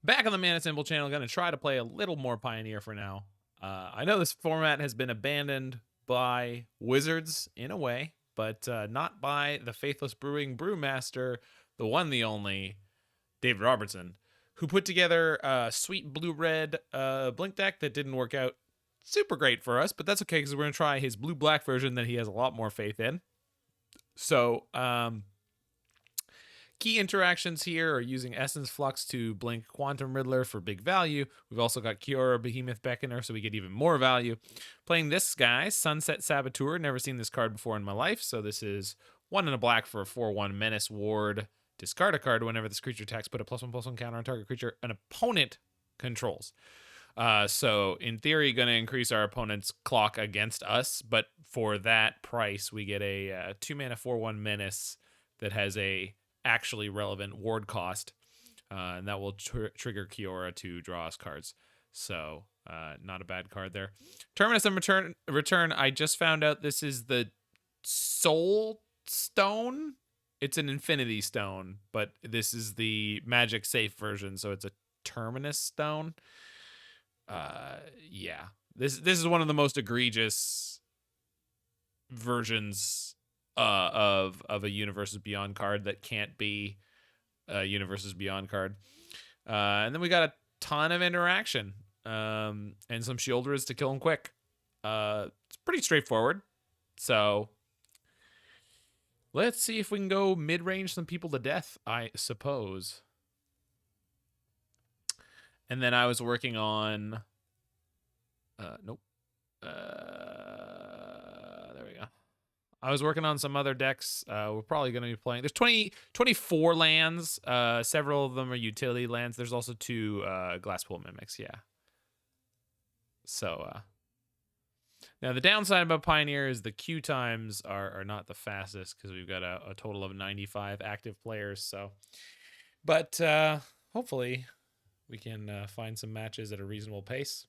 Back on the Mana Symbol channel, going to try to play a little more Pioneer for now. I know this format has been abandoned by Wizards in a way, but not by the Faithless Brewing Brewmaster, the one, the only, David Robertson, who put together a sweet blue-red Blink deck that didn't work out super great for us, but that's okay because we're going to try his blue-black version that he has a lot more faith in. So, key interactions here are using Essence Flux to blink Quantum Riddler for big value. We've also got Kiora, Behemoth, Beckoner, so we get even more value. Playing this guy, Sunset Saboteur. Never seen this card before in my life, so this is 1 and a black for a 4/1 Menace Ward. Discard a card whenever this creature attacks. Put a +1/+1 counter on target creature an opponent controls. So in theory, going to increase our opponent's clock against us, but for that price, we get a 2-mana 4/1 Menace that has a actually relevant ward cost, and that will trigger Kiora to draw us cards. So not a bad card there. Terminus of Return. I just found out this is the Soul Stone. It's an Infinity Stone, but this is the Magic safe version, so it's a Terminus Stone. Yeah, this is one of the most egregious versions of a Universes Beyond card that can't be a Universes Beyond card. And then we got a ton of interaction and some Sheoldreds to kill him quick. It's pretty straightforward. So let's see if we can go mid-range some people to death, I suppose. And then I was working on... nope. There we go. I was working on some other decks. We're probably going to be playing... There's 24 lands. Several of them are utility lands. There's also 2 Glasspool Mimics, yeah. So, now the downside about Pioneer is the queue times are not the fastest because we've got a total of 95 active players. So, but hopefully we can find some matches at a reasonable pace.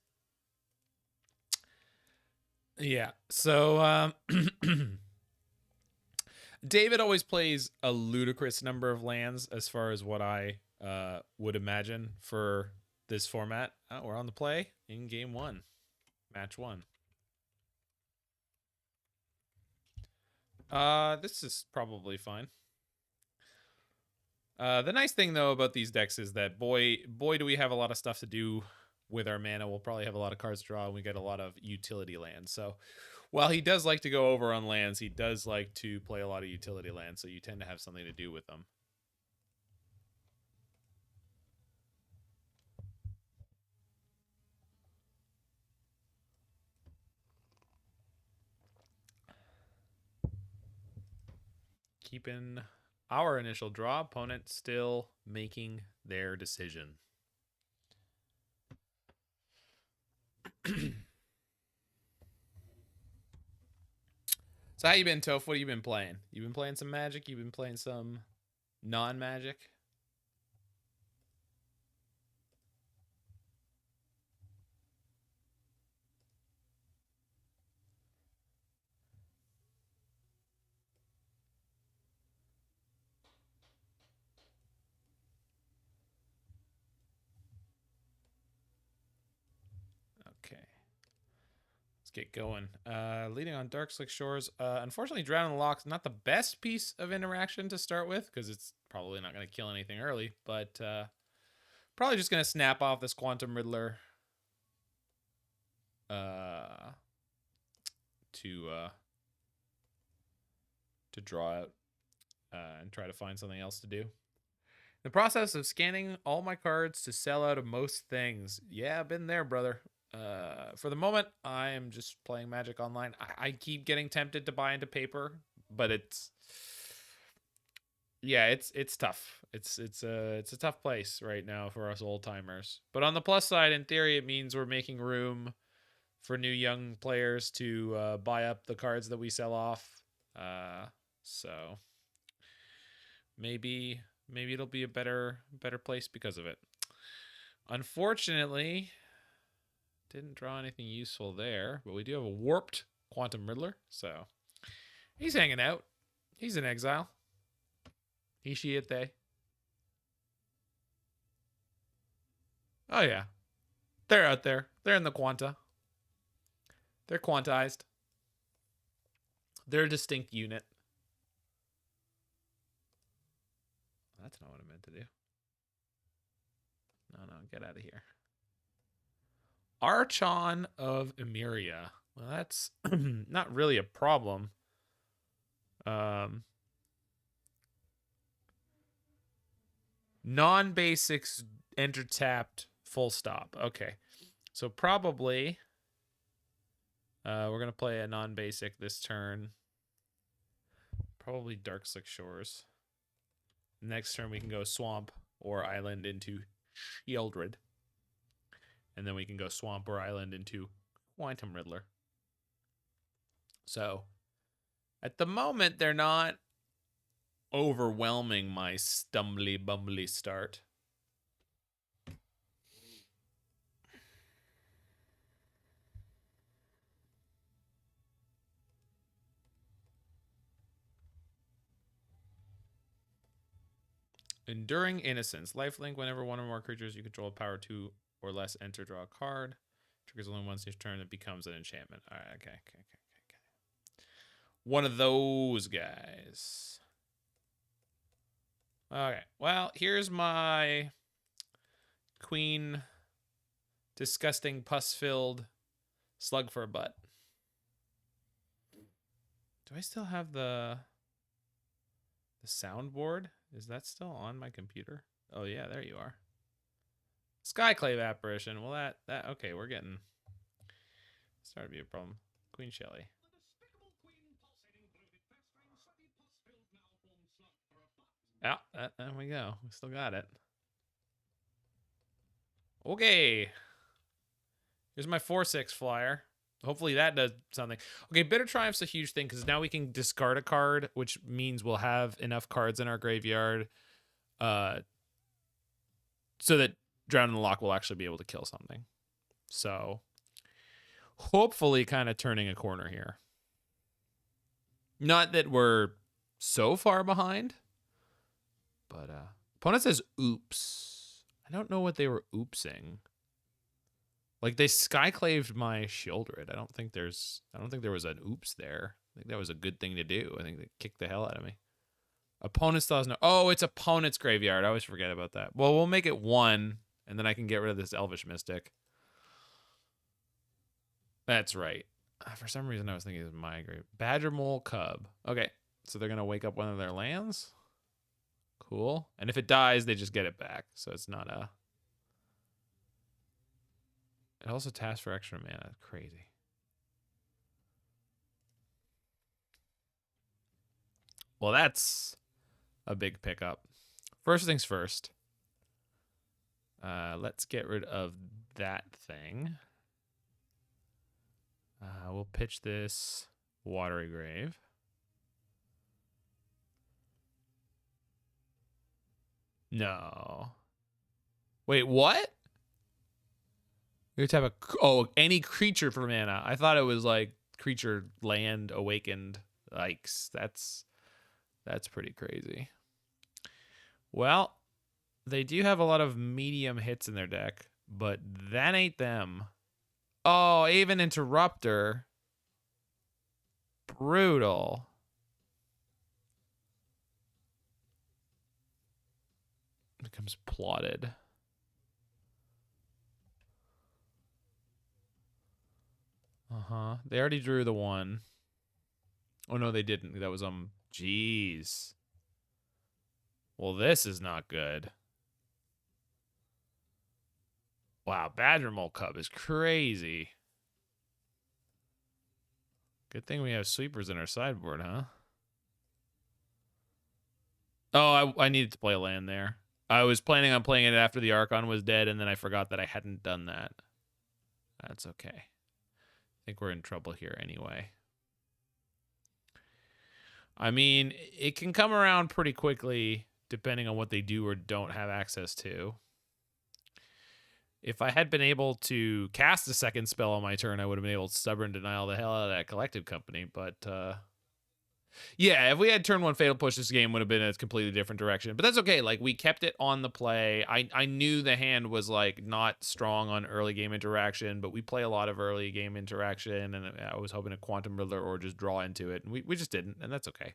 Yeah, so David always plays a ludicrous number of lands as far as what I would imagine for this format. We're on the play in game 1, match 1. This is probably fine. The nice thing though about these decks is that boy do we have a lot of stuff to do with our mana. We'll probably have a lot of cards to draw and we get a lot of utility lands. So while he does like to go over on lands, he does like to play a lot of utility lands, so you tend to have something to do with them. Keeping our initial draw, opponent still making their decision. So how you been, Toph? What have you been playing? You been playing some Magic? You been playing some non-Magic? Okay. Let's get going. Leading on Darkslick Shores. Unfortunately, Drowning Loch's not the best piece of interaction to start with because it's probably not going to kill anything early, but probably just going to snap off this Quantum Riddler to draw out and try to find something else to do. The process of scanning all my cards to sell out of most things. Yeah, been there, brother. For the moment, I am just playing Magic Online. I keep getting tempted to buy into paper, but it's tough. It's a tough place right now for us old timers. But on the plus side, in theory, it means we're making room for new young players to buy up the cards that we sell off. So maybe it'll be a better place because of it. Unfortunately, didn't draw anything useful there, but we do have a warped Quantum Riddler, so he's hanging out. He's in exile. He, she, it, they. Oh, yeah. They're out there. They're in the quanta. They're quantized. They're a distinct unit. That's not what I meant to do. No, get out of here. Archon of Emeria. Well, that's not really a problem. Non-basics enter tapped full stop. Okay. So probably we're going to play a non-basic this turn. Probably Darkslick Shores. Next turn we can go swamp or island into Sheoldred. And then we can go swamp or island into Quantum Riddler. So at the moment they're not overwhelming my stumbly bumbly start. Enduring Innocence. Lifelink. Whenever one or more creatures you control power 2 or less enter, draw a card. Triggers only once each turn. It becomes an enchantment. All right, okay. One of those guys. Okay, well, here's my queen disgusting pus-filled slug for a butt. Do I still have the soundboard? Is that still on my computer? Oh yeah, there you are. Skyclave apparition. Well, that okay, we're getting started to be a problem. Queen Shelly. Yeah, there we go. We still got it. Okay. Here's my 4/6 flyer. Hopefully that does something. Okay, Bitter Triumph's a huge thing because now we can discard a card, which means we'll have enough cards in our graveyard so that Drown in the Loch will actually be able to kill something. So hopefully kind of turning a corner here. Not that we're so far behind, but opponent says oops. I don't know what they were oopsing. Like they skyclaved my Sheoldred. I don't think there was an oops there. I think that was a good thing to do. I think they kicked the hell out of me. Opponent still has no. Oh, it's opponent's graveyard. I always forget about that. Well, we'll make it 1, and then I can get rid of this Elvish Mystic. That's right. For some reason, I was thinking it was my grave. Badger Mole Cub. Okay, so they're gonna wake up one of their lands. Cool. And if it dies, they just get it back. So it's not a. It also tasks for extra mana. Crazy. Well, that's a big pickup. First things first. Let's get rid of that thing. We'll pitch this Watery Grave. No. Wait, what? You have to have any creature for mana. I thought it was like creature, land, awakened. Yikes. That's pretty crazy. Well, they do have a lot of medium hits in their deck, but that ain't them. Oh, even Interrupter. Brutal. Becomes plotted. They already drew the one. Oh no, they didn't. That was jeez. Well, this is not good. Wow, Badger Mole Cub is crazy. Good thing we have sweepers in our sideboard, huh? Oh, I needed to play a land there. I was planning on playing it after the Archon was dead, and then I forgot that I hadn't done that. That's okay. I think we're in trouble here anyway. I mean, it can come around pretty quickly depending on what they do or don't have access to. If I had been able to cast a second spell on my turn, I would have been able to Stubborn Denial the hell out of that Collective Company, but Yeah, if we had turn 1 Fatal Push, this game would have been a completely different direction. But that's okay. Like, we kept it on the play. I knew the hand was, like, not strong on early game interaction, but we play a lot of early game interaction, and I was hoping to Quantum Riddler or just draw into it, and we just didn't, and that's okay.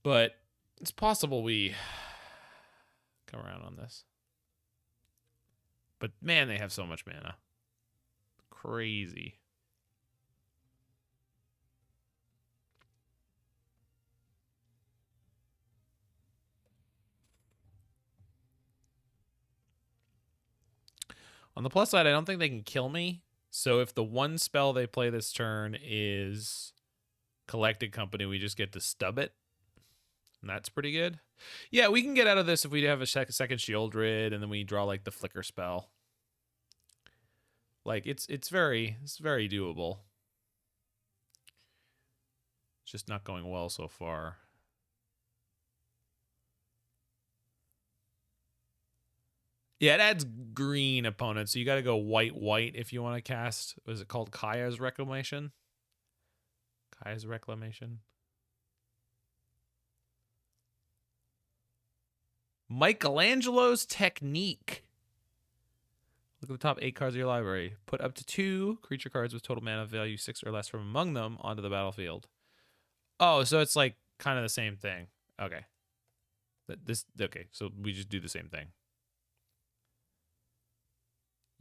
But it's possible we come around on this. But, man, they have so much mana. Crazy. On the plus side, I don't think they can kill me. So if the one spell they play this turn is Collected Company, we just get to stub it. And that's pretty good. Yeah, we can get out of this if we have a second Sheoldred, and then we draw like the Flicker spell. Like it's very doable. It's just not going well so far. Yeah, it adds green opponents, so you got to go white if you want to cast. Was it called Kaya's Reclamation? Kaya's Reclamation. Michelangelo's Technique. Look at the top 8 cards of your library. Put up to 2 creature cards with total mana value 6 or less from among them onto the battlefield. Oh, so it's like kind of the same thing. Okay. Okay, so we just do the same thing.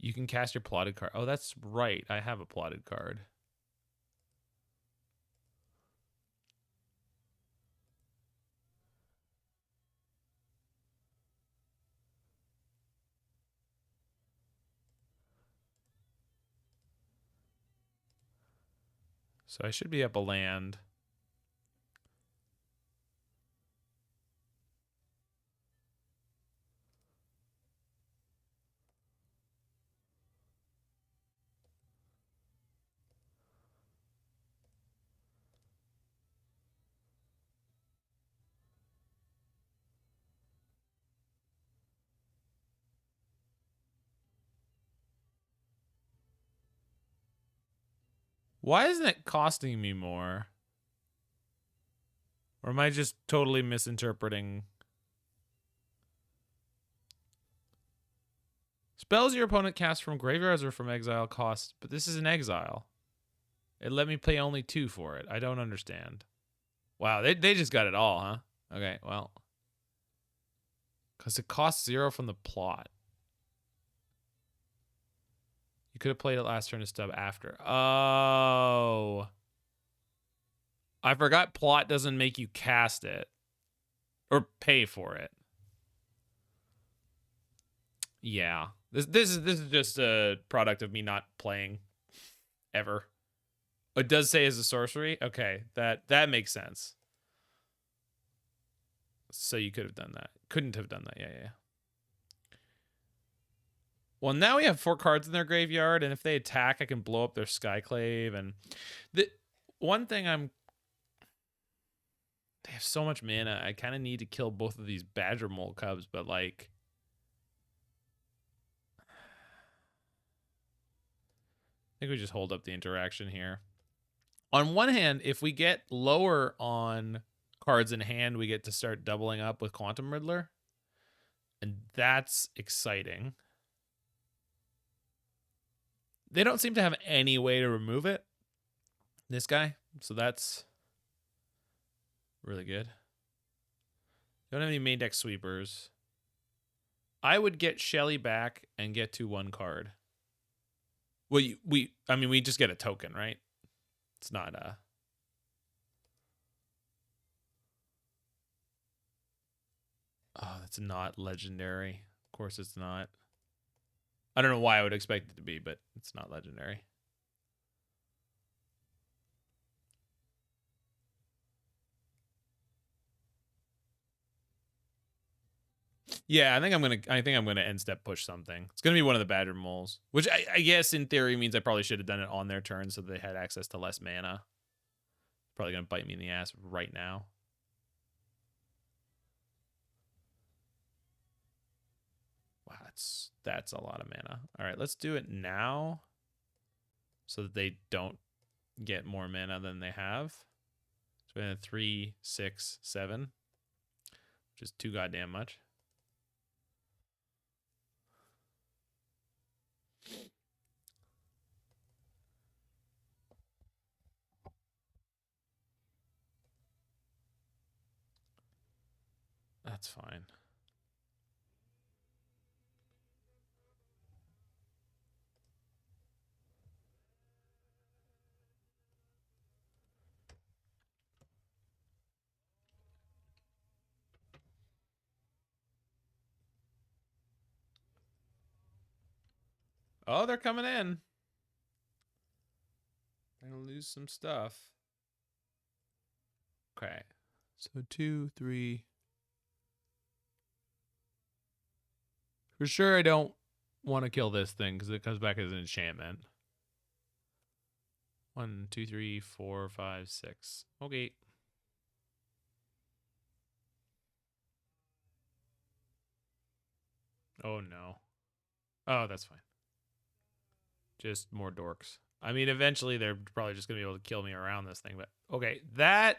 You can cast your plotted card. Oh, that's right. I have a plotted card. So I should be up a land. Why isn't it costing me more? Or am I just totally misinterpreting? Spells your opponent casts from graveyards or from exile cost, but this is an exile. It let me play only 2 for it. I don't understand. Wow, they just got it all, huh? Okay, well. Because it costs 0 from the plot. You could have played it last turn to stub after. Oh. I forgot plot doesn't make you cast it. Or pay for it. Yeah. This is just a product of me not playing ever. It does say as a sorcery? Okay, that makes sense. So you could have done that. Couldn't have done that. Yeah. Well, now we have 4 cards in their graveyard, and if they attack, I can blow up their Skyclave. And the one thing they have so much mana. I kind of need to kill both of these Badger Mole Cubs, but like, I think we just hold up the interaction here. On one hand, if we get lower on cards in hand, we get to start doubling up with Quantum Riddler, and that's exciting. They don't seem to have any way to remove it, this guy, so that's really good. Don't have any main deck sweepers. I would get Shelly back and get to 1 card. Well, I mean, we just get a token, right? It's not a... Oh, that's not legendary. Of course it's not. I don't know why I would expect it to be, but it's not legendary. Yeah, I think I'm gonna end step push something. It's gonna be one of the Badger Moles, which I guess in theory means I probably should have done it on their turn so they had access to less mana. Probably gonna bite me in the ass right now. Wow, that's a lot of mana. All right, let's do it now so that they don't get more mana than they have. So we had 3, 6, 7, which is too goddamn much. That's fine. Oh, they're coming in. They're gonna lose some stuff. Okay. So 2, 3. For sure I don't want to kill this thing because it comes back as an enchantment. 1, 2, 3, 4, 5, 6. Okay. Oh no. Oh, that's fine. Just more dorks. I mean, eventually they're probably just going to be able to kill me around this thing, but okay, that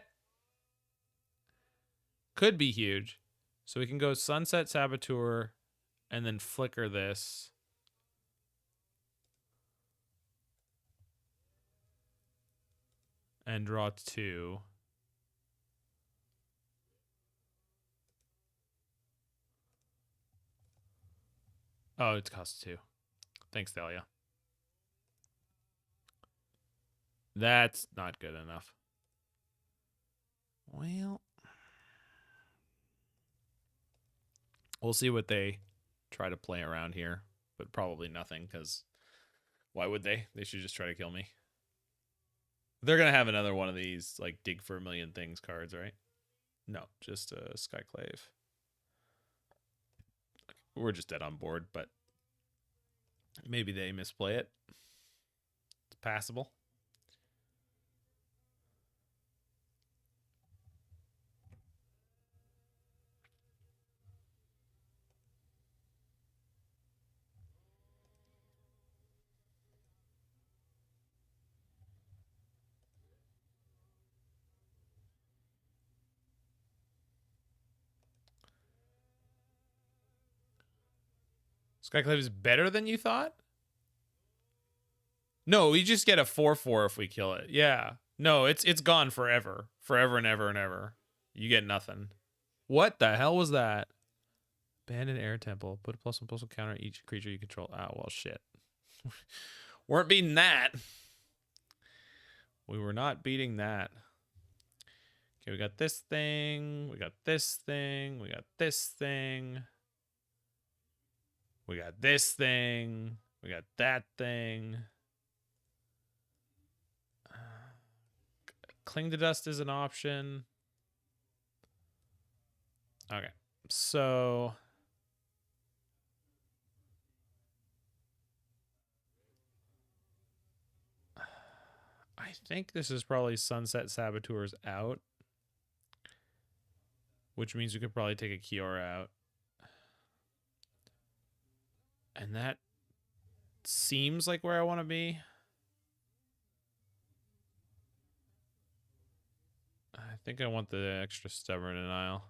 could be huge. So we can go Sunset Saboteur and then flicker this. And draw 2. Oh, it costs 2. Thanks, Dahlia. That's not good enough. Well, we'll see what they try to play around here, but probably nothing, because why would they? They should just try to kill me. They're going to have another one of these, like, dig for a million things cards, right? No, just a Skyclave. We're just dead on board, but maybe they misplay it. It's passable. Skyclave is better than you thought? No, we just get a 4/4 if we kill it. Yeah. No, it's gone forever. Forever and ever and ever. You get nothing. What the hell was that? Abandoned Air Temple. Put a +1/+1 counter on each creature you control. Oh, well, shit. Weren't beating that. We were not beating that. Okay, we got this thing. We got this thing. We got this thing. We got this thing. We got that thing. Cling to Dust is an option. Okay, so I think this is probably Sunset Saboteurs out, which means we could probably take a Kiora out. And that seems like where I want to be. I think I want the extra Stubborn Denial.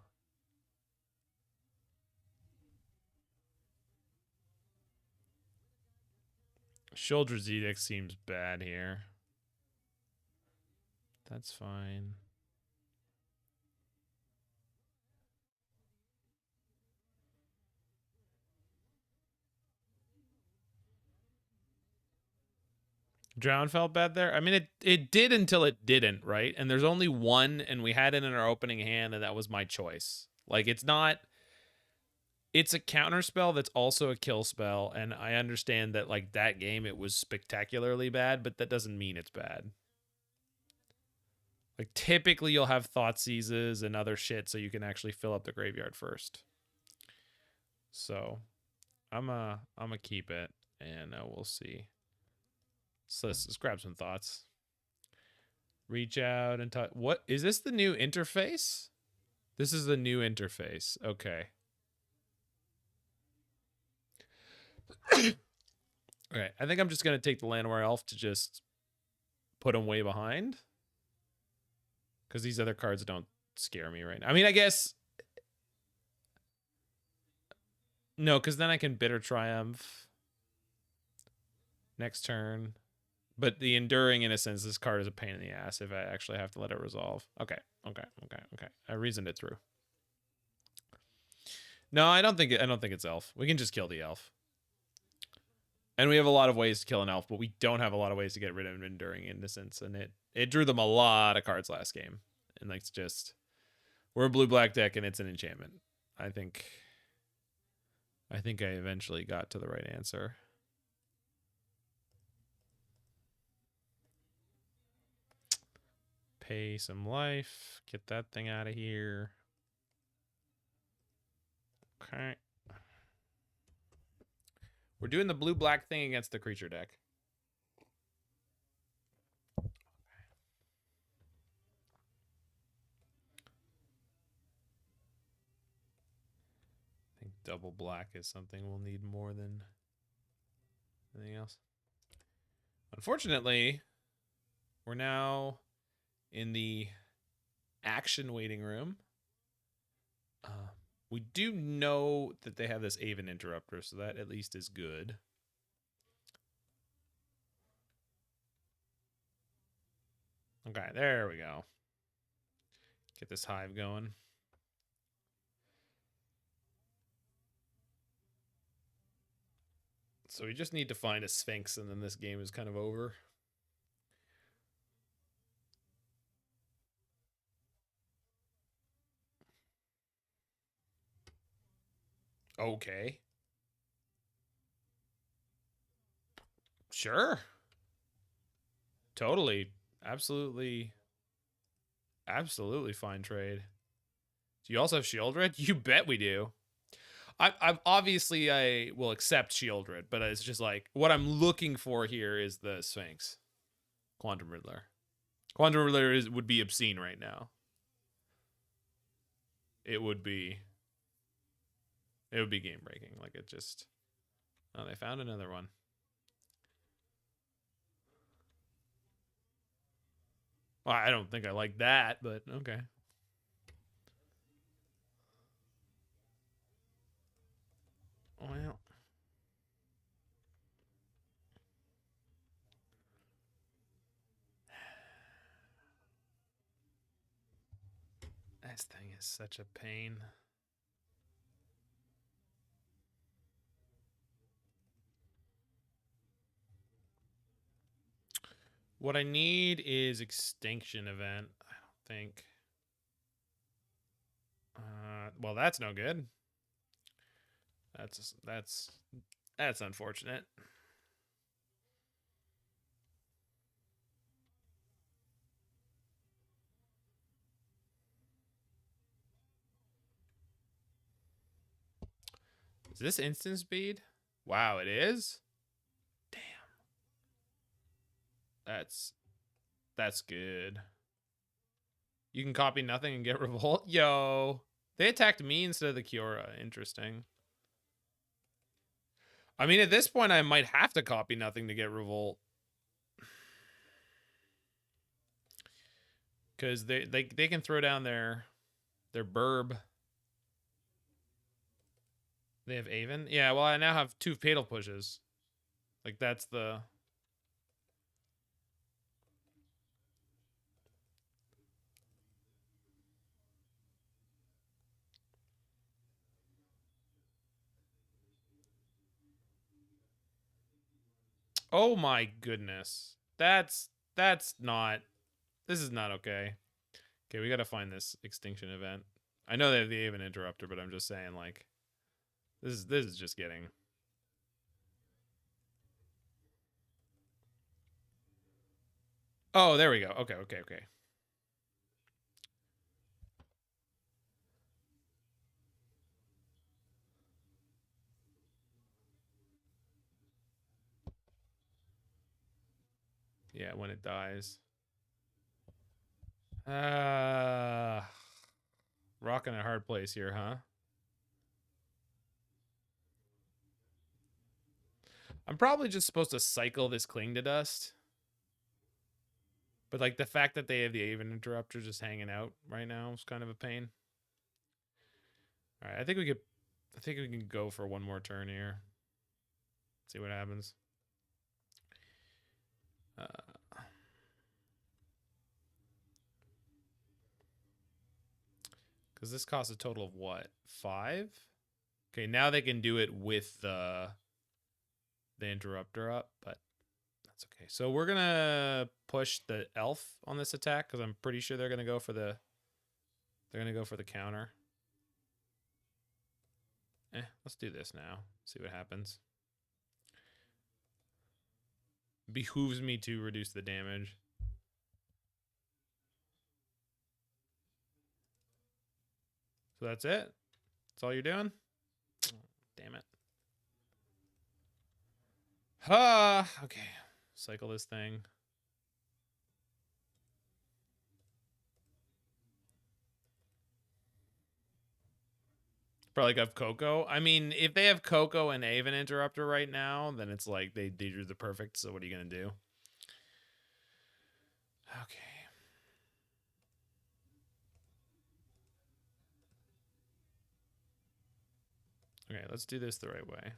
Sheoldred's Edict seems bad here. That's fine. Drown felt bad there. I mean, it did until it didn't, right? And there's only one, and we had it in our opening hand, and that was my choice. Like, it's not... It's a counter spell that's also a kill spell, and I understand that, like, that game, it was spectacularly bad, but that doesn't mean it's bad. Like, typically you'll have Thoughtseizes and other shit so you can actually fill up the graveyard first. So, I'm a keep it, and we'll see. So let's grab some thoughts. Reach out and touch. What is this? The new interface? This is the new interface. Okay. Okay. I think I'm just gonna take the Landwehr Elf to just put them way behind. Because these other cards don't scare me right now. I mean, I guess... No, because then I can Bitter Triumph next turn. But the Enduring, in a sense, this card is a pain in the ass if I actually have to let it resolve. Okay. I reasoned it through. No, I don't think it's elf. We can just kill the elf. And we have a lot of ways to kill an elf, but we don't have a lot of ways to get rid of Enduring Innocence. And it drew them a lot of cards last game. And like, it's just, we're a blue-black deck and it's an enchantment. I think I eventually got to the right answer. Pay some life. Get that thing out of here. Okay. We're doing the blue-black thing against the creature deck. I think double black is something we'll need more than anything else. Unfortunately, we're now in the action waiting room. We do know that they have this Aven Interrupter, so that at least is good. Okay, there we go. Get this Hive going. So we just need to find a Sphinx, and then this game is kind of over. Okay. Sure. Totally. Absolutely fine trade. Do you also have Sheoldred? You bet we do. I obviously I will accept Sheoldred, but it's just like what I'm looking for here is the Sphinx. Quantum Riddler. Quantum Riddler would be obscene right now. It would be game breaking. Like it just... Oh, they found another one. Well, I don't think I like that, but okay. Well. This thing is such a pain. What I need is Extinction Event. I don't think. Well, that's no good. That's unfortunate. Is this instant speed? Wow, it is? Damn. That's good. You can copy nothing and get Revolt? Yo. They attacked me instead of the Kiora. Interesting. I mean, at this point, I might have to copy nothing to get Revolt. Because they can throw down their burb. They have Aven? Yeah, well, I now have 2 Fatal Pushes. Like, that's the... Oh my goodness. That's not... This is not okay. Okay, we gotta find this Extinction Event. I know they have the Aven Interrupter, but I'm just saying, like... This is just getting... Oh, there we go. Okay. Yeah, when it dies. Rocking a hard place here, huh? I'm probably just supposed to cycle this Cling to Dust. But like the fact that they have the Aven Interrupter just hanging out right now is kind of a pain. All right, I think we can go for one more turn here. See what happens. Because this costs a total of what? 5? Okay, now they can do it with the interrupter up, but that's okay. So we're gonna push the elf on this attack because I'm pretty sure they're gonna go for the counter. Let's do this now. See what happens. Behooves me to reduce the damage. So that's it? That's all you're doing? Oh, damn it. Okay. Cycle this thing. Probably have Coco. I mean, if they have Coco and Aven Interrupter right now, then it's like they drew the perfect, so what are you going to do? Okay. Okay, let's do this the right way.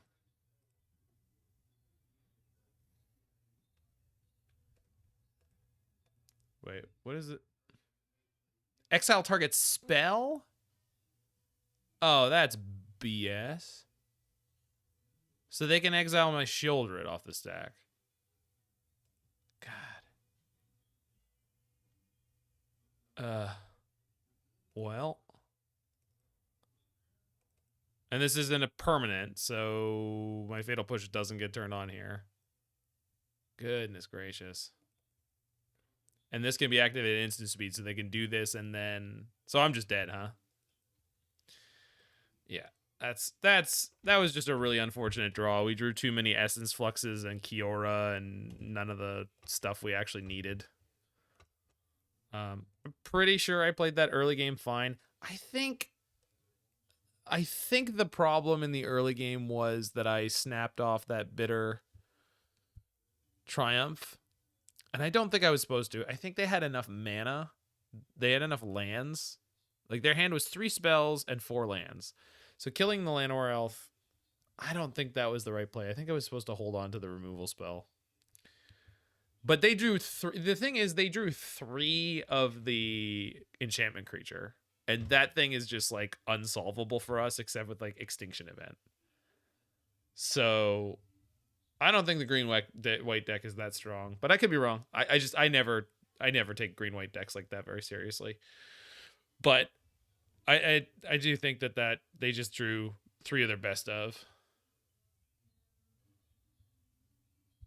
Wait, what is it? Exile target spell? Oh, that's BS. So they can exile my Sheoldred off the stack. God. Well. And this isn't a permanent, so my Fatal Push doesn't get turned on here. Goodness gracious. And this can be activated at instant speed, so they can do this and then... So I'm just dead, huh? Yeah. That was just a really unfortunate draw. We drew too many Essence Fluxes and Kiora and none of the stuff we actually needed. I'm pretty sure I played that early game fine. I think the problem in the early game was that I snapped off that bitter triumph. And I don't think I was supposed to. I think they had enough mana. They had enough lands. Like their hand was 3 spells and 4 lands. So killing the Llanowar Elf, I don't think that was the right play. I think I was supposed to hold on to the removal spell. But they drew the thing is they drew 3 of the enchantment creature. And that thing is just like unsolvable for us except with like Extinction Event. So I don't think the green-white deck is that strong, but I could be wrong. I never take green-white decks like that very seriously. But I do think that they just drew 3 of their best of.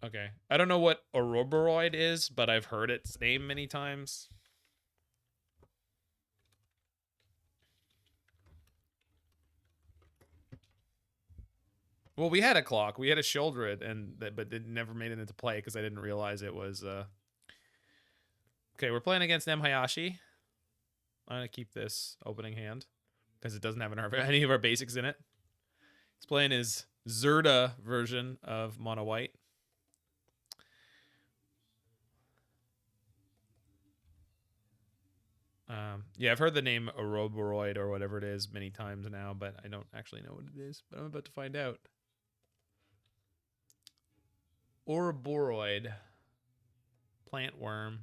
Okay. I don't know what Urborg is, but I've heard its name many times. Well, we had a clock. We had a Sheoldred, but it never made it into play because I didn't realize it was... Okay, we're playing against Hayashi. I'm going to keep this opening hand because it doesn't have any of our basics in it. He's playing his Zerda version of Mono White. Yeah, I've heard the name Urborg or whatever it is many times now, but I don't actually know what it is. But I'm about to find out. Urborg. Plant worm.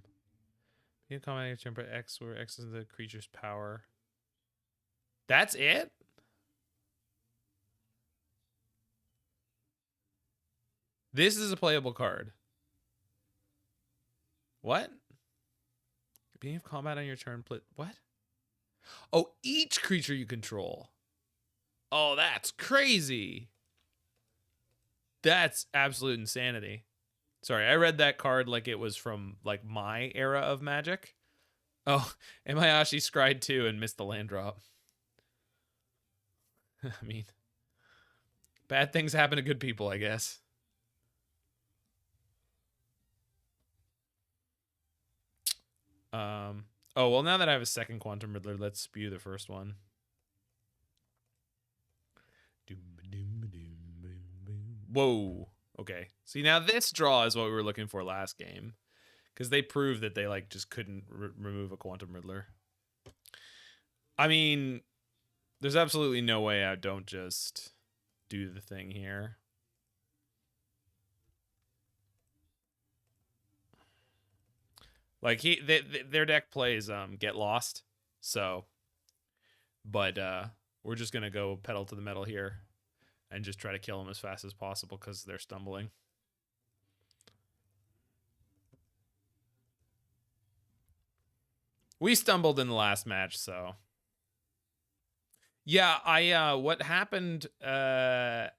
You can comment jump at X, where X is the creature's power. That's it? This is a playable card. What? Beginning of combat on your turn, what? Oh, each creature you control. Oh, that's crazy. That's absolute insanity. Sorry, I read that card like it was from like my era of Magic. Oh, and Hayashi scryed 2 and missed the land drop. I mean, bad things happen to good people, I guess. Oh, well, now that I have a second Quantum Riddler, let's spew the first one. Whoa. Okay. See, now this draw is what we were looking for last game. Because they proved that they like just couldn't remove a Quantum Riddler. I mean, there's absolutely no way I don't just do the thing here. Like their deck plays Get Lost, so, but we're just gonna go pedal to the metal here, and just try to kill them as fast as possible because they're stumbling. We stumbled in the last match, so. Yeah, what happened, Alcaeus,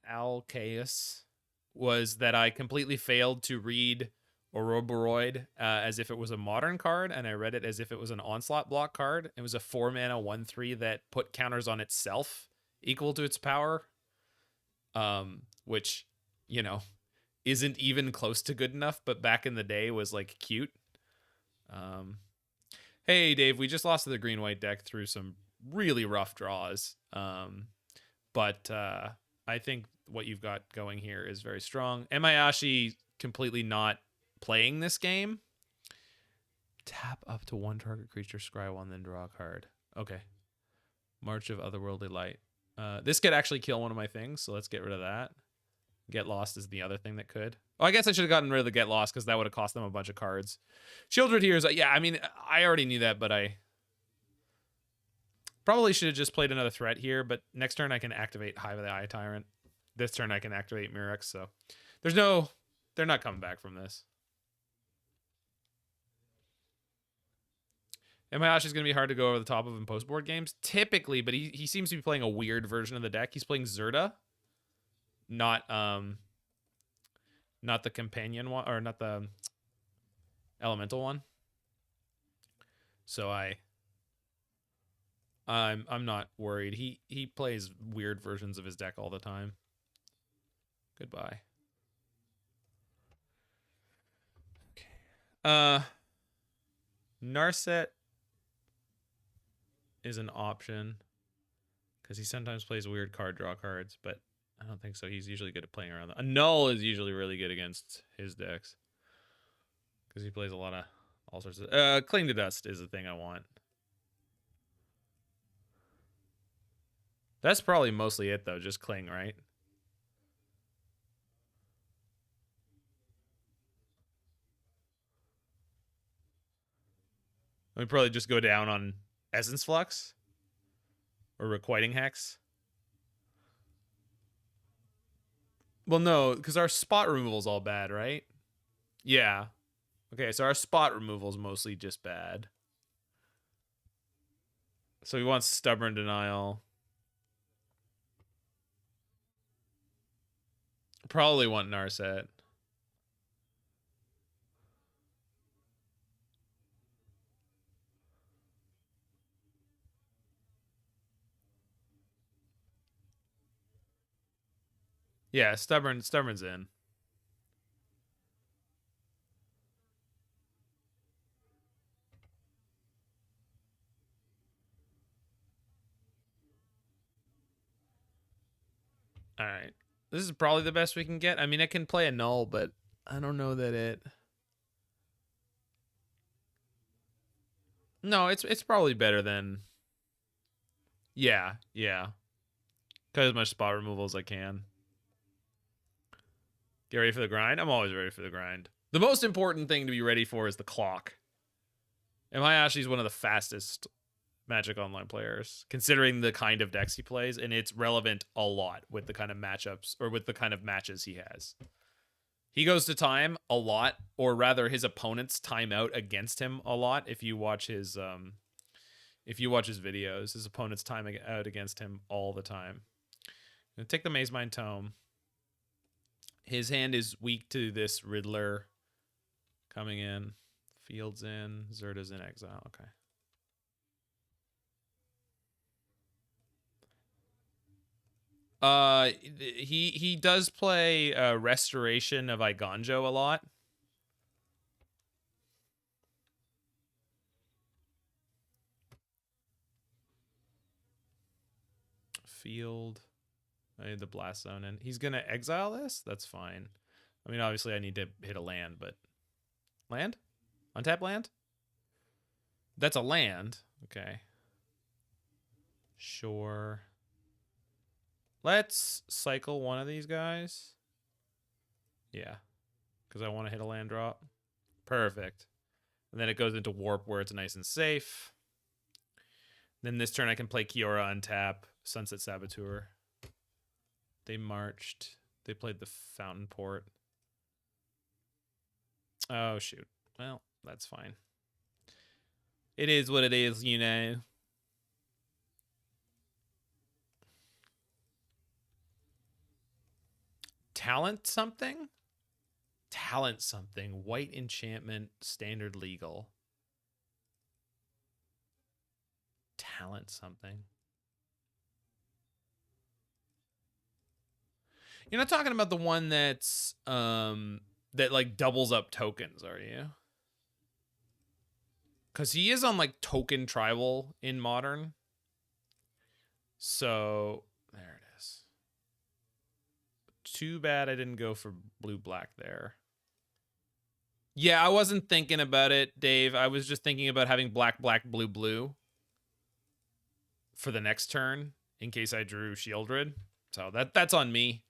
was that I completely failed to read Urborg as if it was a modern card, and I read it as if it was an onslaught block card. It was a 4-mana 1/3 that put counters on itself equal to its power, which, you know, isn't even close to good enough, but back in the day was like cute. Hey Dave, we just lost to the green-white deck through some really rough draws, but I think what you've got going here is very strong. Emayashi completely not playing this game. Tap up to 1 target creature, scry 1, then draw a card. Okay. March of Otherworldly Light. This could actually kill one of my things, so let's get rid of that. Get Lost is the other thing that could. Oh, I guess I should have gotten rid of the Get Lost because that would have cost them a bunch of cards. Sheoldred here is, yeah, I mean, I already knew that, but I probably should have just played another threat here, but next turn I can activate Hive of the Eye Tyrant. This turn I can activate Mirrex, so they're not coming back from this. Emayashi is going to be hard to go over the top of in post-board games, typically, but he seems to be playing a weird version of the deck. He's playing Zerda, not the companion one, or not the elemental one. So I'm not worried. He plays weird versions of his deck all the time. Goodbye. Okay. Narset is an option because he sometimes plays weird card draw cards, but I don't think so. He's usually good at playing around that. A Null is usually really good against his decks because he plays a lot of all sorts of. Cling to Dust is the thing I want. That's probably mostly it though. Just Cling, right? We probably just go down on Essence Flux or Requiting Hex. Well, no, because our spot removal is all bad, right? Yeah. Okay, so our spot removal is mostly just bad. So he wants Stubborn Denial. Probably want Narset. Yeah, Stubborn's in. All right. This is probably the best we can get. I mean, it can play a Null, but I don't know that it... No, it's probably better than... Yeah. Cut as much spot removal as I can. Get ready for the grind? I'm always ready for the grind. The most important thing to be ready for is the clock. And Emayashi is one of the fastest Magic Online players, considering the kind of decks he plays, and it's relevant a lot with the kind of matchups, or with the kind of matches he has. He goes to time a lot, or rather his opponents time out against him a lot. If you watch his videos, his opponents time out against him all the time. I'm gonna take the Maze Mind Tome. His hand is weak to this Riddler coming in. Field's in. Zerda's in exile. Okay. He does play Restoration of Igonjo a lot. Field. I need the Blast Zone in. He's gonna exile this? That's fine. I mean, obviously I need to hit a land, but... Land? Untap land? That's a land. Okay. Sure. Let's cycle one of these guys. Yeah. Because I want to hit a land drop. Perfect. And then it goes into warp where it's nice and safe. Then this turn I can play Kiora untap, Sunset Saboteur. They marched. They played the Fountain Port. Oh, shoot. Well, that's fine. It is what it is, you know. Talent something? Talent something. White enchantment, standard legal. Talent something. You're not talking about the one that's that like doubles up tokens, are you? Because he is on like token tribal in modern. So there it is. Too bad I didn't go for blue-black there. Yeah, I wasn't thinking about it, Dave. I was just thinking about having black, black, blue, blue for the next turn in case I drew Sheoldred. So that's on me.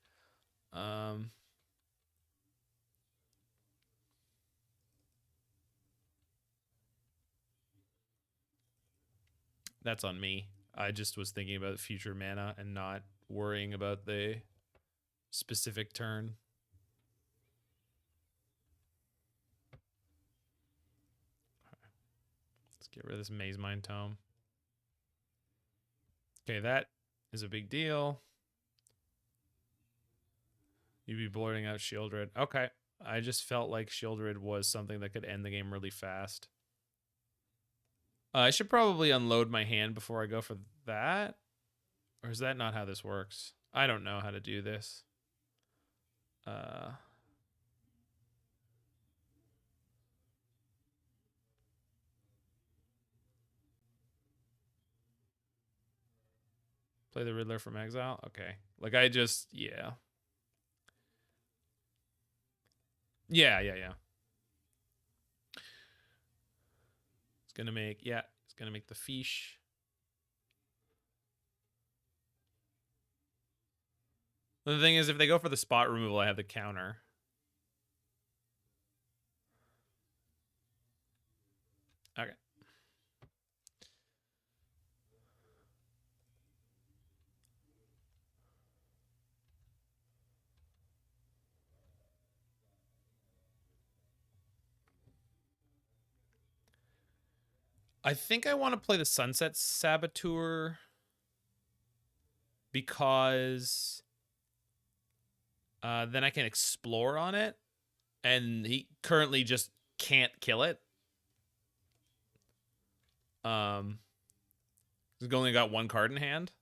That's on me. I just was thinking about future mana and not worrying about the specific turn. Let's get rid of this Maze Mind Tome. Okay, that is a big deal. You'd be blurting out Sheoldred. Okay. I just felt like Sheoldred was something that could end the game really fast. I should probably unload my hand before I go for that. Or is that not how this works? I don't know how to do this. Play the Riddler from exile? Okay. Like I just, yeah. Yeah. It's gonna make, yeah, it's gonna make the fish. The thing is, if they go for the spot removal, I have the counter. Okay. I think I want to play the Sunset Saboteur because then I can explore on it, and he currently just can't kill it. He's only got one card in hand.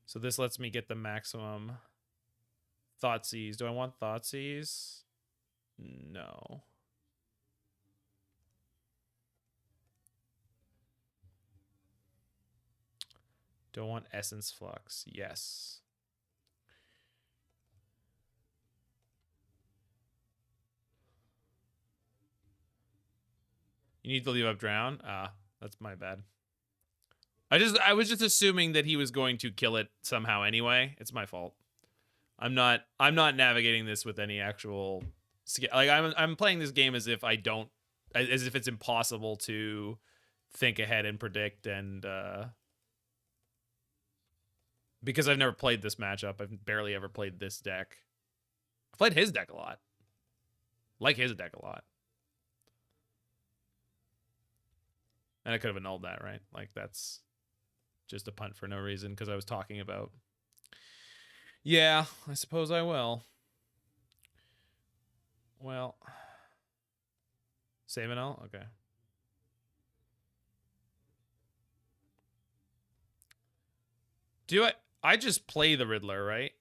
So this lets me get the maximum Thoughtseize. Do I want Thoughtseize? No. Do I want Essence Flux? Yes. You need to leave up Drown? Ah, that's my bad. I was just assuming that he was going to kill it somehow anyway. It's my fault. I'm not navigating this with any actual like I'm playing this game as if as if it's impossible to think ahead and predict, and because I've never played this matchup, I've barely ever played this deck. I've played his deck a lot. Like his deck a lot. And I could have annulled that, right? Like that's just a punt for no reason because I was talking about. Yeah, I suppose I will. Well, save and all? Okay. Do I just play the Riddler, right?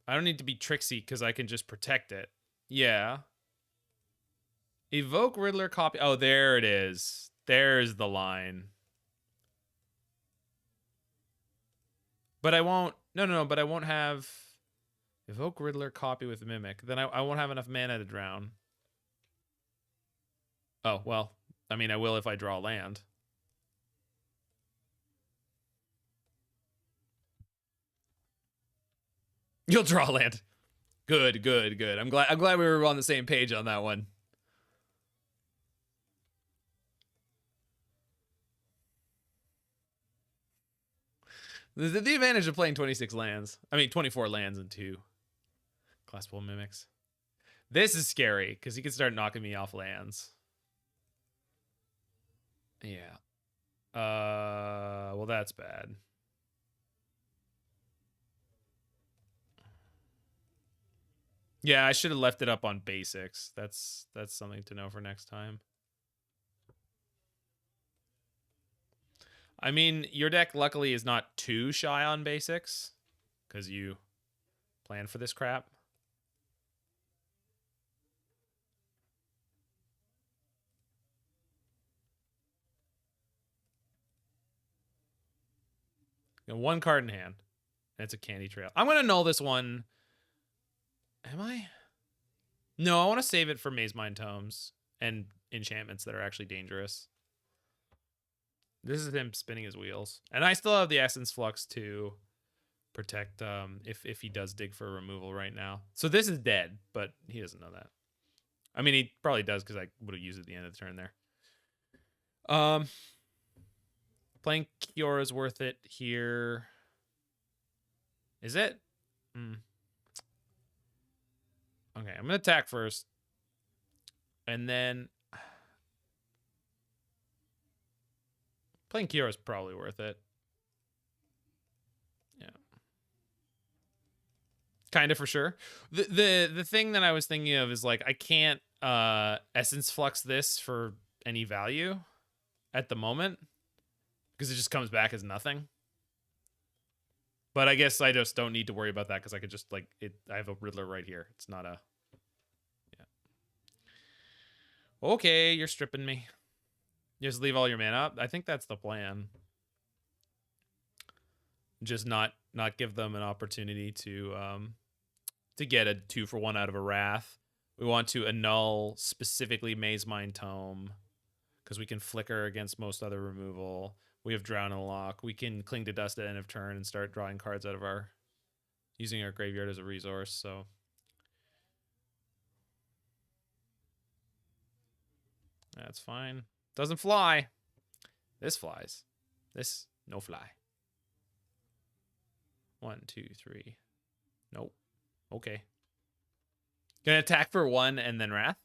I don't need to be tricksy because I can just protect it. Yeah. Evoke Riddler copy. Oh, there it is. There's the line. But I won't. No. But I won't have. Evoke Riddler, copy with Mimic. Then I won't have enough mana to drown. Oh, well, I mean, I will if I draw land. You'll draw land. Good, good, good. I'm glad we were on the same page on that one. The advantage of playing 26 lands. I mean, 24 lands and 2 Glasspool Mimics. This is scary because he can start knocking me off lands. Yeah. Well, that's bad. Yeah, I should have left it up on basics. That's something to know for next time. I mean, your deck luckily is not too shy on basics because you plan for this crap. You know, 1 card in hand. And it's a candy trail. I'm going to null this one. Am I? No, I want to save it for Maze Mind Tomes and enchantments that are actually dangerous. This is him spinning his wheels. And I still have the Essence Flux to protect if he does dig for removal right now. So this is dead, but he doesn't know that. I mean, he probably does because I would have used it at the end of the turn there. Playing Kiora is worth it here. Is it? Okay, I'm going to attack first. And then playing Kiora is probably worth it. Yeah. Kind of for sure. The thing that I was thinking of is like I can't Essence Flux this for any value at the moment because it just comes back as nothing. But I guess I just don't need to worry about that because I could just like it. I have a Riddler right here. It's not a. Yeah. Okay, you're stripping me. You just leave all your mana up. I think that's the plan. Just not give them an opportunity to get a 2-for-1 out of a Wrath. We want to annul specifically Maze Mind Tome because we can flicker against most other removal. We have Drown in the Loch. We can Cling to Dust at end of turn and start drawing cards out of using our graveyard as a resource. So that's fine. Doesn't fly. This flies. This no fly. 1, 2, 3. Nope. Okay. Gonna attack for 1 and then Wrath.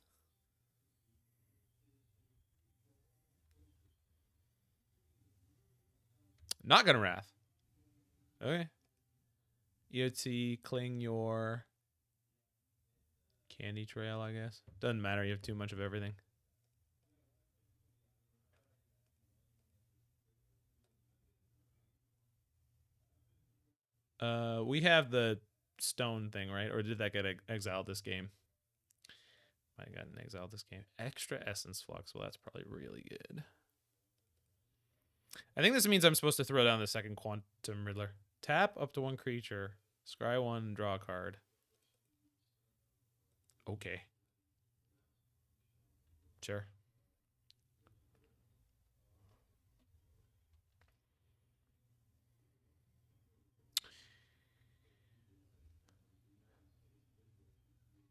Not gonna Wrath. Okay. EOT, Cling your Candy Trail, I guess. Doesn't matter, you have too much of everything. We have the stone thing, right? Or did that get exiled this game? I got an exiled this game. Extra Essence Flux. Well, that's probably really good. I think this means I'm supposed to throw down the second Quantum Riddler. Tap up to 1 creature. Scry 1, draw a card. Okay. Sure.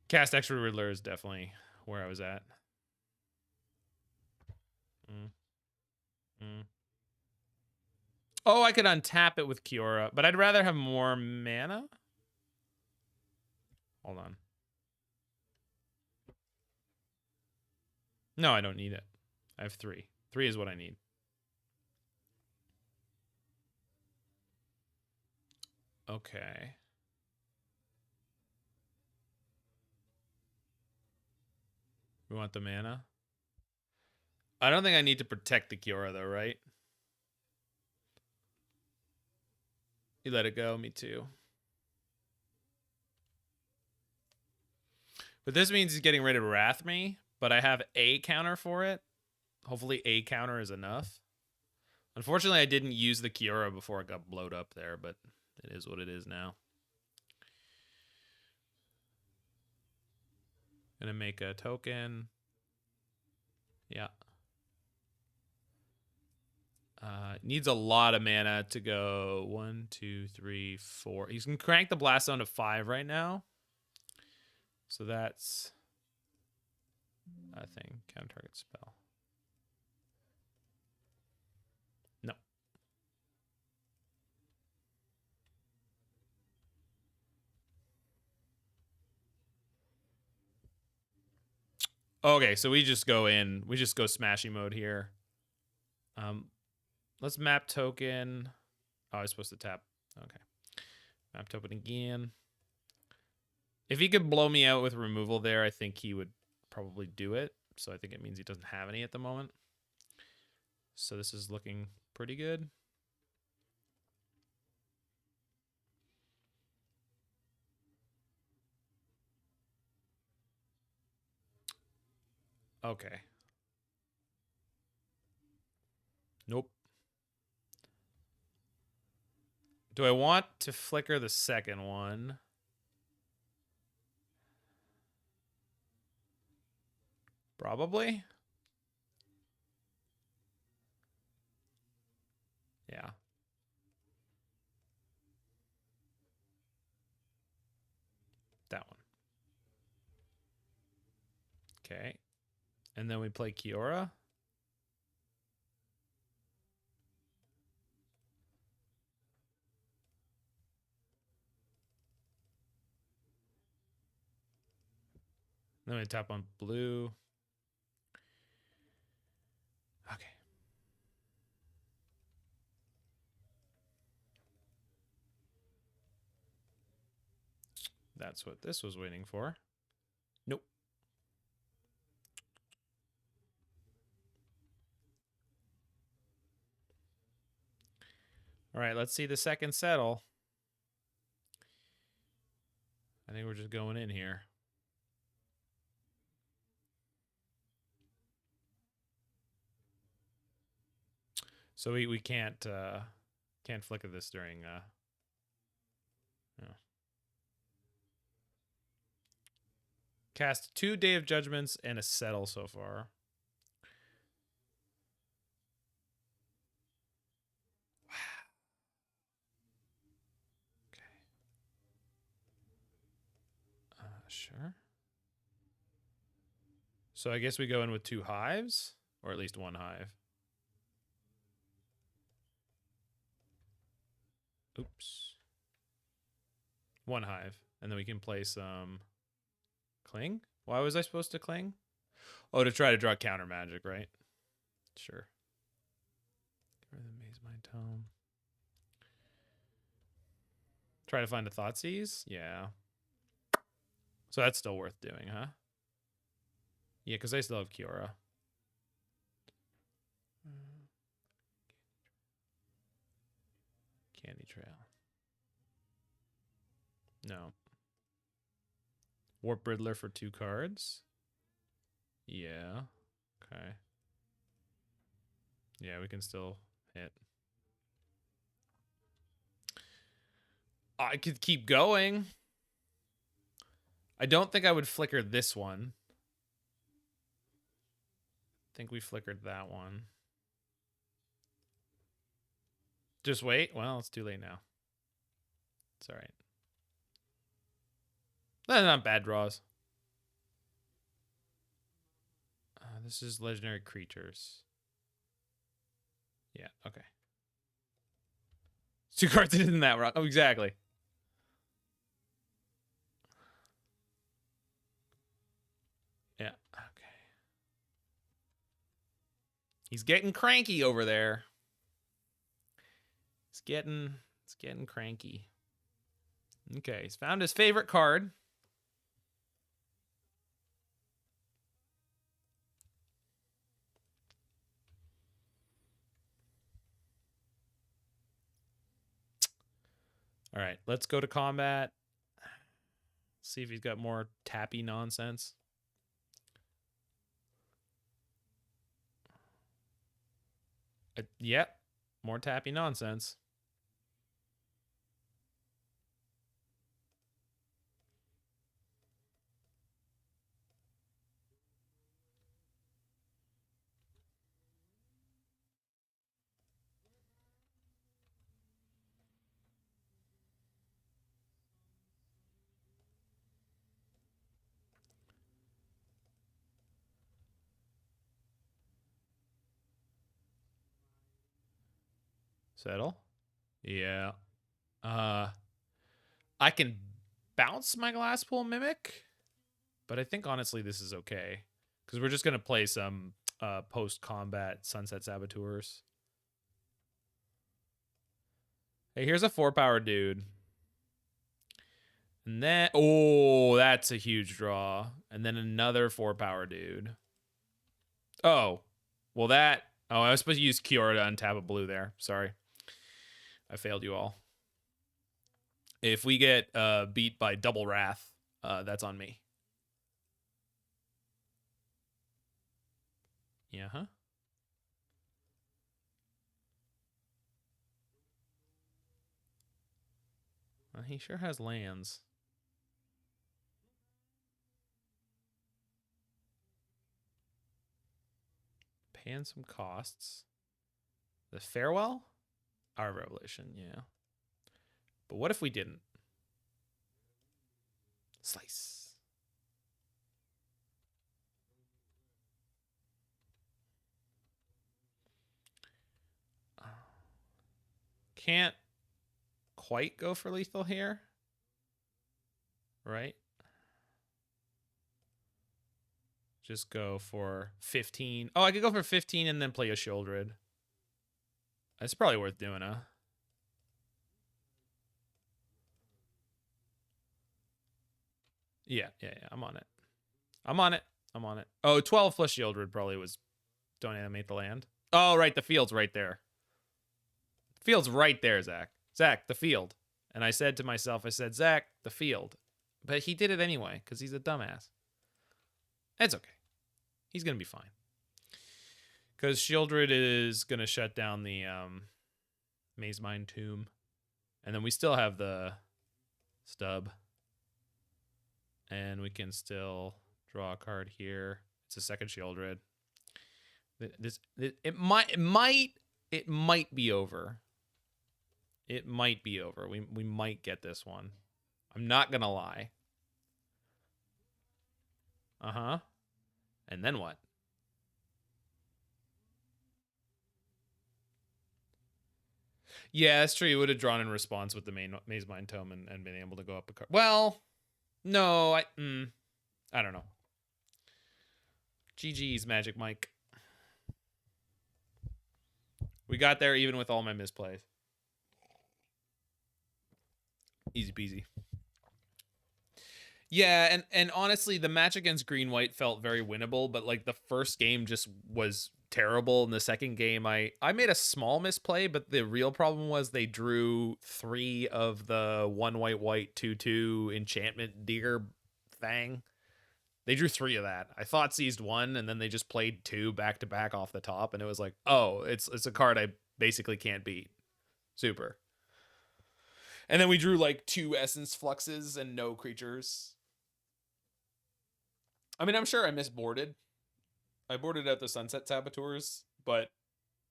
Cast Extra Riddler is definitely where I was at. Oh, I could untap it with Kiora, but I'd rather have more mana. Hold on. No, I don't need it. I have 3. 3 is what I need. Okay. We want the mana. I don't think I need to protect the Kiora, though, right? You let it go, me too. But this means he's getting rid of Wrath me, but I have a counter for it. Hopefully a counter is enough. Unfortunately, I didn't use the Kiora before it got blowed up there, but it is what it is now. Gonna make a token. Yeah. Needs a lot of mana to go 1, 2, 3, 4. He's gonna crank the blast zone to 5 right now. So that's a thing. Counter target spell. No. Okay, so we just go in. We just go smashy mode here. Let's map token. Oh, I was supposed to tap. Okay. Map token again. If he could blow me out with removal there, I think he would probably do it. So I think it means he doesn't have any at the moment. So this is looking pretty good. Okay. Nope. Do I want to flicker the second one? Probably. Yeah. That one. Okay. And then we play Kiora. Then we tap on blue. Okay. That's what this was waiting for. Nope. All right, let's see the second settle. I think we're just going in here. So we can't flicker this during no. Cast 2 Day of Judgments and a settle so far. Wow. Okay. Sure. So I guess we go in with 2 hives, or at least 1 hive. Oops. 1 hive. And then we can play some cling. Why was I supposed to cling? Oh, to try to draw counter magic, right? Sure. Get rid of the Maze Mind Tome. Try to find a Thoughtseize? Yeah. So that's still worth doing, huh? Yeah, because I still have Kiora. Candy Trail. No. Warp Riddler for 2 cards. Yeah. Okay. Yeah, we can still hit. I could keep going. I don't think I would flicker this one. I think we flickered that one. Just wait? Well, it's too late now. It's all right. That's not bad draws. This is legendary creatures. Yeah, okay. 2 cards in that rock. Oh, exactly. Yeah, okay. He's getting cranky over there. It's getting cranky. Okay, he's found his favorite card. All right, let's go to combat. See if he's got more tappy nonsense. Yep, more tappy nonsense. Settle. Yeah. I can bounce my Glasspool Mimic, but I think honestly this is okay because we're just gonna play some post-combat Sunset Saboteurs. Hey, here's a 4-power dude. And then, oh, that's a huge draw. And then another 4-power dude. Oh, well that, oh, I was supposed to use Kiora to untap a blue there. Sorry. I failed you all. If we get beat by double Wrath, that's on me. Yeah, huh? Well, he sure has lands. Paying some costs. The Farewell? Our Revelation, yeah. But what if we didn't? Slice. Can't quite go for lethal here. Right? Just go for 15. Oh, I could go for 15 and then play a Sheoldred. That's probably worth doing, huh? Yeah. I'm on it. I'm on it. Oh, 12 plus Sheoldred probably was don't animate the land. Oh, right. The field's right there. The field's right there, Zach. Zach, the field. And I said to myself, I said, Zach, the field. But he did it anyway because he's a dumbass. It's okay. He's going to be fine. Because Sheoldred is going to shut down the Maze Mine Tomb. And then we still have the stub. And we can still draw a card here. It's a second Sheoldred. It might be over. It might be over. We might get this one. I'm not gonna lie. Uh-huh. And then what? Yeah, that's true. You would have drawn in response with the Maze Mine Tome and been able to go up a card. Well, no, I don't know. GG's, Magic Mike. We got there even with all my misplays. Easy peasy. Yeah, and honestly, the match against Green-White felt very winnable, but like the first game just was terrible. In the second game, I made a small misplay, but the real problem was they drew 3 of the 1 white 2/2 enchantment deer thing. They drew 3 of that. I Thoughtseized 1, and then they just played 2 back to back off the top, and it was like, oh, it's a card I basically can't beat. Super. And then we drew like 2 Essence Fluxes and no creatures. I mean, I'm sure I misboarded. I boarded out the Sunset Saboteurs, but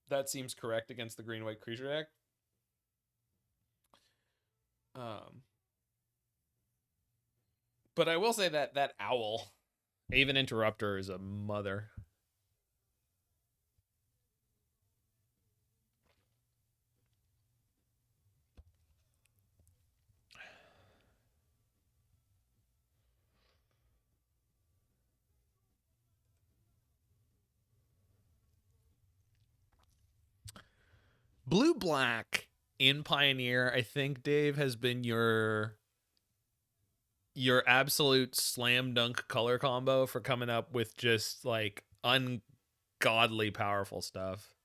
that seems correct against the green-white creature deck. But I will say that owl, Aven Interrupter, is a mother. Blue-black in Pioneer, I think, Dave, has been your absolute slam dunk color combo for coming up with just like ungodly powerful stuff.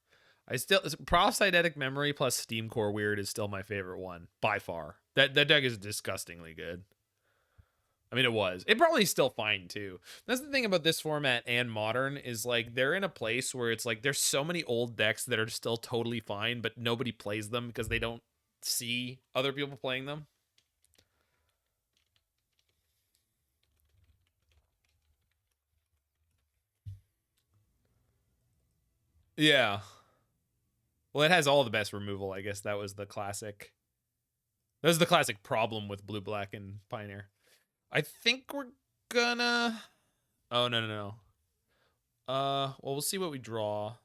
I still Prophetic Memory plus Steam Core Weird is still my favorite one by far. That deck is disgustingly good. I mean, it was. It probably still fine too. That's the thing about this format and Modern is like they're in a place where it's like there's so many old decks that are still totally fine, but nobody plays them because they don't see other people playing them. Yeah. Well, it has all the best removal. I guess that was the classic. That was the classic problem with Blue-black and Pioneer. I think we're gonna. Oh no. Well, we'll see what we draw.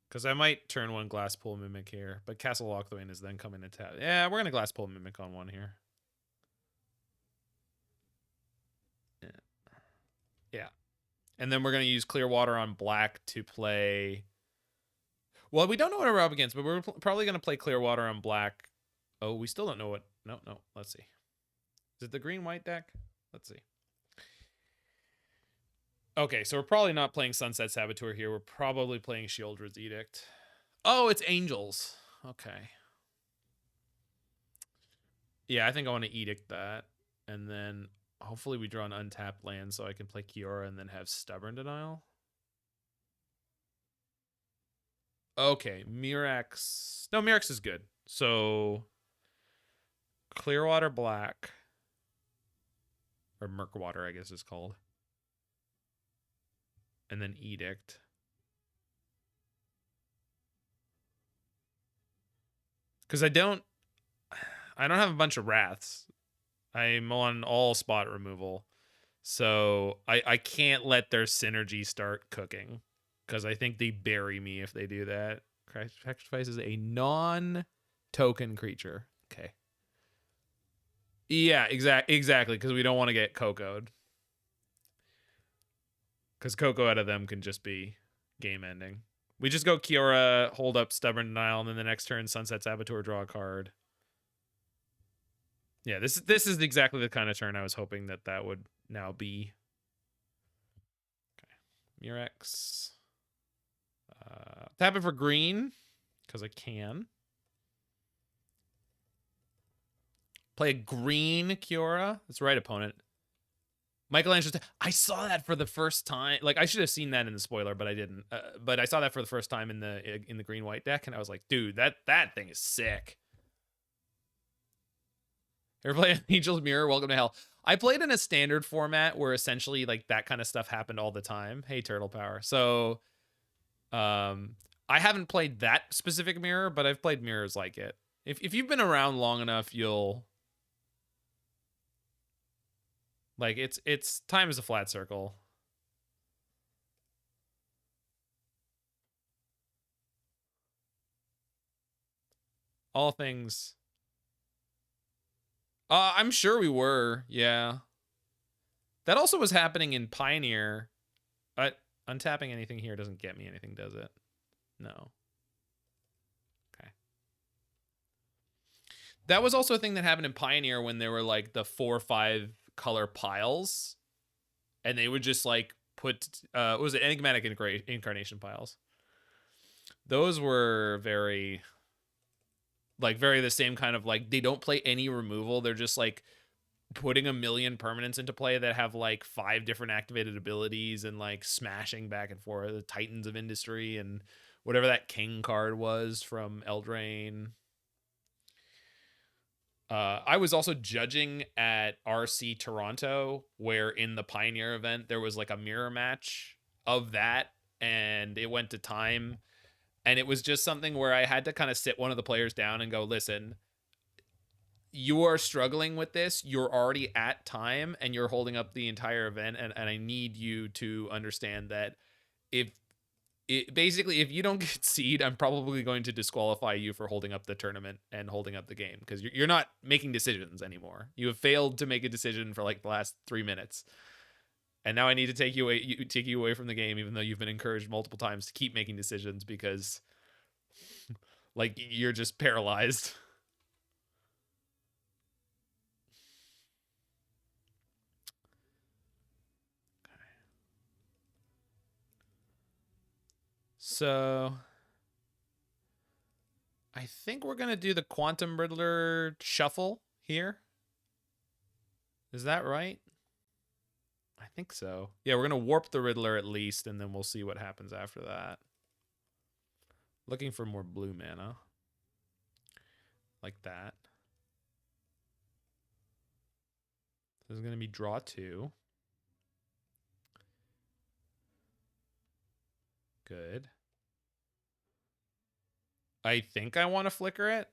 Because I might turn one Glasspool Mimic here, but Castle Locthwain is then coming to tap. Yeah, we're going to Glasspool Mimic on one here. Yeah. And then we're going to use Clearwater on black to play... Well, we don't know what we're up against, but we're probably going to play Clearwater on black. Oh, we still don't know what... No. Let's see. Is it the green-white deck? Let's see. Okay, so we're probably not playing Sunset Saboteur here. We're probably playing Sheoldred's Edict. Oh, it's Angels. Okay. Yeah, I think I want to Edict that. And then hopefully we draw an untapped land so I can play Kiora and then have Stubborn Denial. Okay, Mirrex. No, Mirrex is good. So Clearwater Black. Or Murkwater, I guess it's called. And then Edict. Because I don't have a bunch of Wraths. I'm on all spot removal. So I can't let their synergy start cooking. Because I think they bury me if they do that. Sacrifice is a non-token creature. Okay. Yeah, exactly. Because we don't want to get Coco'd. Because Coco out of them can just be game ending. We just go Kiora, hold up Stubborn Denial, and then the next turn Sunset Saboteur, draw a card. Yeah, this is exactly the kind of turn I was hoping that would now be. Okay, Mirrex. Tap it for green, because I can. Play a green Kiora. That's right, opponent. Michelangelo. I saw that for the first time. Like, I should have seen that in the spoiler, but I didn't. But I saw that for the first time in the green white deck, and I was like, dude, that thing is sick. Ever play Angel's Mirror? Welcome to hell. I played in a standard format where essentially like that kind of stuff happened all the time. Hey, Turtle Power. So, I haven't played that specific mirror, but I've played mirrors like it. If you've been around long enough, you'll. Like, it's time is a flat circle. All things. I'm sure we were, yeah. That also was happening in Pioneer. But untapping anything here doesn't get me anything, does it? No. Okay. That was also a thing that happened in Pioneer when there were like the 4 or 5 color piles. And they would just like put, what was it? Enigmatic Incarnation piles. Those were very the same kind of like, they don't play any removal. They're just like putting a million permanents into play that have like 5 different activated abilities and like smashing back and forth. The Titans of Industry and whatever that King card was from Eldraine. I was also judging at RC Toronto, where in the Pioneer event, there was like a mirror match of that, and it went to time. And it was just something where I had to kind of sit one of the players down and go, listen, you are struggling with this. You're already at time, and you're holding up the entire event. And I need you to understand that if you don't get seed, I'm probably going to disqualify you for holding up the tournament and holding up the game, because you're not making decisions anymore. You have failed to make a decision for like the last 3 minutes, and now I need to take you away from the game, even though you've been encouraged multiple times to keep making decisions, because like you're just paralyzed. So I think we're going to do the Quantum Riddler shuffle here. Is that right? I think so. Yeah, we're going to warp the Riddler at least, and then we'll see what happens after that. Looking for more blue mana. Like that. This is going to be draw 2. Good. I think I want to flicker it.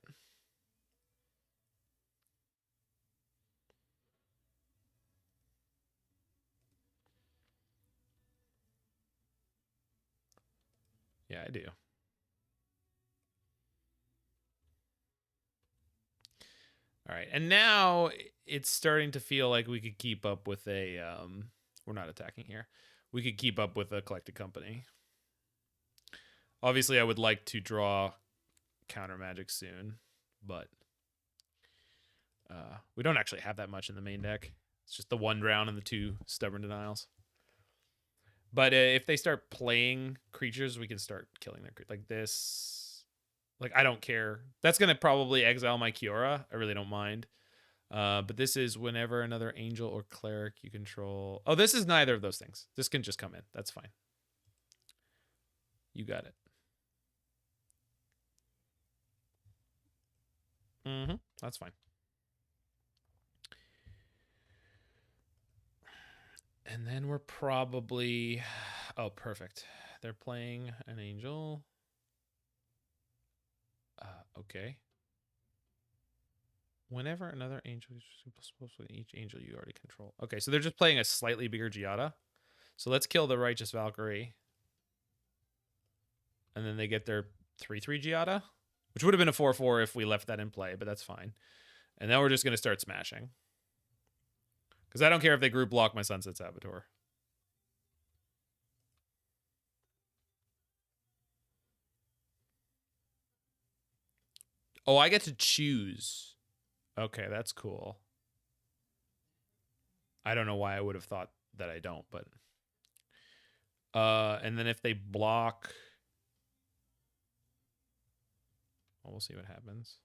Yeah, I do. All right, and now it's starting to feel like we could keep up with a. We're not attacking here. We could keep up with a collected company. Obviously, I would like to draw counter magic soon, but we don't actually have that much in the main deck. It's just the 1 drown and the 2 stubborn denials. But if they start playing creatures, we can start killing their like this. Like, I don't care. That's going to probably exile my Kiora. I really don't mind. But this is whenever another angel or cleric you control. Oh, this is neither of those things. This can just come in. That's fine. You got it. That's fine. And then we're probably... Oh, perfect. They're playing an angel. Okay. Whenever another angel is supposed to each angel you already control. Okay, so they're just playing a slightly bigger Giada. So let's kill the Righteous Valkyrie. And then they get their 3/3 Giada, which would have been a 4/4 if we left that in play, but that's fine. And then we're just going to start smashing. Because I don't care if they group block my Sunset Saboteur. Oh, I get to choose. Okay, that's cool. I don't know why I would have thought that I don't, but... and then if they block... Well, we'll see what happens.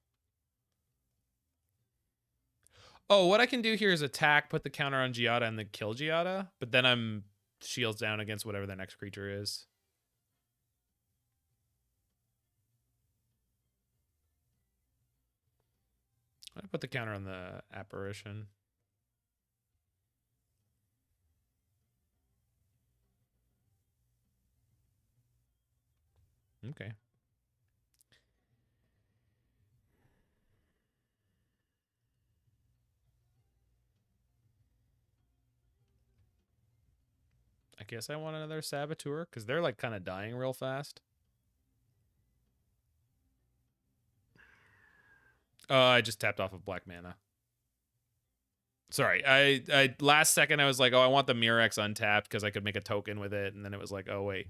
Oh, what I can do here is attack, put the counter on Giada, and then kill Giada. But then I'm shields down against whatever the next creature is. I put the counter on the apparition. Okay. I guess I want another Saboteur because they're like kind of dying real fast. I just tapped off of black mana. Sorry, I last second I was like, oh, I want the Mirrex untapped because I could make a token with it, and then it was like, oh wait,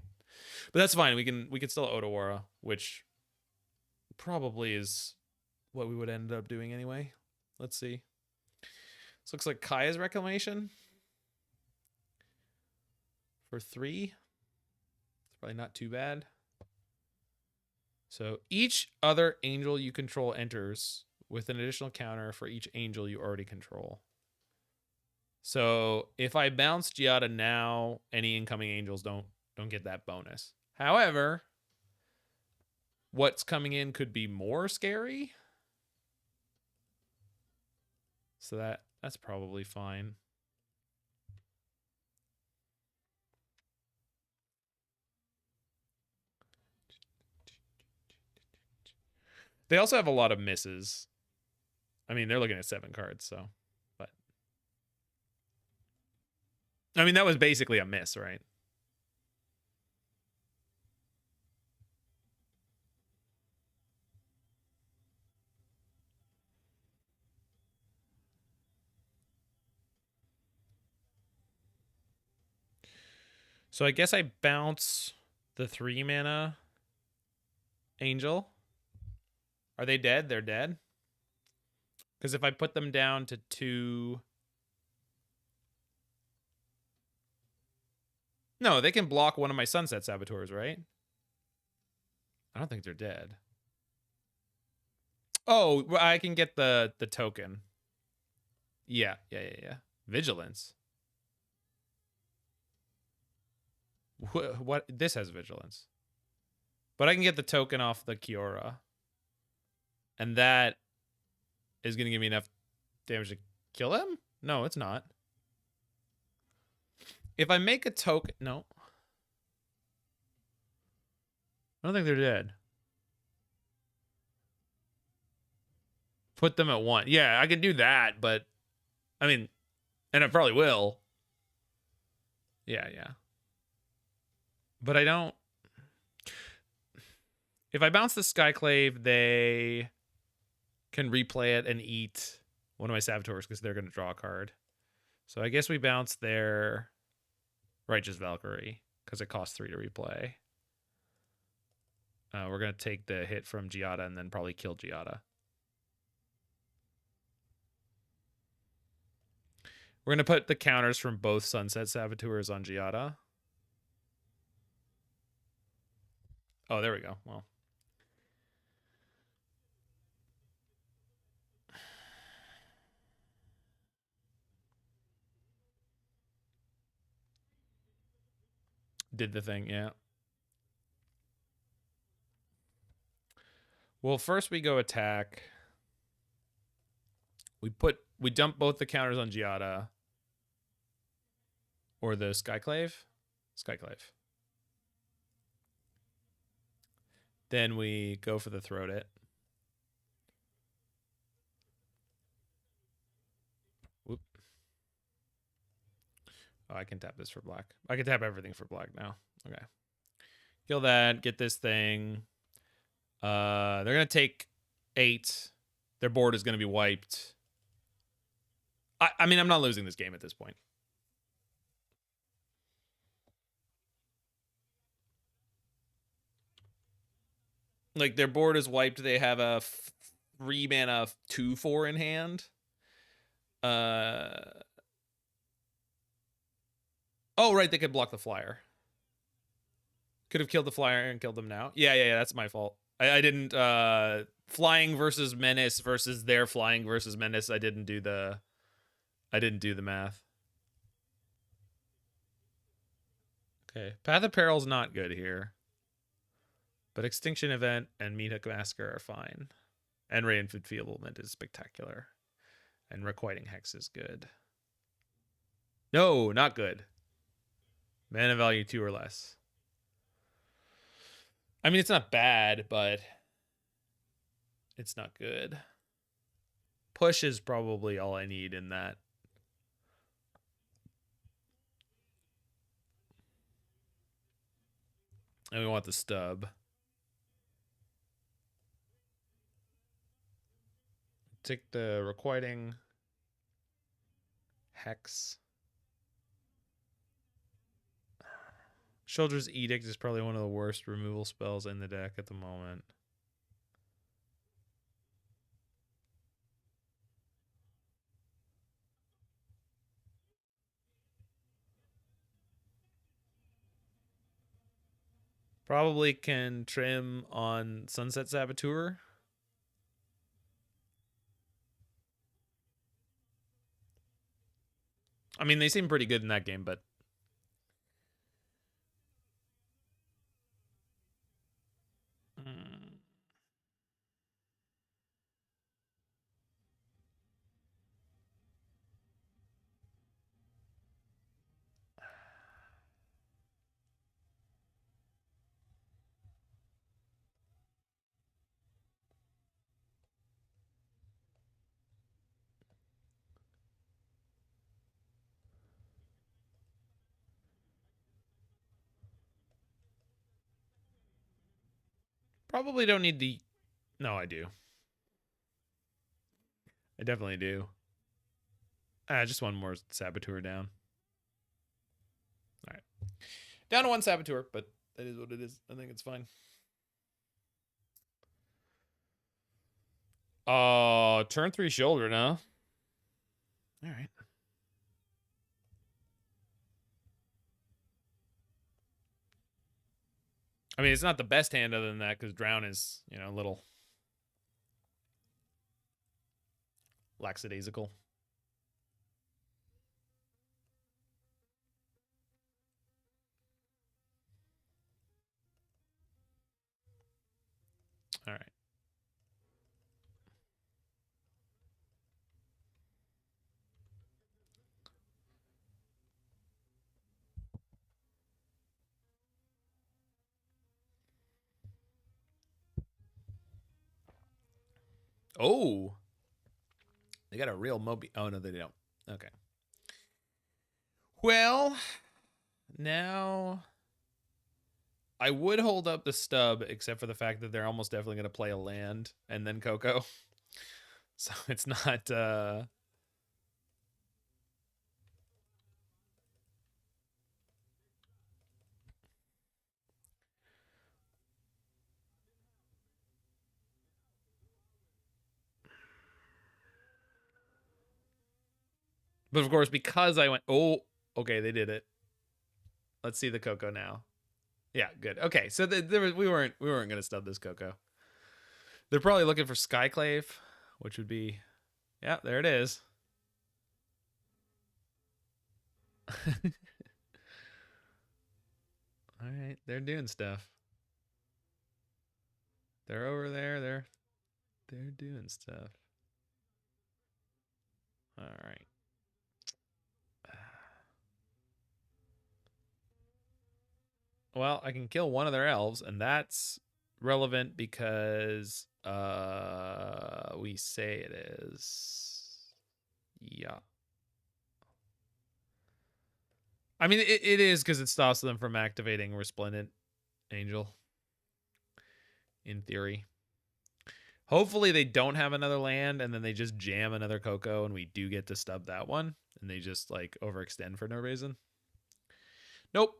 but that's fine. We can still Otawara, which probably is what we would end up doing anyway. Let's see. This looks like Kaya's Reclamation for 3. It's probably not too bad. So each other angel you control enters with an additional counter for each angel you already control. So if I bounce Giada now, any incoming angels don't get that bonus. However, what's coming in could be more scary. So that's probably fine. They also have a lot of misses. I mean, they're looking at 7 cards, so... I mean, that was basically a miss, right? So I guess I bounce the 3 mana angel. Are they dead? They're dead. Because if I put them down to 2... No, they can block one of my Sunset Saboteurs, right? I don't think they're dead. Oh, I can get the token. Yeah. Vigilance. What? This has vigilance. But I can get the token off the Kiora. And that is going to give me enough damage to kill him? No, it's not. If I make a token... No. I don't think they're dead. Put them at 1. Yeah, I can do that, but... I mean... And I probably will. Yeah. But I don't... If I bounce the Skyclave, they can replay it and eat one of my Saboteurs because they're going to draw a card. So I guess we bounce their Righteous Valkyrie because it costs 3 to replay. We're going to take the hit from Giada and then probably kill Giada. We're going to put the counters from both Sunset Saboteurs on Giada. Oh, there we go. Well. Did the thing, yeah. Well, first we go attack. We dump both the counters on Giada. Or the Skyclave? Skyclave. Then we go for the Throat It. Whoop. Oh, I can tap this for black. I can tap everything for black now. Okay. Kill that. Get this thing. They're going to take 8. Their board is going to be wiped. I mean, I'm not losing this game at this point. Like, their board is wiped. They have a 3 mana 2/4 in hand. Oh, right. They could block the flyer. Could have killed the flyer and killed them now. Yeah. That's my fault. I didn't. Flying versus menace versus their flying versus menace. I didn't do the math. Okay. Path of Peril's not good here. But Extinction Event and Meathook Massacre are fine. And Ray and Enfeeblement is spectacular. And Requiting Hex is good. No, not good. Mana value 2 or less. I mean, it's not bad, but it's not good. Push is probably all I need in that. And we want the stub. Take the Requiting Hex. Sheoldred's Edict is probably one of the worst removal spells in the deck at the moment. Probably can trim on Sunset Saboteur. I mean, they seem pretty good in that game, but probably don't need the... No, I do. I definitely do. Just one more Saboteur down. All right. Down to 1 Saboteur, but that is what it is. I think it's fine. Turn 3 Sheoldred, huh? All right. I mean, it's not the best hand other than that because Drown is, you know, a little lackadaisical. All right. Oh. They got a real Moby. Oh, no, they don't. Okay. Well, now I would hold up the stub, except for the fact that they're almost definitely going to play a land and then Coco. So it's not but of course, because I went, oh, okay, they did it. Let's see the Coco now. Yeah, good. Okay, so we weren't gonna stub this Coco. They're probably looking for Skyclave, which would be, yeah, there it is. All right, they're doing stuff. They're over there. They're doing stuff. All right. Well, I can kill one of their elves, and that's relevant because we say it is. Yeah. I mean, it is because it stops them from activating Resplendent Angel. In theory. Hopefully they don't have another land, and then they just jam another Coco, and we do get to stub that one, and they just, like, overextend for no reason. Nope.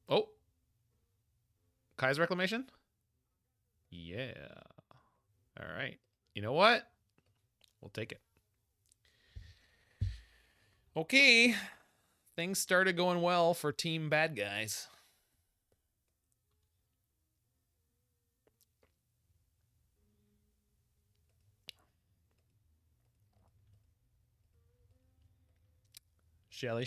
Oh. Kai's Reclamation? Yeah. All right. You know what? We'll take it. Okay. Things started going well for Team Bad Guys. Shally.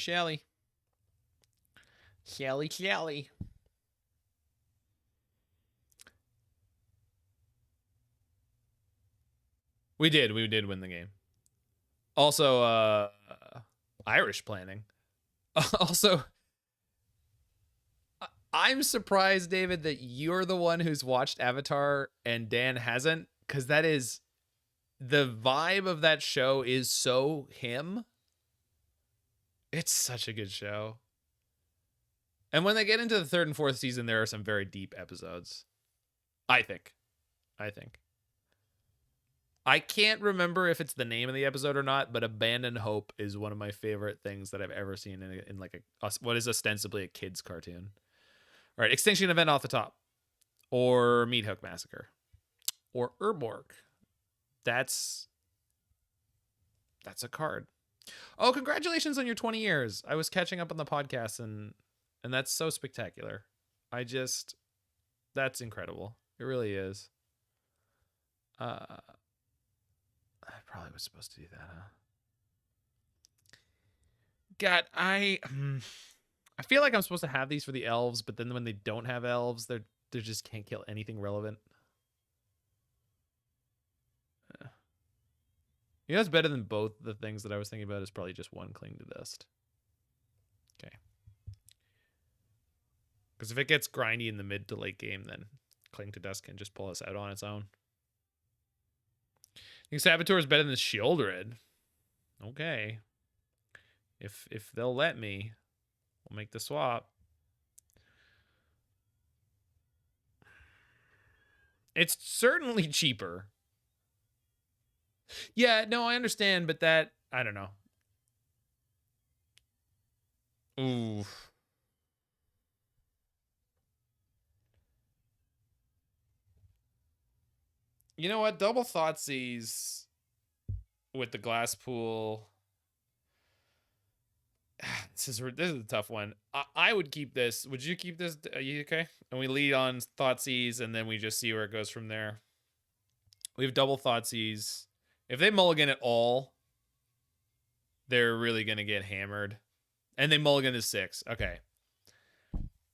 We did win the game. Also, Irish planning. Also, I'm surprised, David, that you're the one who's watched Avatar and Dan hasn't, because that is, the vibe of that show is so him. It's such a good show. And when they get into the 3rd and 4th season, there are some very deep episodes. I think. I can't remember if it's the name of the episode or not, but Abandon Hope is one of my favorite things that I've ever seen in like what is ostensibly a kid's cartoon. All right, Extinction Event off the top. Or Meat Hook Massacre. Or Urborg. That's a card. Oh, congratulations on your 20 years. I was catching up on the podcast, and that's so spectacular. That's incredible. It really is. I probably was supposed to do that, huh? God, I feel like I'm supposed to have these for the elves, but then when they don't have elves, they just can't kill anything relevant. You know what's better than both the things that I was thinking about is probably just one Cling to Dust. Okay. Because if it gets grindy in the mid to late game, then Cling to Dust can just pull us out on its own. I think Saboteur is better than Sheoldred. Okay. If they'll let me, we'll make the swap. It's certainly cheaper. Yeah, no, I understand, but that, I don't know. Ooh. You know what? Double Thoughtseize with the Glasspool. This is a tough one. I would keep this. Would you keep this? Are you okay? And we lead on Thoughtseize, and then we just see where it goes from there. We have double Thoughtseize. If they mulligan at all, they're really gonna get hammered. And they mulligan to 6. Okay.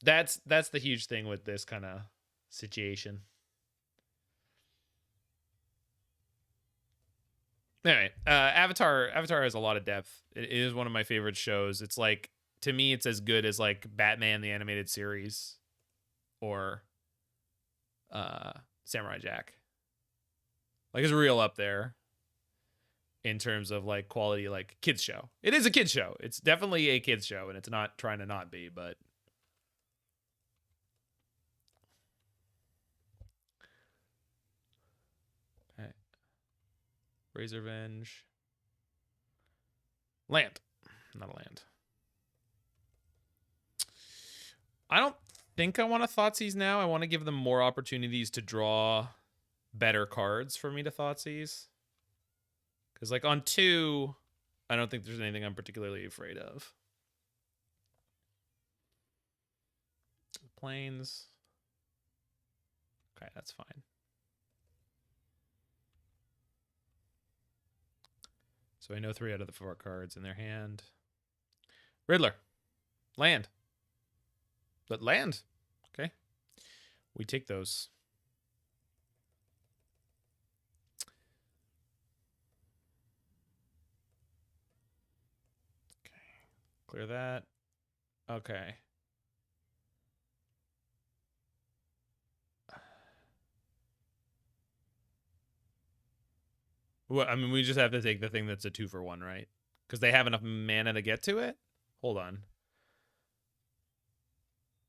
That's the huge thing with this kind of situation. Anyway, Avatar has a lot of depth. It is one of my favorite shows. It's like, to me, it's as good as like Batman the Animated Series or Samurai Jack. Like, it's real up there in terms of like quality, like kids show. It is a kids show. It's definitely a kids show, and it's not trying to not be, but Razor Venge. Land. Not a land. I don't think I want to Thoughtseize now. I want to give them more opportunities to draw better cards for me to Thoughtseize. Because, like, on 2, I don't think there's anything I'm particularly afraid of. Planes. Okay, that's fine. So I know 3 out of the 4 cards in their hand. Riddler. Land. But land. Okay. We take those. Okay. Clear that. Okay. Well, I mean, we just have to take the thing that's a 2-for-1, right? Because they have enough mana to get to it? Hold on.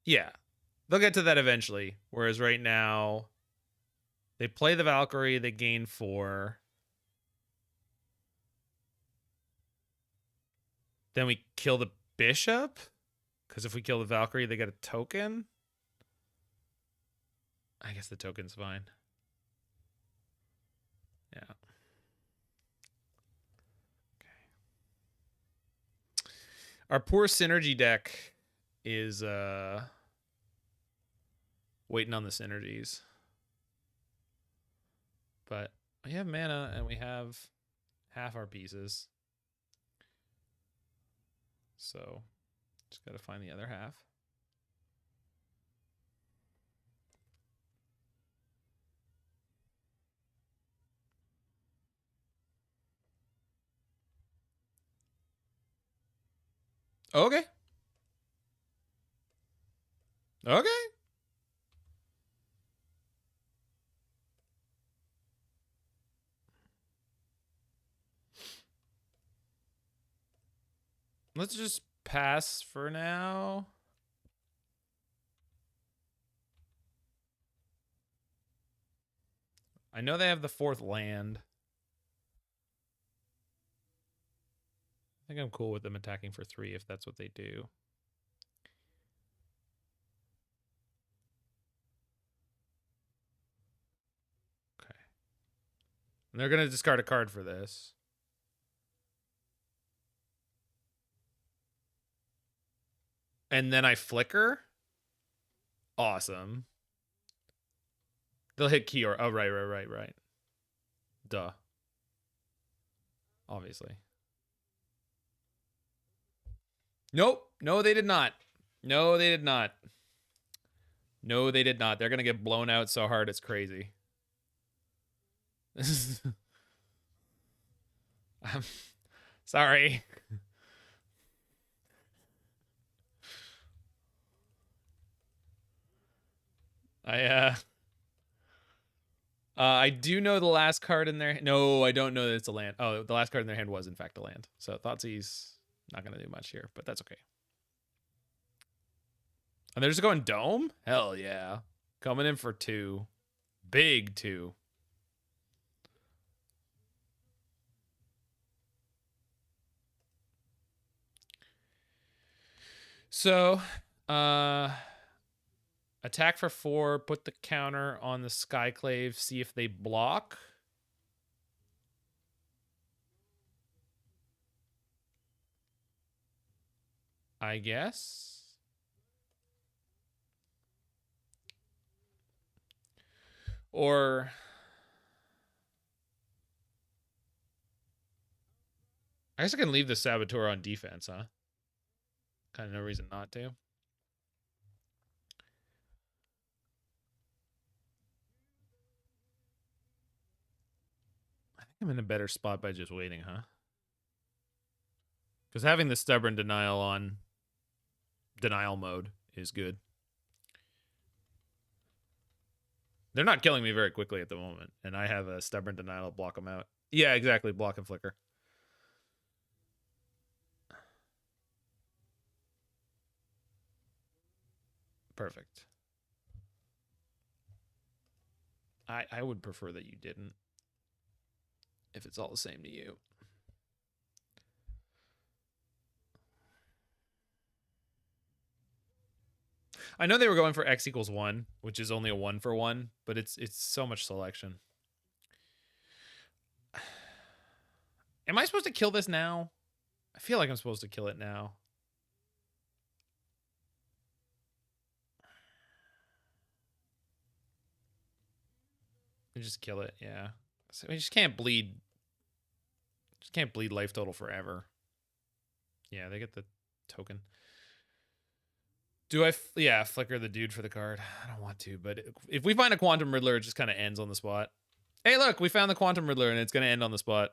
Yeah. They'll get to that eventually. Whereas right now, they play the Valkyrie, they gain 4. Then we kill the Bishop? Because if we kill the Valkyrie, they get a token? I guess the token's fine. Yeah. Our poor synergy deck is waiting on the synergies. But we have mana and we have half our pieces. So just gotta find the other half. Okay. Okay. Let's just pass for now. I know they have the 4th land. I think I'm cool with them attacking for 3 if that's what they do. Okay. And they're going to discard a card for this. And then I flicker? Awesome. They'll hit Kiora. Oh, right. Duh. Obviously. Nope. No, they did not. No, they did not. No, they did not. They're going to get blown out so hard it's crazy. I'm sorry. I do know the last card in their... No, I don't know that it's a land. Oh, the last card in their hand was, in fact, a land. So Thoughtseize not going to do much here, but that's okay. And they're just going Dome? Hell yeah. Coming in for 2. Big 2. So, attack for 4, put the counter on the Skyclave, see if they block. I guess. Or I guess I can leave the Saboteur on defense, huh? Kind of no reason not to. I think I'm in a better spot by just waiting, huh? Because having the Stubborn Denial on denial mode is good. They're not killing me very quickly at the moment, and I have a Stubborn Denial to block them out. Yeah, exactly. Block and flicker. Perfect. I would prefer that you didn't. if it's all the same to you. I know they were going for X equals 1, which is only a 1-for-1, but it's so much selection. Am I supposed to kill this now? I feel like I'm supposed to kill it now. Just kill it, yeah. So we just can't bleed. Just can't bleed life total forever. Yeah, they get the token. Do I, yeah, flicker the dude for the card? I don't want to, but if we find a Quantum Riddler, it just kind of ends on the spot. Hey, look, we found the Quantum Riddler, and it's going to end on the spot.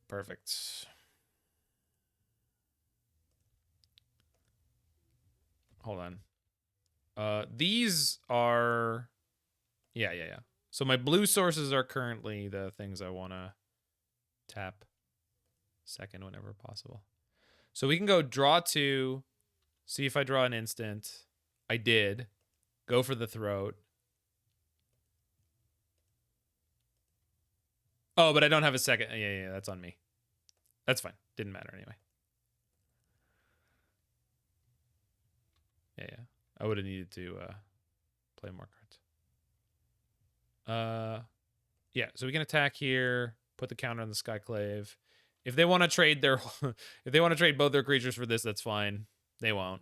Perfect. Hold on. These are... Yeah. So my blue sources are currently the things I want to tap second whenever possible. So we can go draw 2, see if I draw an instant. I did. Go for the throat. Oh, but I don't have a second. Yeah, that's on me. That's fine. Didn't matter anyway. Yeah. I would have needed to play more cards. Yeah, so we can attack here, put the counter on the Skyclave. If they want to trade their if they want to trade both their creatures for this, that's fine. They won't.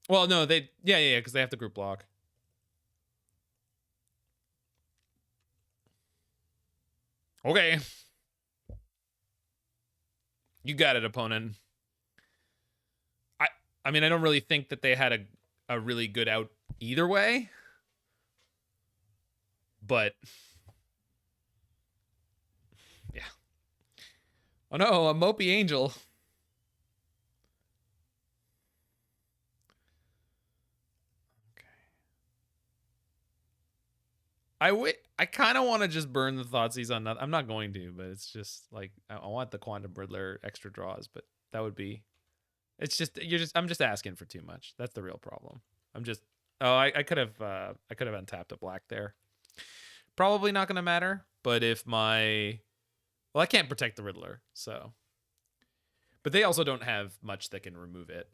Well, no, they yeah, because they have to group block. Okay. You got it, opponent. I mean, I don't really think that they had a really good out either way. But yeah. Oh no, a mopey angel. Okay. I kind of want to just burn the Thoughtseize on nothing. I'm not going to, but it's just like I want the Quantum Riddler extra draws, but that would be. It's just I'm just asking for too much. That's the real problem. I could have untapped a black there. Probably not going to matter, but if I can't protect the Riddler, so. But they also don't have much that can remove it.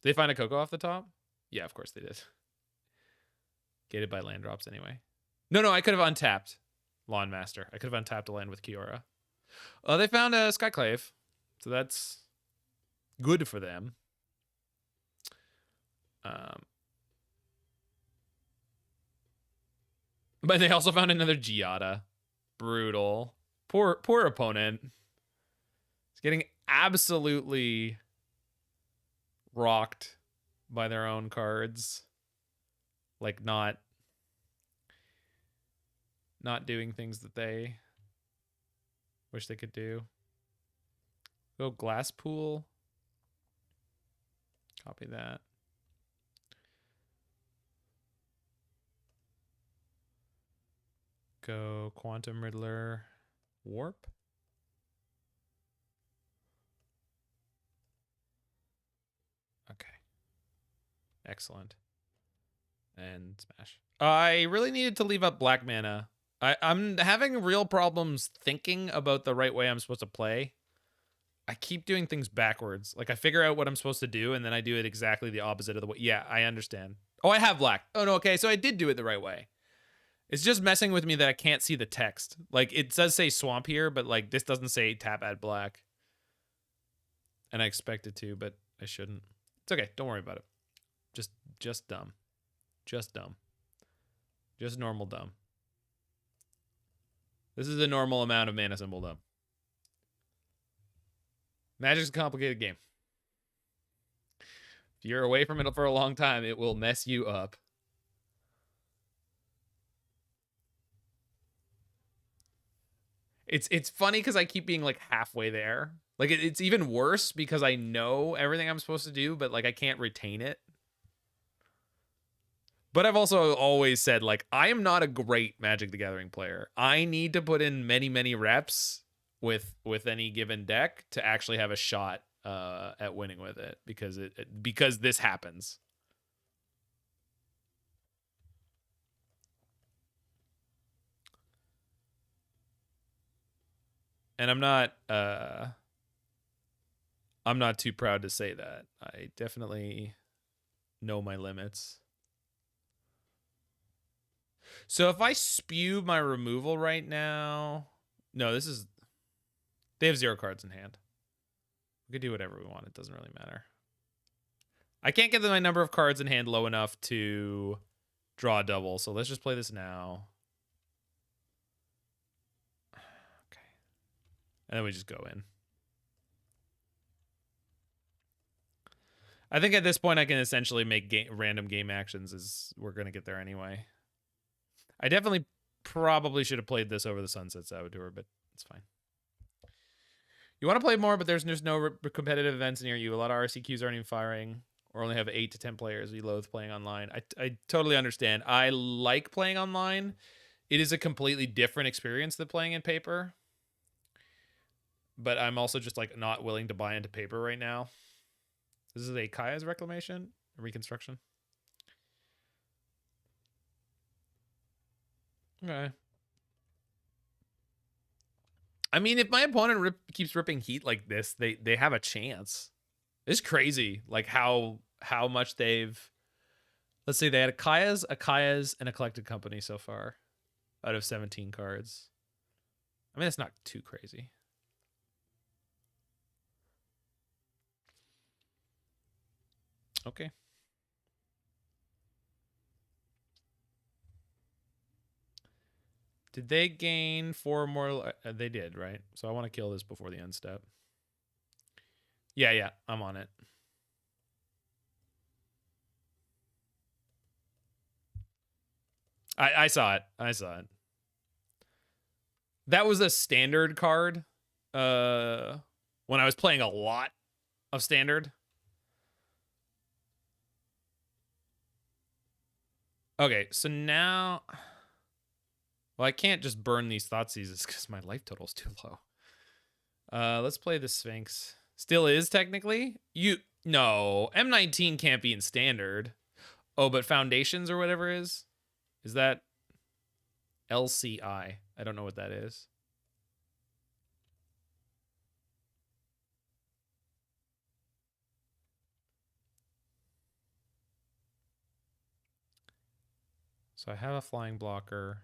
Did they find a Coco off the top? Yeah, of course they did. Gated by land drops anyway. No, I could have untapped Lawn Master. I could have untapped a land with Kiora. They found a Skyclave, so that's good for them. But they also found another Giada. Brutal. Poor opponent. He's getting absolutely rocked by their own cards. Like not doing things that they wish they could do. Go Glasspool. Copy that. Go Quantum Riddler. Warp. Okay. Excellent. And smash. I really needed to leave up black mana. I'm having real problems thinking about the right way I'm supposed to play. I keep doing things backwards. Like I figure out what I'm supposed to do and then I do it exactly the opposite of the way. Yeah, I understand. Oh, I have black. Oh no, okay, so I did do it the right way. It's just messing with me that I can't see the text. Like it does say swamp here, but like this doesn't say tap add black. And I expect it to, but I shouldn't. It's okay, don't worry about it. Just dumb. Just dumb. Just normal dumb. This is the normal amount of mana symbol dumb. Magic's a complicated game. If you're away from it for a long time, it will mess you up. It's funny because I keep being like halfway there. Like it's even worse because I know everything I'm supposed to do, but like I can't retain it. But I've also always said, like, I am not a great Magic the Gathering player. I need to put in many, many reps with any given deck to actually have a shot at winning with it because this happens. And I'm not too proud to say that. I definitely know my limits. So if I spew my removal right now, no, they have 0 cards in hand. We could do whatever we want. It doesn't really matter. I can't get my number of cards in hand low enough to draw a double. So let's just play this now. Okay. And then we just go in. I think at this point I can essentially make random game actions as we're going to get there anyway. I definitely probably should have played this over the Sunset Saboteur, but it's fine. You want to play more, but there's just no competitive events near you. A lot of RCQs aren't even firing, or only have 8 to 10 players. We loathe playing online. I totally understand. I like playing online. It is a completely different experience than playing in paper. But I'm also just like not willing to buy into paper right now. This is a Kaya's Reclamation, Reconstruction. Okay. I mean, if my opponent keeps ripping heat like this, they have a chance. It's crazy, like how much they've. Let's say they had a Kaya's, and a Collected Company so far, out of 17 cards. I mean, that's not too crazy. Okay. Did they gain 4 more? They did, right? So I want to kill this before the end step. Yeah, I'm on it. I saw it. That was a standard card. When I was playing a lot of standard. Okay, so now... Well, I can't just burn these Thoughtseizes because my life total is too low. Let's play the Sphinx. Still is, technically? No, M19 can't be in standard. Oh, but Foundations or whatever is that LCI? I don't know what that is. So I have a flying blocker.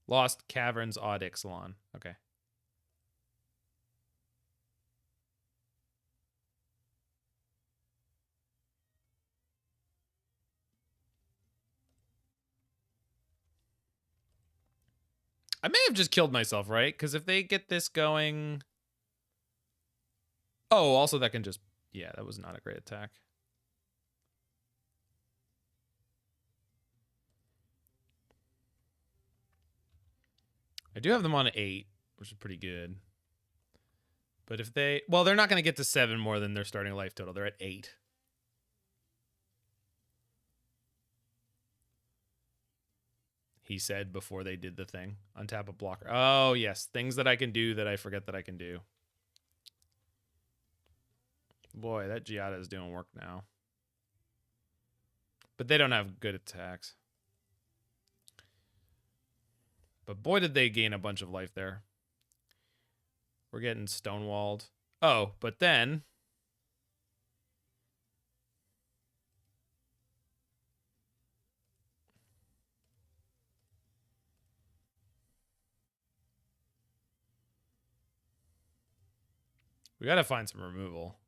Lost Caverns Odd Ixalan. Okay. I may have just killed myself, right? Because if they get this going... Oh, also that can just... Yeah, that was not a great attack. I do have them on 8, which is pretty good. But if they... Well, they're not going to get to 7 more than their starting life total. They're at 8. He said before they did the thing. Untap a blocker. Oh, yes. Things that I can do that I forget that I can do. Boy, that Giada is doing work now. But they don't have good attacks. But boy, did they gain a bunch of life there. We're getting stonewalled. Oh, but then... We gotta find some removal.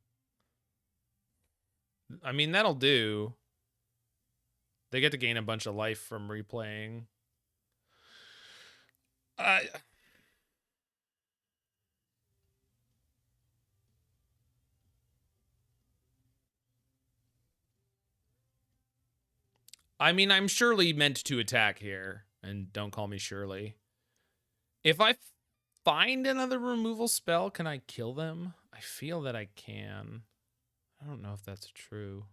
I mean, that'll do. They get to gain a bunch of life from replaying. I mean, I'm surely meant to attack here. And don't call me Shirley. If I find another removal spell, can I kill them? I feel that I can. I don't know if that's true.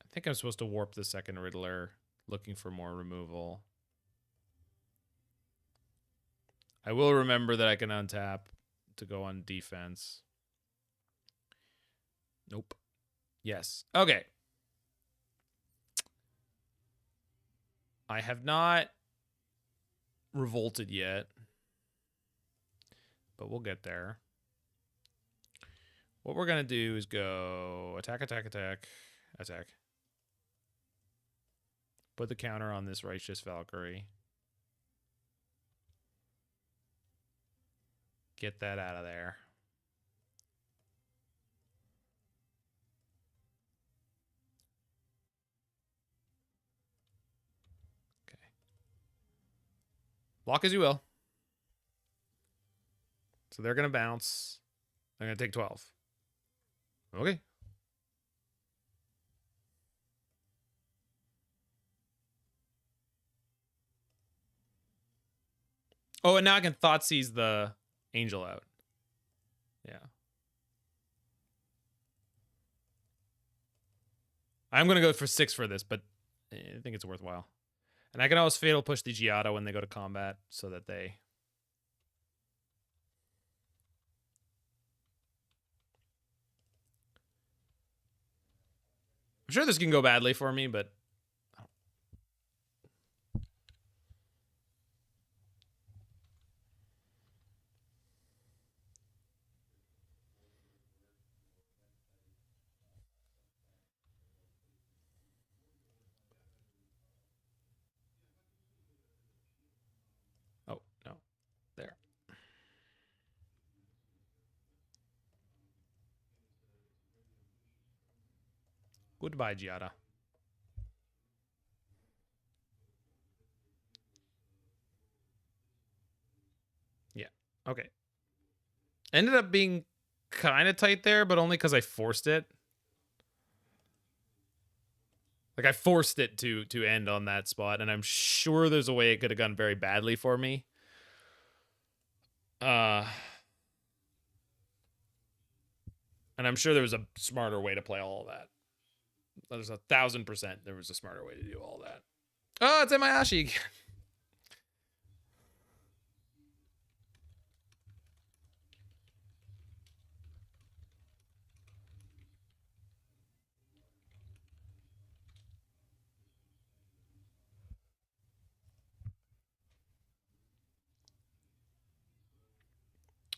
I think I'm supposed to warp the second Riddler, looking for more removal. I will remember that I can untap to go on defense. Nope. Yes. Okay. I have not revolted yet, but we'll get there. What we're going to do is go attack, attack, attack, attack. Put the counter on this Righteous Valkyrie. Get that out of there. Okay. Block as you will. So they're going to bounce. They're going to take 12. Okay. Oh, and now I can Thoughtseize the Angel out. Yeah. I'm going to go for 6 for this, but I think it's worthwhile. And I can always Fatal Push the Giada when they go to combat so that they... I'm sure this can go badly for me, but... Oh, no. There. Goodbye, Giada. Yeah. Okay. Ended up being kind of tight there, but only because I forced it. Like, I forced it to end on that spot, and I'm sure there's a way it could have gone very badly for me. And I'm sure there was a smarter way to play all of that. There's 1,000% there was a smarter way to do all that. Oh, it's Emayashi again.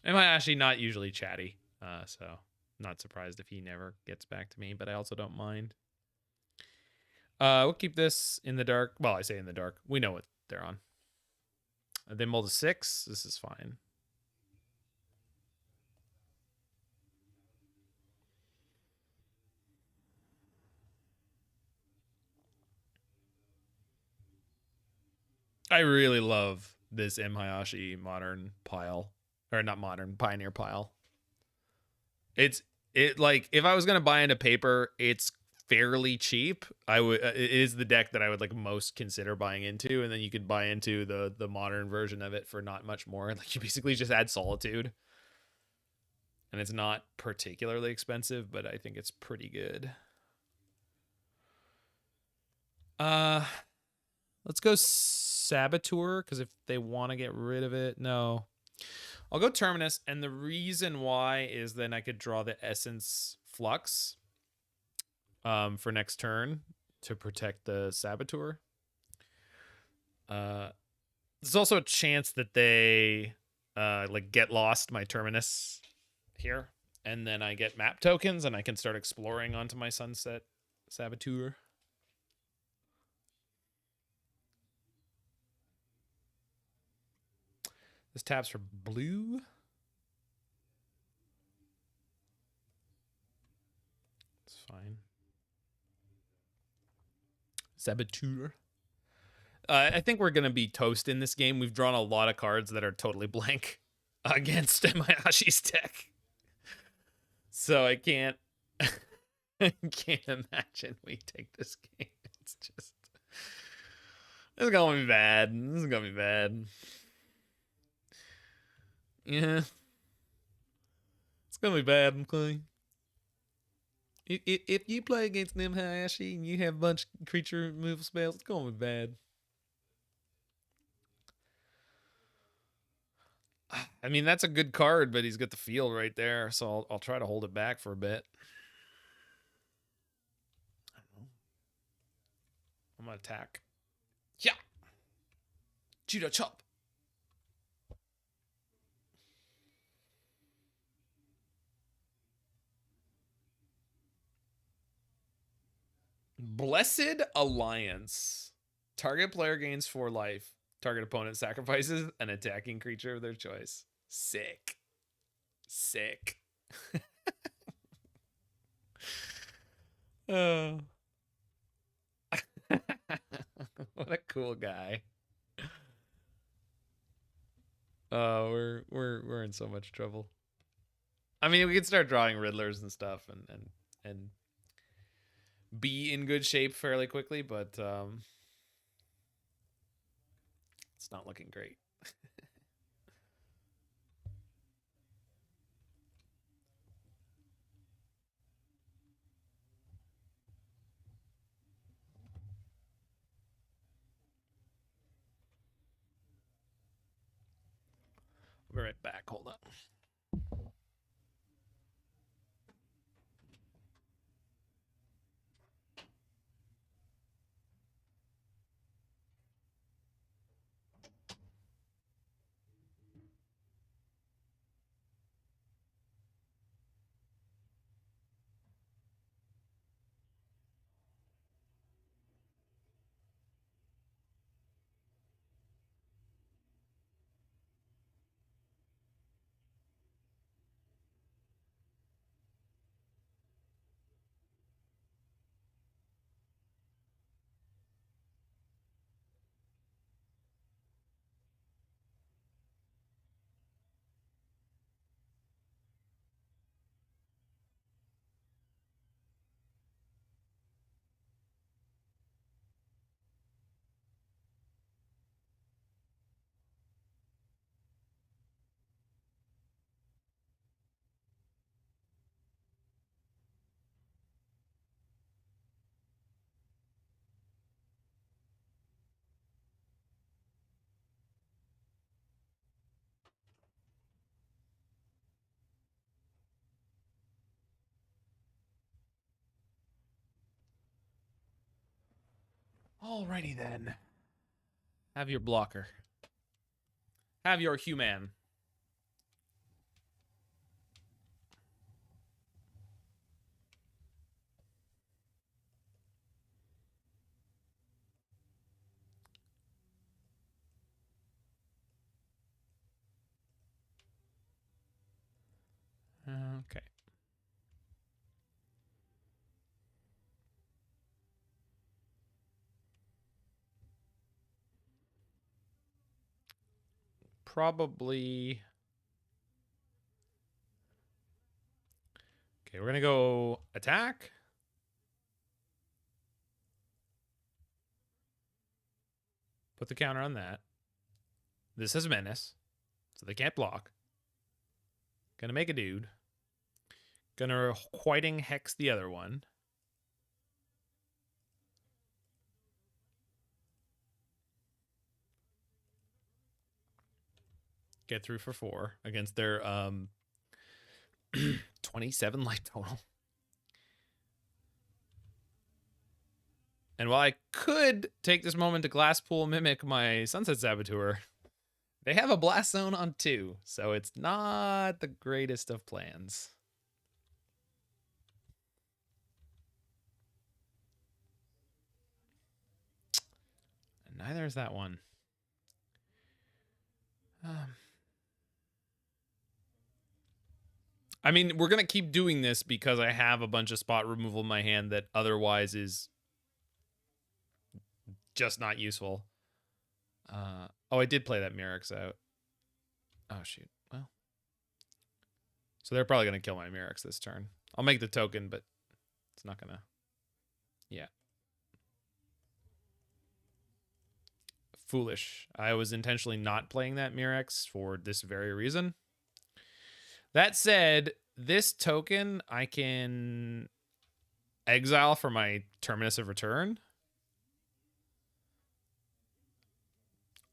Emayashi not usually chatty, so not surprised if he never gets back to me, but I also don't mind. We'll keep this in the dark. Well, I say in the dark. We know what they're on. They mulled a 6. This is fine. I really love this M. Hayashi modern pile. Or not modern, Pioneer pile. It like, if I was going to buy into paper, it's fairly cheap. It is the deck that I would like most consider buying into, and then you could buy into the modern version of it for not much more. Like, you basically just add Solitude. And it's not particularly expensive, but I think it's pretty good. Let's go Saboteur, because if they want to get rid of it, no. I'll go Terminus, and the reason why is then I could draw the Essence Flux for next turn to protect the Saboteur. There's also a chance that they like get lost my Terminus here, and then I get map tokens, and I can start exploring onto my Sunset Saboteur. This taps for blue. It's fine. Saboteur. I think we're going to be toast in this game. We've drawn a lot of cards that are totally blank against Mayashi's deck. So I can't imagine we take this game. It's just... It's going to be bad. This is going to be bad. Yeah. It's going to be bad, I'm telling you. If you play against them Hayashi and you have a bunch of creature removal spells, it's going to be bad. I mean, that's a good card, but he's got the field right there, so I'll try to hold it back for a bit. I'm gonna attack. Yeah. Judo chop. Blessed Alliance. Target player gains 4 life. Target opponent sacrifices an attacking creature of their choice. Sick. Sick. Oh. What a cool guy. Oh, we're in so much trouble. I mean, we could start drawing Riddlers and stuff and be in good shape fairly quickly, but it's not looking great. I'll be right back. Hold on. Alrighty then. Have your blocker. Have your human. Okay. Probably. Okay, we're gonna go attack. Put the counter on that. This is menace, so they can't block. Gonna make a dude. Gonna Requiting Hex the other one. Get through for 4 against their 27 life total. And while I could take this moment to Glasspool Mimic my Sunset Saboteur, they have a Blast Zone on 2, so it's not the greatest of plans. And neither is that one. I mean, we're going to keep doing this because I have a bunch of spot removal in my hand that otherwise is just not useful. Oh, I did play that Mirrex out. Oh, shoot. Well. So they're probably going to kill my Mirrex this turn. I'll make the token, but it's not going to. Yeah. Foolish. I was intentionally not playing that Mirrex for this very reason. That said, this token I can exile for my Terminus of Return.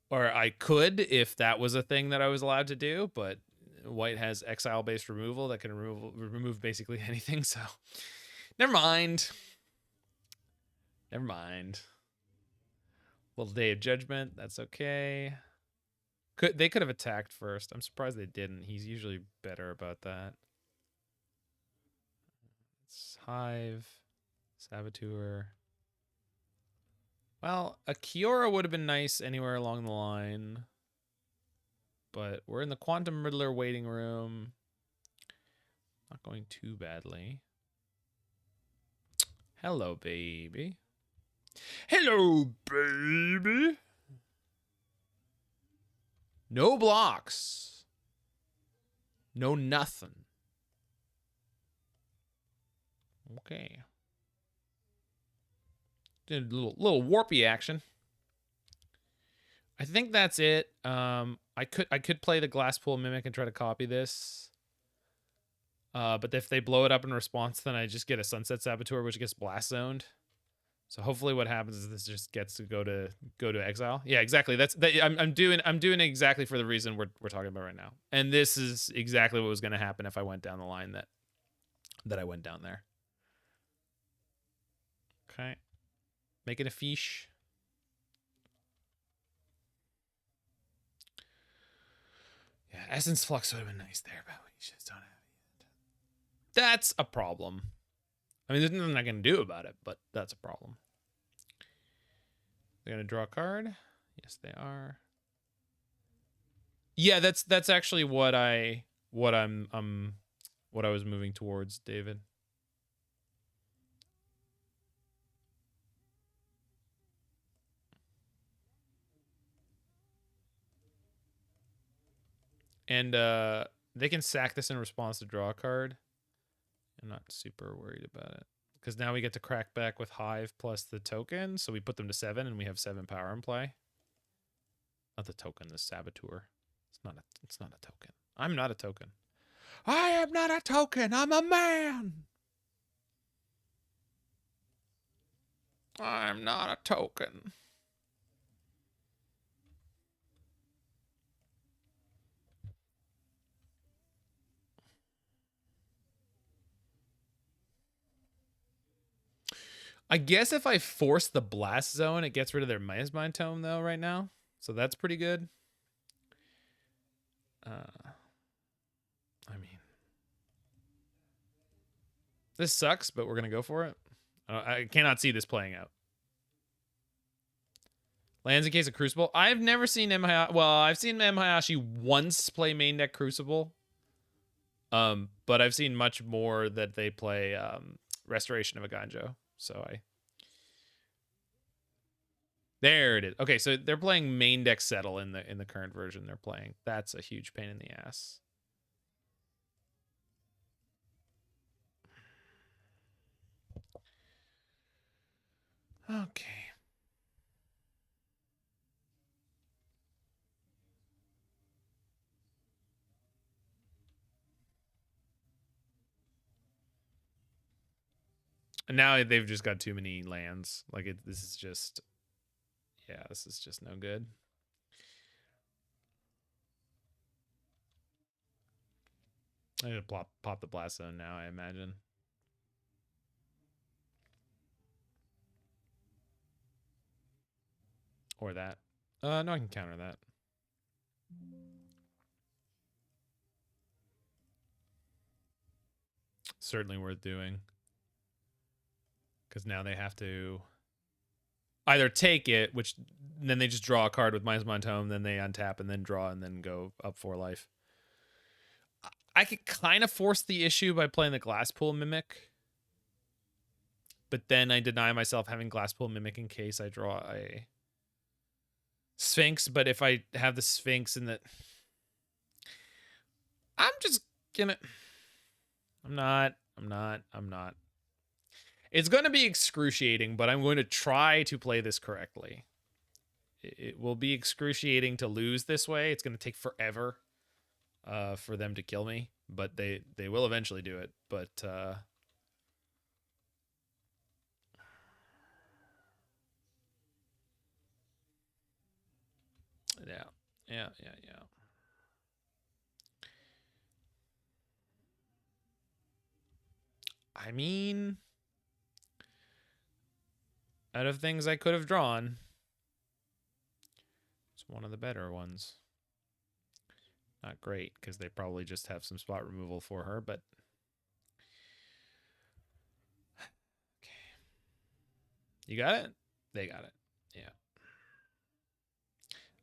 Or I could if that was a thing that I was allowed to do, but white has exile-based removal that can remove basically anything, so never mind. Never mind. Little Day of Judgment. That's okay. They could have attacked first. I'm surprised they didn't. He's usually better about that. It's Hive, Saboteur. Well, a Kiora would have been nice anywhere along the line. But we're in the Quantum Riddler waiting room. Not going too badly. Hello, baby. Hello, baby. No blocks. No nothing. Okay. Did a little warpy action. I think that's it. I could play the Glasspool Mimic and try to copy this. But if they blow it up in response, then I just get a Sunset Saboteur, which gets blast zoned. So hopefully, what happens is this just gets to go to exile. Yeah, exactly. I'm doing exactly for the reason we're talking about right now. And this is exactly what was going to happen if I went down the line that I went down there. Okay, making a fiche. Yeah, Essence Flux would have been nice there, but we just don't have it yet. That's a problem. I mean, there's nothing I can do about it, but that's a problem. They're gonna draw a card. Yes, they are. Yeah, that's actually what I was moving towards, David. And they can sack this in response to draw a card. I'm not super worried about it. Because now we get to crack back with Hive plus the token. So we put them to 7 and we have 7 power in play. Not the token, the Saboteur. It's not a token. I'm not a token. I am not a token. I'm a man. I'm not a token. I guess if I force the blast zone, it gets rid of their Miasmine Tome, though, right now. So that's pretty good. I mean, this sucks, but we're going to go for it. I cannot see this playing out. Lands in case of Crucible. I've never seen I've seen M. Hayashi once play main deck Crucible. But I've seen much more that they play Restoration of a Ganjo. So there it is. Okay, so they're playing main deck Settle in the current version they're playing. That's a huge pain in the ass. Okay. And now they've just got too many lands. Like this is just, yeah, this is just no good. I'm gonna pop the blast zone now, I imagine. Or that. No, I can counter that. Certainly worth doing. Because now they have to either take it, which then they just draw a card with Miasmine Tome, then they untap and then draw and then go up 4 life. I could kind of force the issue by playing the Glasspool Mimic. But then I deny myself having Glasspool Mimic in case I draw a Sphinx. But if I have the Sphinx in the... I'm just gonna... I'm not. It's going to be excruciating, but I'm going to try to play this correctly. It will be excruciating to lose this way. It's going to take forever for them to kill me, but they will eventually do it. But yeah. I mean, out of things I could have drawn, one of the better ones. Not great, because they probably just have some spot removal for her, but... Okay. You got it? They got it. Yeah.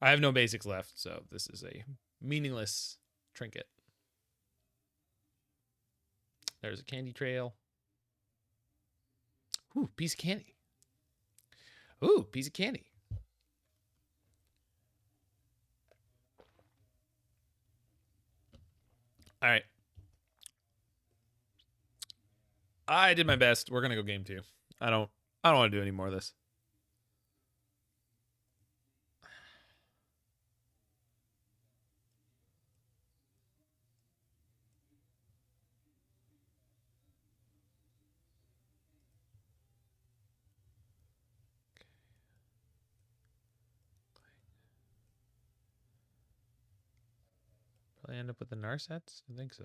I have no basics left, so this is a meaningless trinket. There's a candy trail. Ooh, piece of candy. Ooh, piece of candy. All right. I did my best. We're gonna go game 2. I don't want to do any more of this. Probably end up with the Narsets? I think so.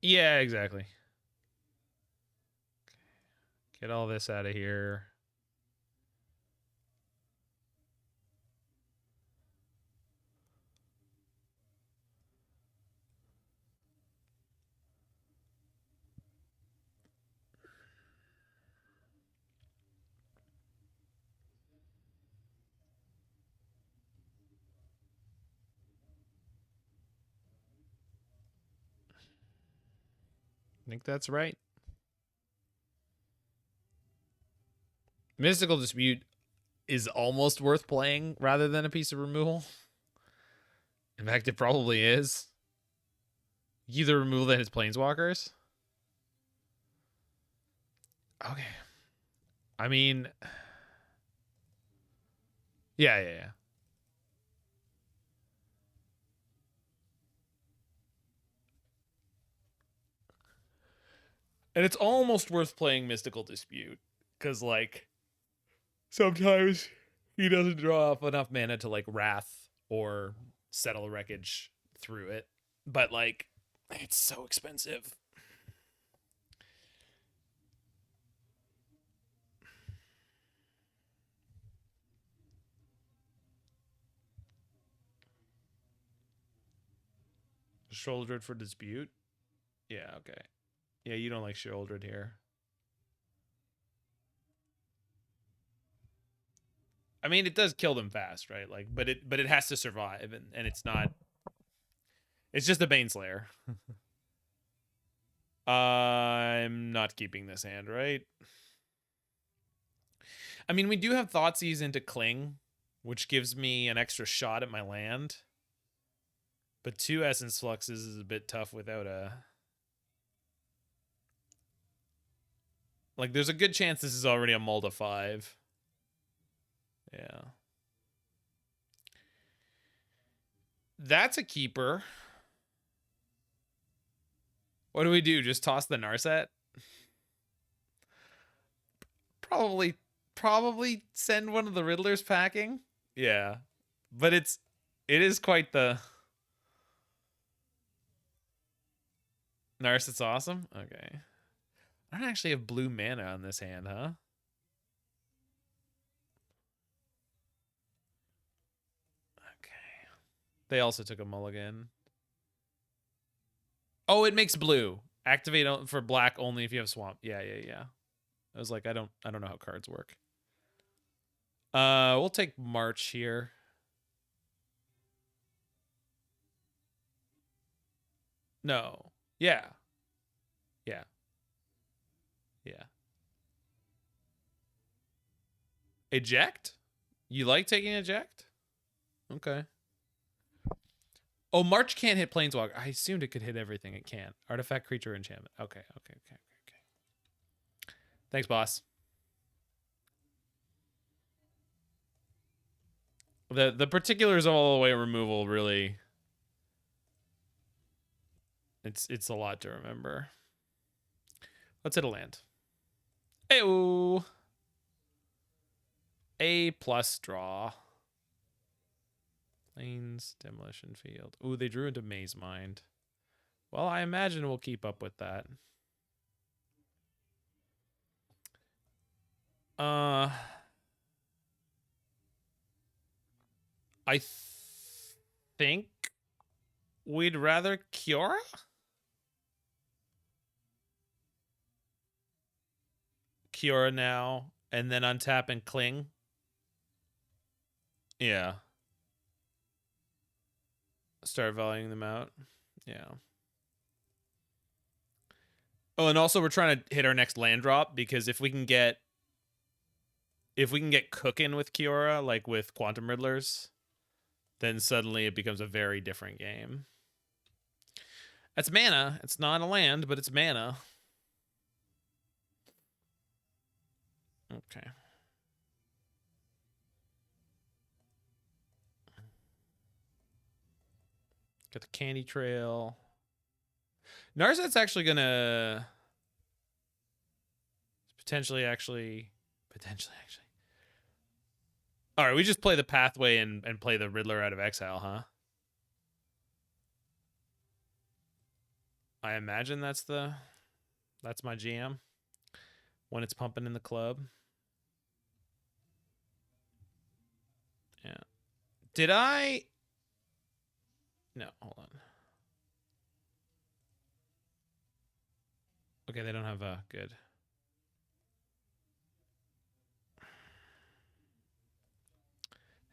Yeah, exactly. Get all this out of here. I think that's right. Mystical Dispute is almost worth playing rather than a piece of removal. In fact, it probably is. Either removal that hits Planeswalkers. Okay. I mean... Yeah. And it's almost worth playing Mystical Dispute. Because, like, sometimes he doesn't draw off enough mana to, like, Wrath or Settle Wreckage through it. But, like, it's so expensive. Sheoldred for Dispute? Yeah, okay. Yeah, you don't like Sheoldred here. I mean, it does kill them fast, right? Like, but it has to survive, and it's not. It's just a Baneslayer. I'm not keeping this hand, right? I mean, we do have Thoughtseize into Cling, which gives me an extra shot at my land. But 2 Essence Fluxes is a bit tough without a... Like, there's a good chance this is already a mull to 5. Yeah. That's a keeper. What do we do? Just toss the Narset? Probably send one of the Riddlers packing. Yeah. But it is quite the... Narset's awesome? Okay. I don't actually have blue mana on this hand, huh? Okay. They also took a mulligan. Oh, it makes blue. Activate for black only if you have swamp. Yeah. I was like, I don't know how cards work. We'll take March here. No. Yeah. Eject? You like taking eject? Okay. Oh, March can't hit Planeswalker. I assumed it could hit everything it can. Artifact, creature, enchantment. Okay. Thanks, boss. The particulars of all the way removal really... It's a lot to remember. Let's hit a land. Hey-oh! A+ draw. Plains, Demolition Field. Ooh, they drew into Maze Mind. Well, I imagine we'll keep up with that. I think we'd rather Kiora? Kiora now, and then untap and cling. Yeah. Start valuing them out. Yeah. Oh, and also we're trying to hit our next land drop, because if we can get cooking with Kiora, like with Quantum Riddlers, then suddenly it becomes a very different game. That's mana. It's not a land, but it's mana. Okay. Got the Candy Trail. Narset's actually gonna potentially actually. All right, we just play the Pathway and play the Riddler out of exile, huh? I imagine that's my GM when it's pumping in the club. Yeah. Did I? No, hold on. Okay, they don't have a good.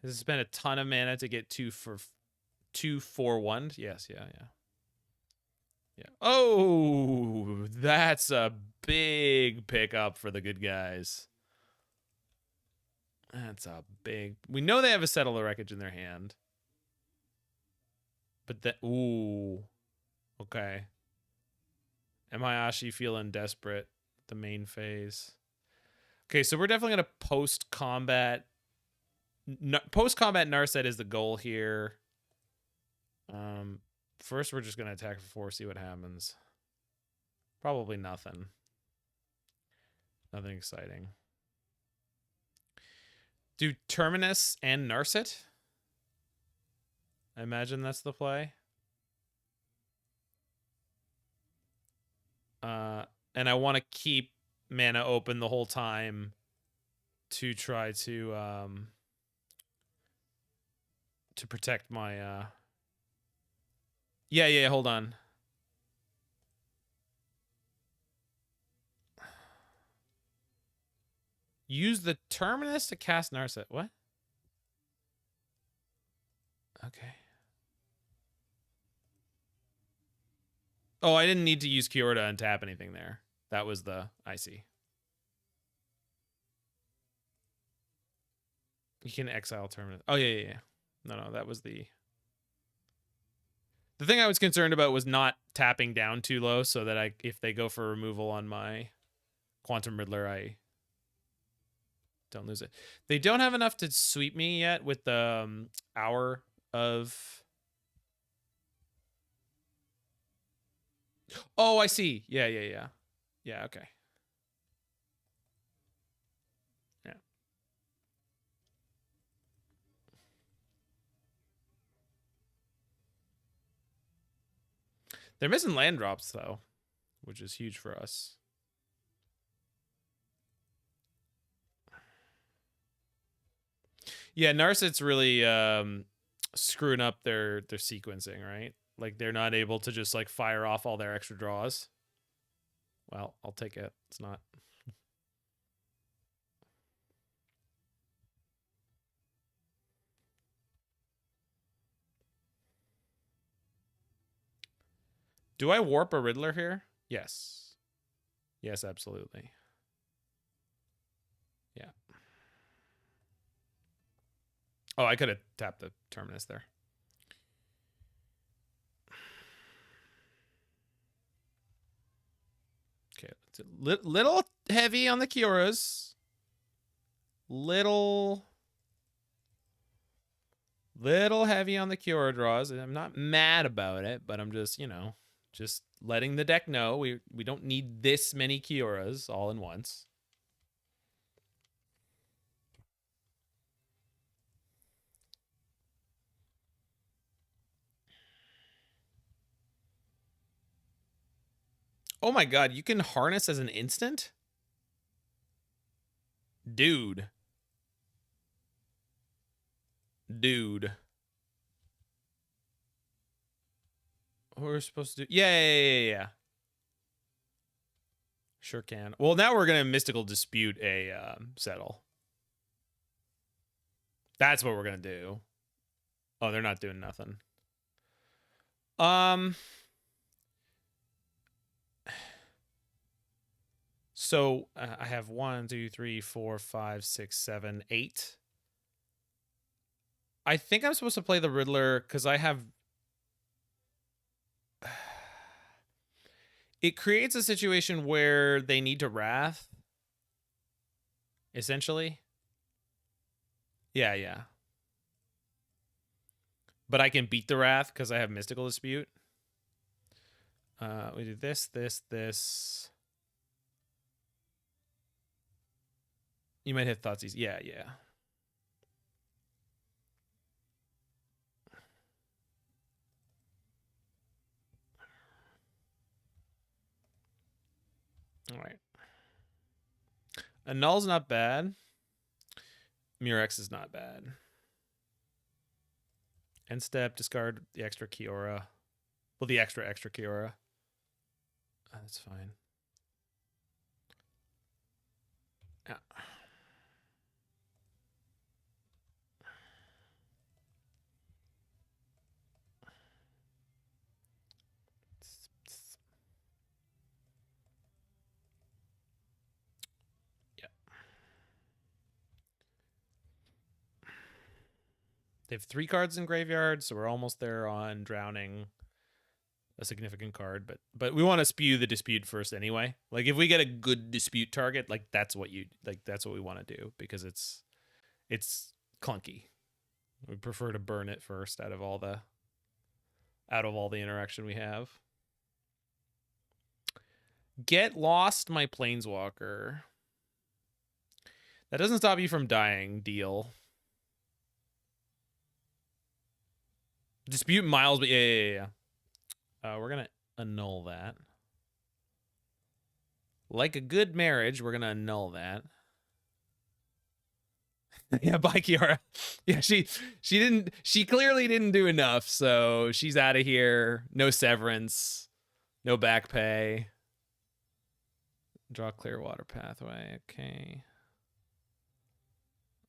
This has spent a ton of mana to get 2/4/1. Yes, yeah. Oh, that's a big pickup for the good guys. That's a big. We know they have a Settle the Wreckage in their hand, but that. Ooh, okay. Amayashi feeling desperate. The main phase. Okay, so we're definitely gonna post-combat Narset is the goal here. First we're just gonna attack for 4, see what happens. Probably nothing. Nothing exciting. Do Terminus and Narset? I imagine that's the play. And I want to keep mana open the whole time to try to protect my yeah, hold on. Use the Terminus to cast Narset. What? Okay. Oh, I didn't need to use Kiora to untap anything there. That was the... I see. You can exile Terminus. Oh, yeah. No, that was the... The thing I was concerned about was not tapping down too low so that if they go for removal on my Quantum Riddler, I don't lose it. They don't have enough to sweep me yet with the Hour of... Oh, I see. Yeah. Yeah, okay. Yeah. They're missing land drops, though, which is huge for us. Yeah, Narset's really screwing up their sequencing, right? Like, they're not able to just, like, fire off all their extra draws. Well, I'll take it. It's not... Do I warp a Riddler here? Yes. Yes, absolutely. Yeah. Oh, I could have tapped the Terminus there. Okay, it's a little heavy on the Kioras. Little heavy on the Kiora draws. I'm not mad about it, but I'm just, just letting the deck know we don't need this many Kioras all in once. Oh my god, you can harness as an instant? Dude. What we're supposed to do? Yeah. Sure can. Well, now we're gonna mystical dispute a settle. That's what we're gonna do. Oh, they're not doing nothing. So I have 1, 2, 3, 4, 5, 6, 7, 8. I think I'm supposed to play the Riddler because I have. It creates a situation where they need to Wrath. Essentially. Yeah. But I can beat the Wrath because I have Mystical Dispute. We do this. You might hit Thoughtseize. Yeah. All right. Annul's not bad. Mirrex is not bad. End step, discard the extra Kiora. Well, the extra Kiora. Oh, that's fine. Yeah. They have 3 cards in graveyard, so we're almost there on drowning a significant card, but we want to spew the dispute first anyway. Like if we get a good dispute target, like that's what we want to do because it's clunky. We prefer to burn it first out of all the interaction we have. Get lost, my planeswalker. That doesn't stop you from dying, deal. Dispute Miles, but yeah. We're gonna annul that. Like a good marriage, we're gonna annul that. Yeah, bye, Kiora. Yeah, she clearly didn't do enough, so she's out of here. No severance, no back pay. Draw Clearwater Pathway. Okay.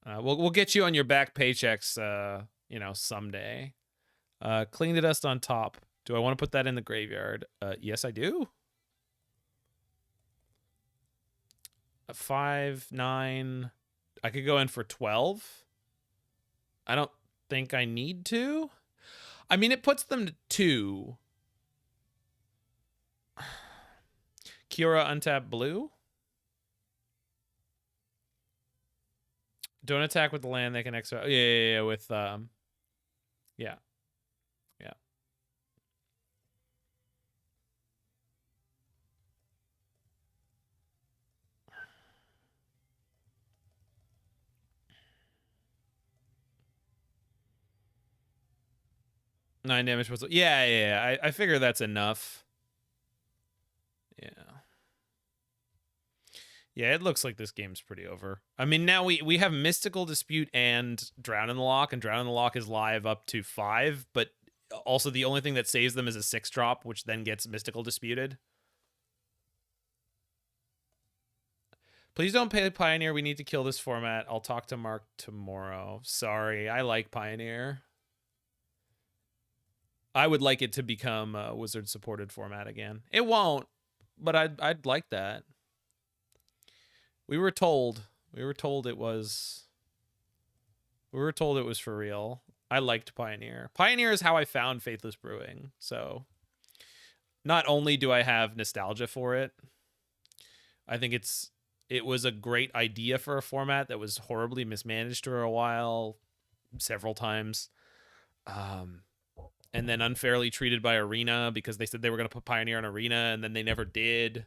We'll get you on your back paychecks. Someday. Clean the dust on top. Do I want to put that in the graveyard? Yes, I do. 5, 9. I could go in for 12. I don't think I need to. I mean, it puts them to 2. Kiora untap blue. Don't attack with the land. They can exile. Yeah. With yeah. 9 damage. Yeah. I figure that's enough. Yeah, it looks like this game's pretty over. I mean, now we have Mystical Dispute and Drown in the Loch, and Drown in the Loch is live up to 5, but also the only thing that saves them is a 6-drop, which then gets Mystical Disputed. Please don't pay Pioneer. We need to kill this format. I'll talk to Mark tomorrow. Sorry, I like Pioneer. I would like it to become a Wizard-supported format again. It won't, but I'd like that. We were told it was for real. I liked Pioneer. Pioneer is how I found Faithless Brewing. So not only do I have nostalgia for it, I think it was a great idea for a format that was horribly mismanaged for a while, several times. And then unfairly treated by Arena because they said they were going to put Pioneer on Arena and then they never did.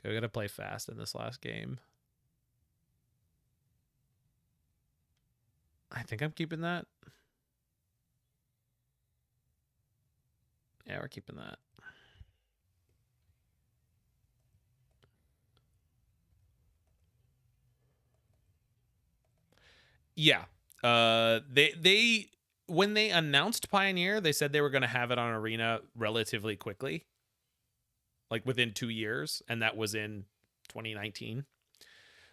I gotta play fast in this last game. I think I'm keeping that. Yeah, we're keeping that. Yeah. They when they announced Pioneer, they said they were going to have it on Arena relatively quickly, like within 2 years, and that was in 2019.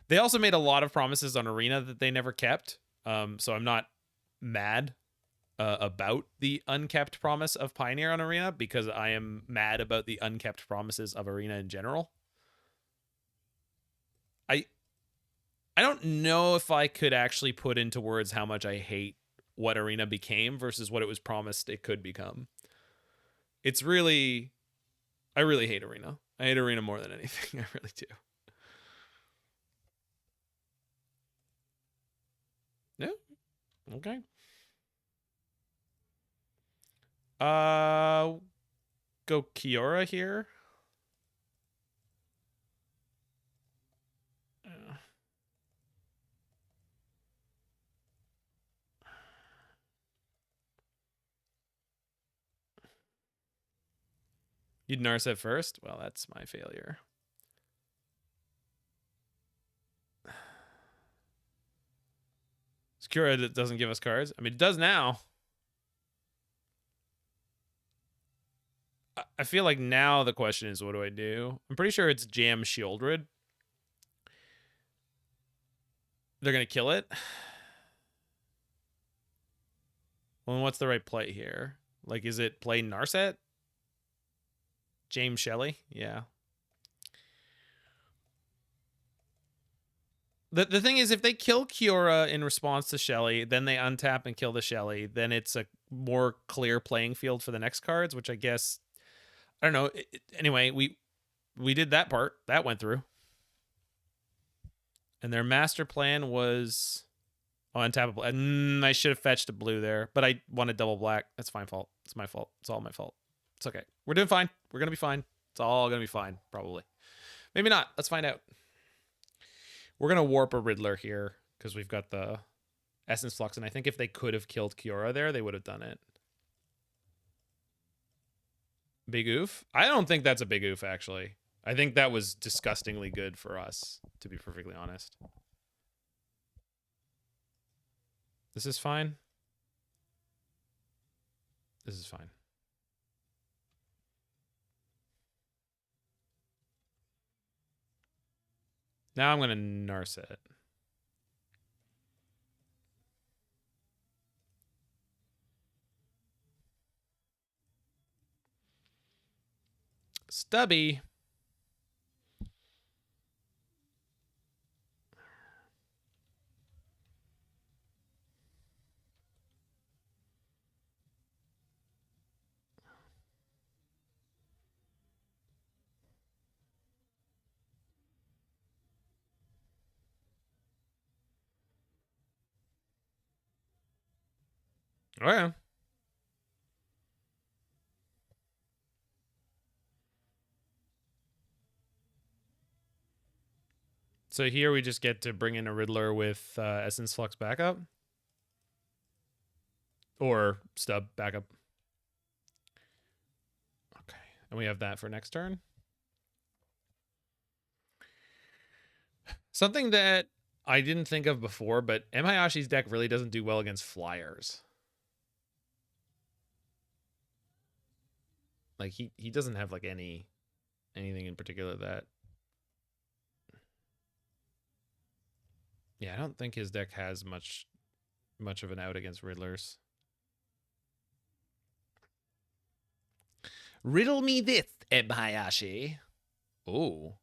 They also made a lot of promises on Arena that they never kept. So I'm not mad about the unkept promise of Pioneer on Arena, because I am mad about the unkept promises of Arena in general. I don't know if I could actually put into words how much I hate what Arena became versus what it was promised it could become. It's really, I really hate Arena. I hate Arena more than anything. I really do. Yeah. Okay. Go Kiora here. You'd Narset first? Well, that's my failure. Kiora doesn't give us cards. I mean, it does now. I feel like now the question is, what do I do? I'm pretty sure it's Jam Sheoldred. They're going to kill it. Well, what's the right play here? Like, is it play Narset? James Shelley? Yeah. The thing is, if they kill Kiora in response to Shelley, then they untap and kill the Shelley, then it's a more clear playing field for the next cards, which I guess, I don't know. Anyway, we did that part. That went through. And their master plan was untappable. And I should have fetched a blue there, but I wanted double black. That's my fault. It's my fault. It's all my fault. It's okay. We're doing fine. We're going to be fine. It's all going to be fine, probably. Maybe not. Let's find out. We're going to warp a Riddler here because we've got the Essence Flux, and I think if they could have killed Kiora there, they would have done it. Big oof? I don't think that's a big oof, actually. I think that was disgustingly good for us, to be perfectly honest. This is fine. This is fine. Now I'm going to Narset. Stubby. Oh, yeah. So here we just get to bring in a Riddler with Essence Flux backup. Or Stub backup. Okay. And we have that for next turn. Something that I didn't think of before, but M. Hayashi's deck really doesn't do well against flyers. Like, he doesn't have, like, anything in particular that... Yeah, I don't think his deck has much of an out against Riddlers. Riddle me this, M. Hayashi. Oh.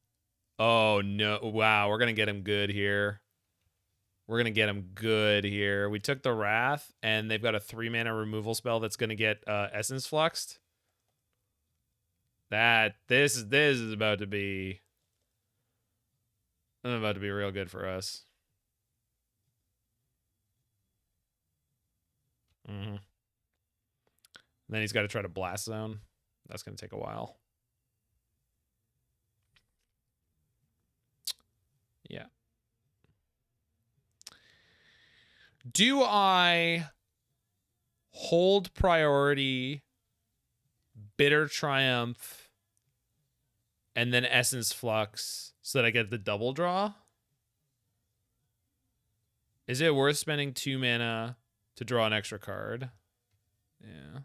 Oh, no. Wow, we're going to get him good here. We're going to get him good here. We took the Wrath, and they've got a 3-mana removal spell that's going to get Essence Fluxed. This is about to be... about to be real good for us. Mm-hmm. Then he's got to try to Blast Zone. That's going to take a while. Yeah. Do I hold priority, Bitter Triumph, and then Essence Flux so that I get the double draw? Is it worth spending 2 mana to draw an extra card? Yeah.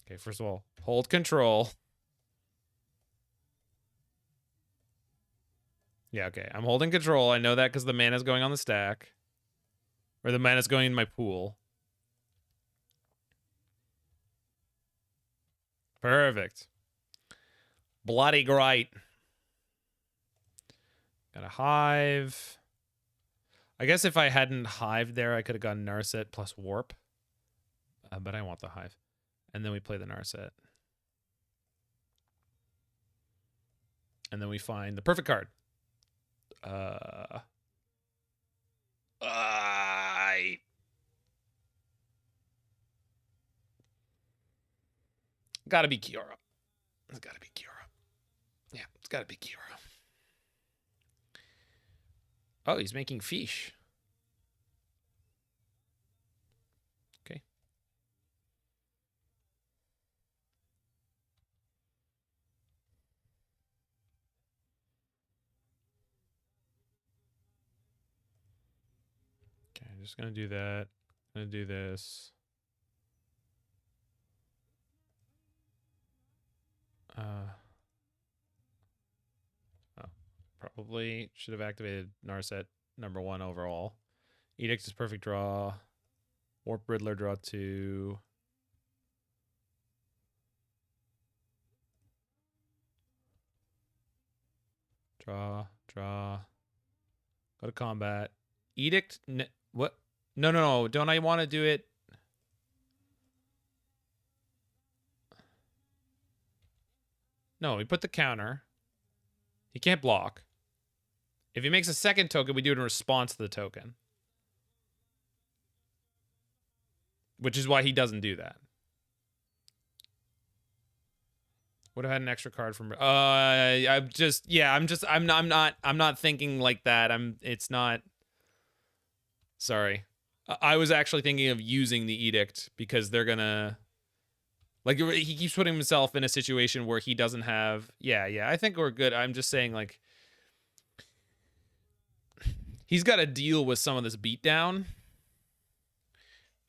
Okay, first of all, hold control. Yeah, okay. I'm holding control. I know that because the mana's going on the stack. Or the mana's going in my pool. Perfect. Bloody great. Got a Hive. I guess if I hadn't Hived there, I could have gotten Narset plus Warp. But I want the Hive. And then we play the Narset. And then we find the perfect card. Gotta be Kiora. It's gotta be Kiora. Yeah, it's gotta be Kiora. Oh, he's making fish. Okay. Okay, I'm just gonna do that. I'm gonna do this. Probably should have activated Narset #1 overall. Edict is perfect draw. Warp Riddler draw 2. Draw. Go to combat. Edict. What? No. Don't I want to do it? No, we put the counter. He can't block. If he makes a second token, we do it in response to the token. Which is why he doesn't do that. Would have had an extra card from I'm not thinking like that. It's not. Sorry. I was actually thinking of using the Edict because they're gonna, like, he keeps putting himself in a situation where he doesn't have. Yeah, I think we're good. I'm just saying, like, he's got to deal with some of this beatdown,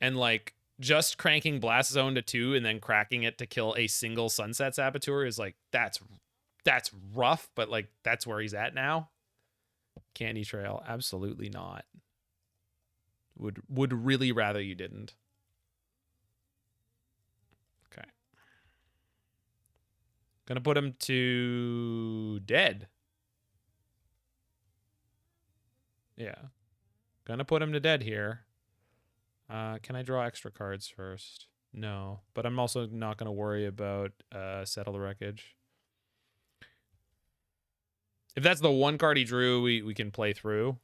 and like just cranking Blast Zone to 2 and then cracking it to kill a single Sunset Saboteur is like, that's rough, but like that's where he's at now. Candy Trail, absolutely not. Would really rather you didn't. Okay. Gonna put him to dead. Yeah. Gonna put him to dead here. Can I draw extra cards first? No, but I'm also not going to worry about Settle the Wreckage. If that's the one card he drew, we can play through.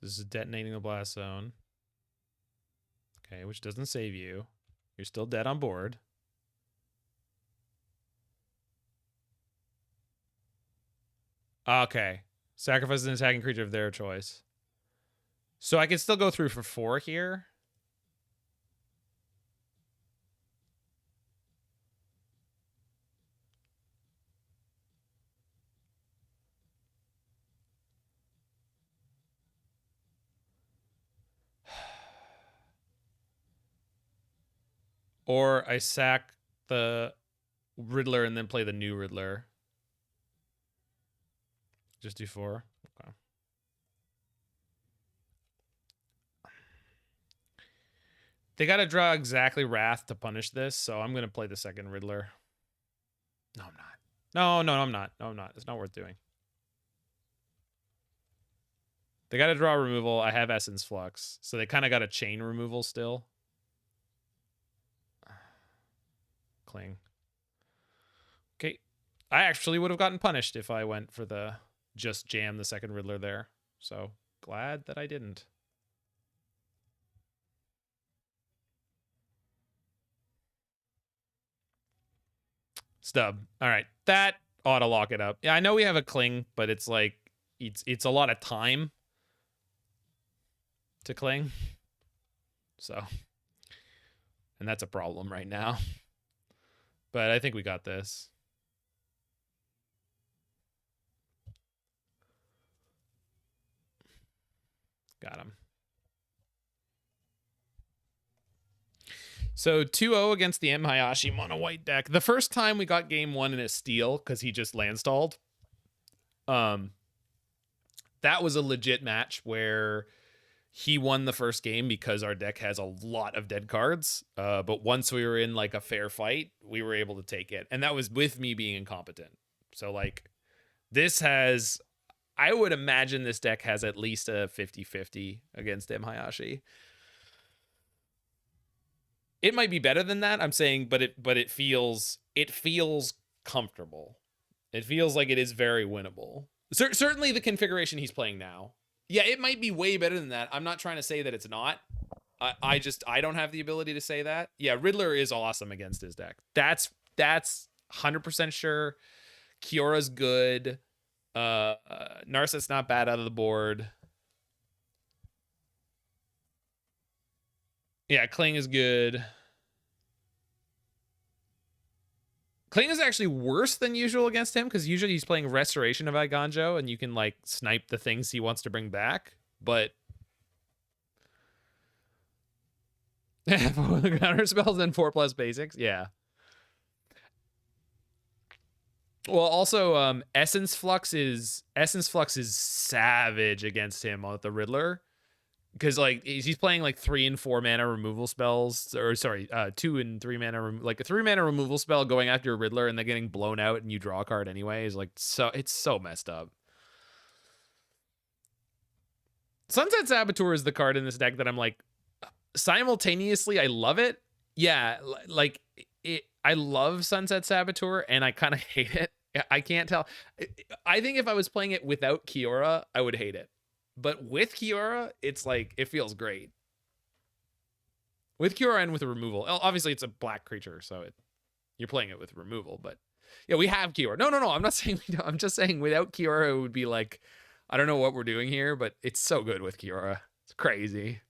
This is detonating the Blast Zone. Okay, which doesn't save you. You're still dead on board. Okay. Sacrifice an attacking creature of their choice. So I can still go through for 4 here. Or I sack the Riddler and then play the new Riddler. Just do 4. Okay. They got to draw exactly Wrath to punish this, so I'm going to play the second Riddler. No, I'm not. No, I'm not. No, I'm not. It's not worth doing. They got to draw removal. I have Essence Flux, so they kind of got a chain removal still. Cling. Okay. I actually would have gotten punished if I went for the just jam the second Riddler there. So glad that I didn't. Stub. All right. That auto lock it up. Yeah, I know we have a cling, but it's like it's a lot of time to cling. So, and that's a problem right now. But I think we got this. Got him. So 2-0 against the M. Hayashi mono white deck. The first time we got game 1 in a steal because he just land stalled. That was a legit match where he won the first game because our deck has a lot of dead cards. But once we were in like a fair fight, we were able to take it. And that was with me being incompetent. So like this has, I would imagine this deck has at least a 50-50 against M. Hayashi. It might be better than that, I'm saying, but it feels comfortable. It feels like it is very winnable. Certainly the configuration he's playing now. Yeah, it might be way better than that. I'm not trying to say that it's not. I don't have the ability to say that. Yeah, Riddler is awesome against his deck. That's 100% sure. Kiora's good. Narset's not bad out of the board. Yeah, Kling is good. Kling is actually worse than usual against him because usually he's playing Restoration of Iganjo and you can like snipe the things he wants to bring back. But counter spells and 4+ basics, yeah. Well, also Essence Flux is savage against him with the Riddler. Because like he's playing like 3 and 4 mana removal spells, or sorry, 2 and 3 mana, like a 3 mana removal spell going after your Riddler and then getting blown out and you draw a card anyway is like it's so messed up. Sunset Saboteur is the card in this deck that I'm like simultaneously I love it. Yeah, like I love Sunset Saboteur and I kind of hate it. I can't tell. I think if I was playing it without Kiora, I would hate it. But with Kiora, it's like, it feels great. With Kiora and with removal. Obviously, it's a black creature, so you're playing it with removal. But yeah, we have Kiora. No. I'm not saying we don't. I'm just saying without Kiora, it would be like, I don't know what we're doing here, but it's so good with Kiora. It's crazy.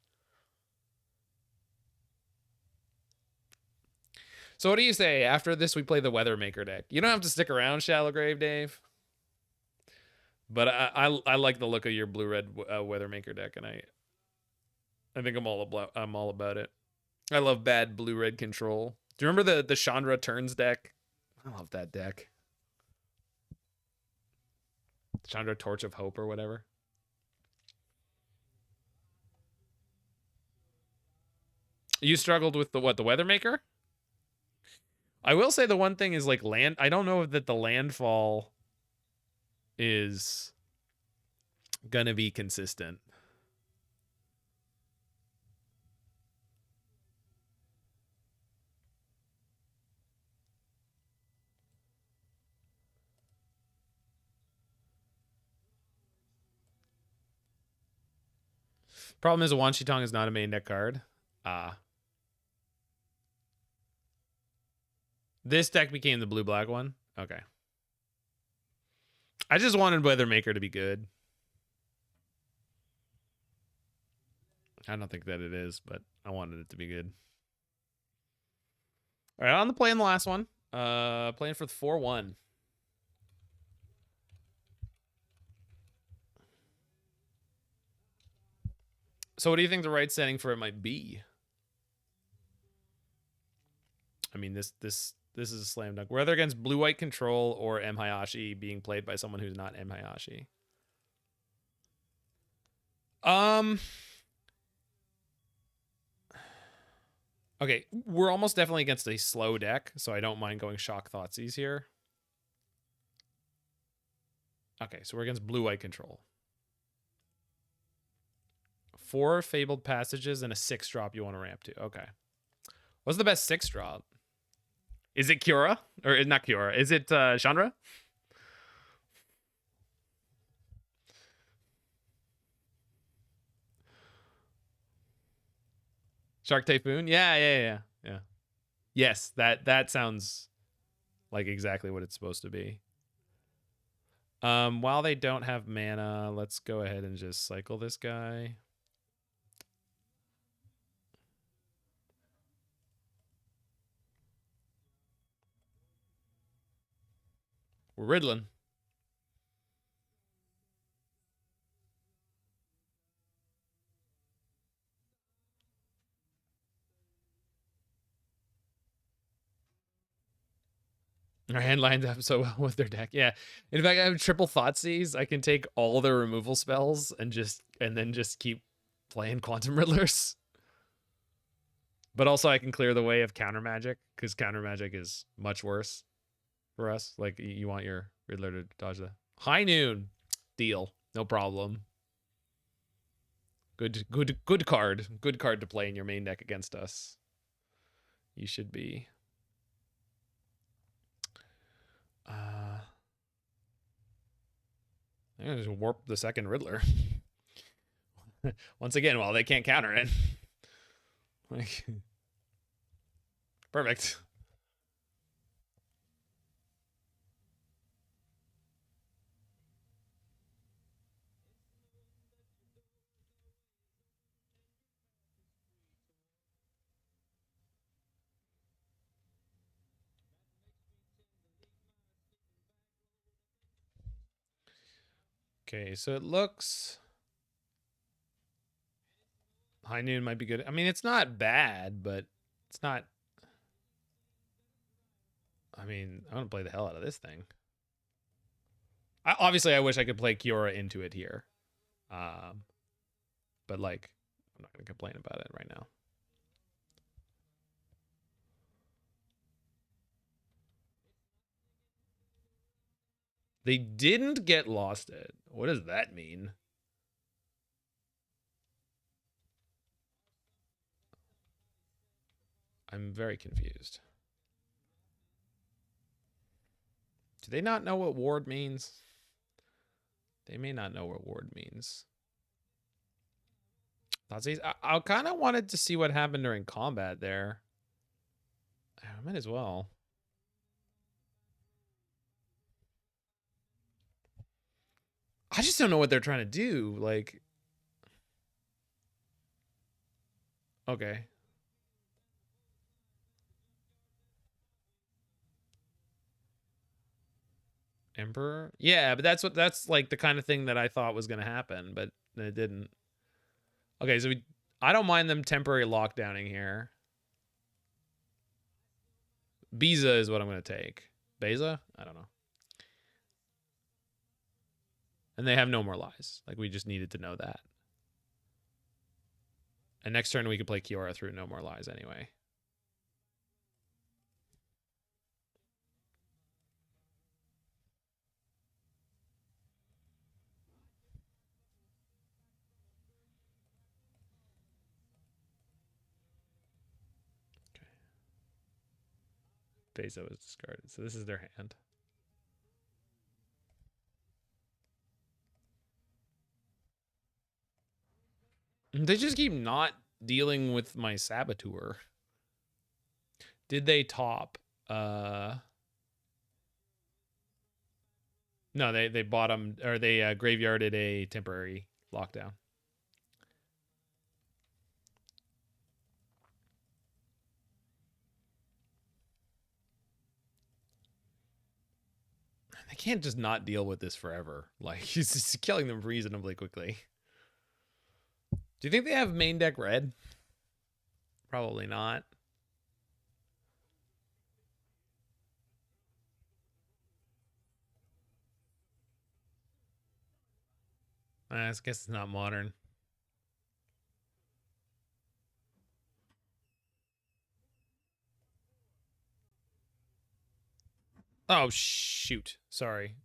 So what do you say? After this, we play the Weathermaker deck. You don't have to stick around, Shallow Grave, Dave. But I like the look of your blue-red Weathermaker deck, and I think I'm all about it. I love bad blue-red control. Do you remember the Chandra Turns deck? I love that deck. Chandra Torch of Hope or whatever. You struggled with the Weathermaker? I will say the one thing is like land. I don't know that the landfall is gonna be consistent. Problem is a Wan Shi Tong is not a main deck card. This deck became the blue-black one? Okay. I just wanted Weathermaker to be good. I don't think that it is, but I wanted it to be good. All right, on the play in the last one. Playing for the 4-1. So what do you think the right setting for it might be? I mean, this is a slam dunk. Whether against blue-white control or M. Hayashi being played by someone who's not M. Hayashi. Okay, we're almost definitely against a slow deck, so I don't mind going Shock Thoughtseize here. Okay, so we're against blue-white control. 4 Fabled Passages and a 6-drop you want to ramp to. Okay. What's the best 6-drop? Is it Kiora? Or not Kiora. Is it Chandra? Shark Typhoon? Yeah. Yes, that sounds like exactly what it's supposed to be. While they don't have mana, let's go ahead and just cycle this guy. We're riddling. Our hand lines up so well with their deck. Yeah. In fact, I have triple Thoughtseize. I can take all their removal spells and then just keep playing Quantum Riddlers. But also I can clear the way of counter magic, because counter magic is much worse for us. Like, you want your Riddler to dodge the High Noon. Deal. No problem. Good card. Good card to play in your main deck against us. You should be. I'm gonna just warp the second Riddler. Once again, while they can't counter it. Like, perfect. Okay, so it looks High Noon might be good. I mean, it's not bad, but it's not. I mean, I'm gonna play the hell out of this thing. Obviously, I wish I could play Kiora into it here, but like, I'm not gonna complain about it right now. They didn't get lost it. What does that mean? I'm very confused. Do they not know what ward means? They may not know what ward means. Thoughtseize. I kind of wanted to see what happened during combat there. I might as well. I just don't know what they're trying to do. Like, okay. Emperor? Yeah, but that's like the kind of thing that I thought was going to happen, but it didn't. Okay, so I don't mind them temporary lockdowning here. Biza is what I'm going to take. Beza? I don't know. And they have no more lies. Like, we just needed to know that. And next turn we could play Kiora through no more lies anyway. Okay. Beza was discarded. So this is their hand. They just keep not dealing with my Saboteur. Did they top? No, they bottomed, or they graveyarded a temporary lockdown. I can't just not deal with this forever. Like, he's just killing them reasonably quickly. Do you think they have main deck red? Probably not. I guess it's not modern. Oh shoot! Sorry.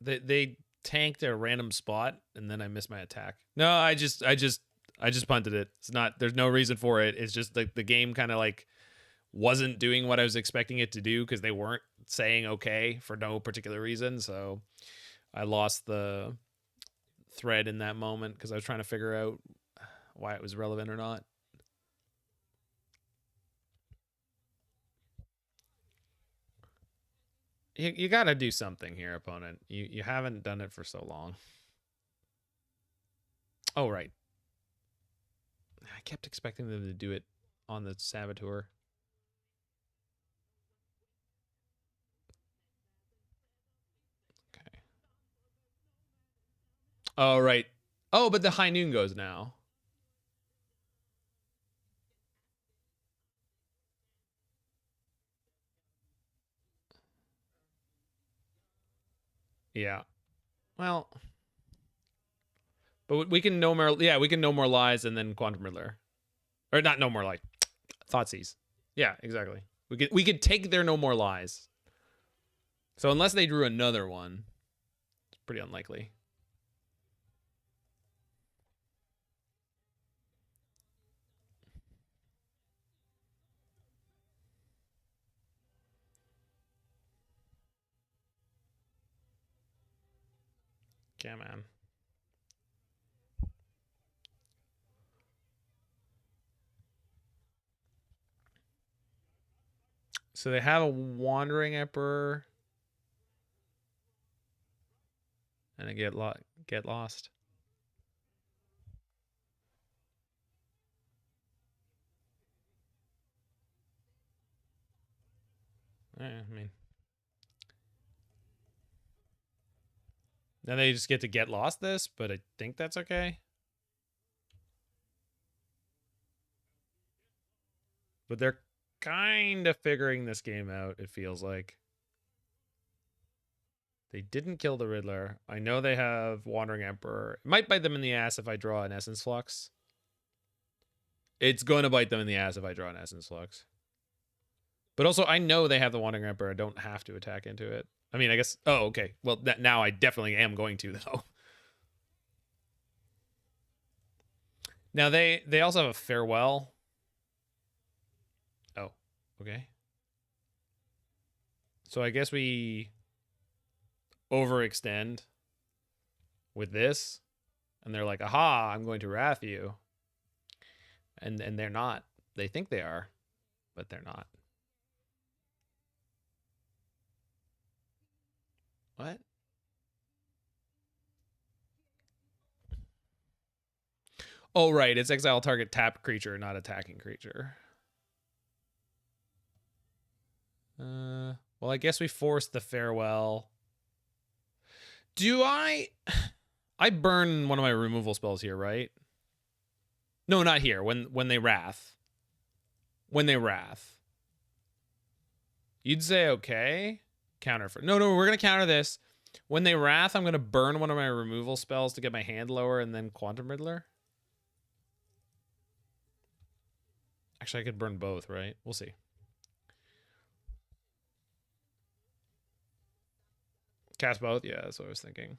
They tanked a random spot and then I missed my attack. No, I just punted it. It's not. There's no reason for it. It's just like the game kind of like wasn't doing what I was expecting it to do because they weren't saying okay for no particular reason. So I lost the thread in that moment because I was trying to figure out why it was relevant or not. You got to do something here, opponent. You haven't done it for so long. Oh, right. I kept expecting them to do it on the Saboteur. Okay. Oh, right. Oh, but the High Noon goes now. Yeah. Well, but we can no more. Yeah, we can no more lies and then Quantum Riddler, or not no more lies. Thoughtseize. Yeah, exactly. We could take their no more lies. So unless they drew another one, it's pretty unlikely. Yeah, man. So they have a Wandering Emperor. And I get lost. I mean, then they just get lost this, but I think that's okay. But they're kind of figuring this game out, it feels like. They didn't kill the Riddler. I know they have Wandering Emperor. It might bite them in the ass if I draw an Essence Flux. It's going to bite them in the ass if I draw an Essence Flux. But also, I know they have the Wandering Emperor. I don't have to attack into it. I mean, I guess... Oh, okay. Well, now I definitely am going to, though. Now, they also have a Farewell. Oh, okay. So I guess we overextend with this. And they're like, aha, I'm going to wrath you. And they're not. They think they are, but they're not. What? Oh, right. It's exile target tapped creature, not attacking creature. Well, I guess we forced the Farewell. Do I burn one of my removal spells here, right? No, not here. When they wrath. When they wrath. You'd say okay. Counter for... No, we're going to counter this. When they wrath, I'm going to burn one of my removal spells to get my hand lower and then Quantum Riddler. Actually, I could burn both, right? We'll see. Cast both? Yeah, that's what I was thinking.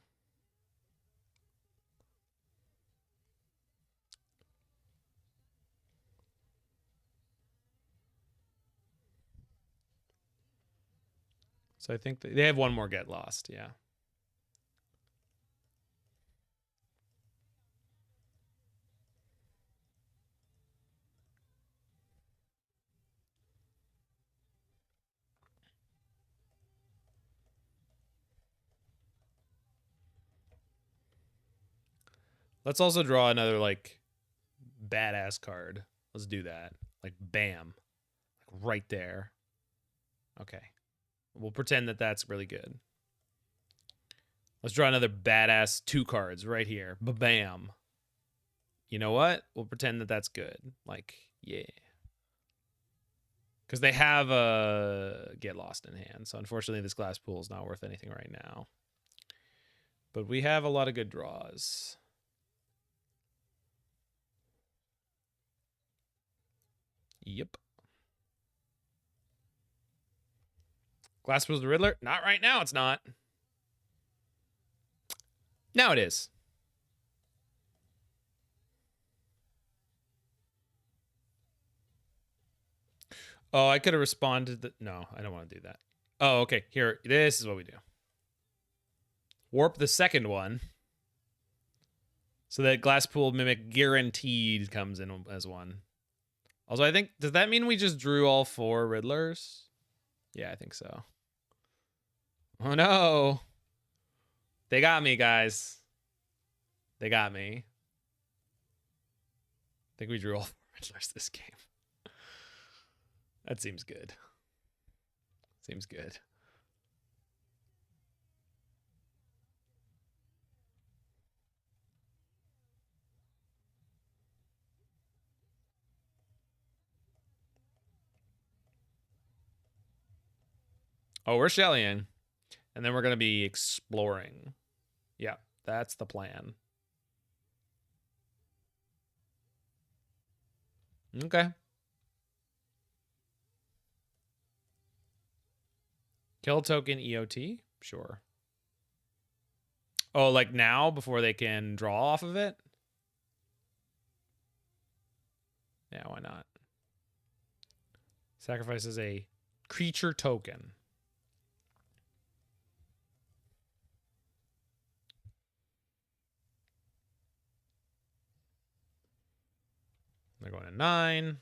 So I think they have one more get lost, yeah. Let's also draw another, like, badass card. Let's do that. Like, bam. Like, right there. Okay. We'll pretend that that's really good. Let's draw another badass 2 cards right here. Ba-bam. You know what? We'll pretend that that's good. Like, yeah. Because they have a get lost in hand. So unfortunately, this Glasspool is not worth anything right now. But we have a lot of good draws. Yep. Glasspool's the Riddler? Not right now, it's not. Now it is. Oh, I could have responded. No, I don't want to do that. Oh, okay. Here, this is what we do. Warp the second one. So that Glasspool Mimic guaranteed comes in as one. Also, I think, does that mean we just drew all 4 Riddlers? Yeah, I think so. Oh no. They got me, guys. They got me. I think we drew all 4 Riddlers this game. That seems good. Seems good. Oh, we're shellying. And then we're going to be exploring. Yeah, that's the plan. Okay. Kill token EOT? Sure. Oh, like now before they can draw off of it? Yeah, why not? Sacrifices a creature token. They're going to 9.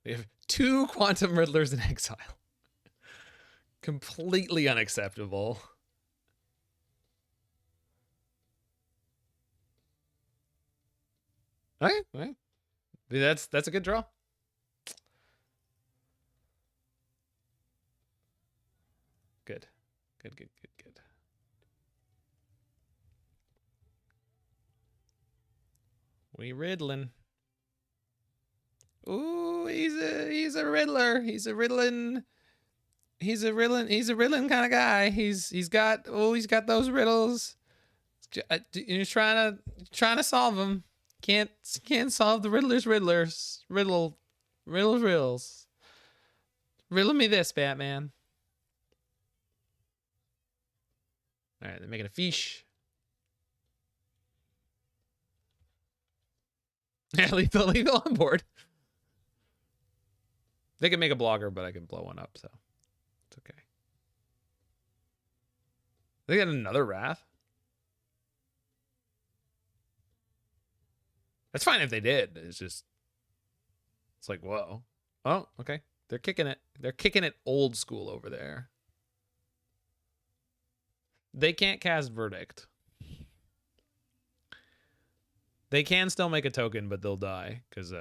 We have 2 Quantum Riddlers in exile. Completely unacceptable. Okay. That's a good draw. Good. Good. We riddling. Ooh, he's a riddler. He's a riddling kind of guy. He's got those riddles. He's trying to solve them. Can't solve the riddler's riddlers. Riddles. Riddle me this, Batman. All right, they're making a fish. Yeah, lethal on board. They can make a blogger, but I can blow one up, so it's okay. They got another Wrath. That's fine if they did. It's like, whoa. Oh, okay. They're kicking it. They're kicking it old school over there. They can't cast Verdict. They can still make a token, but they'll die because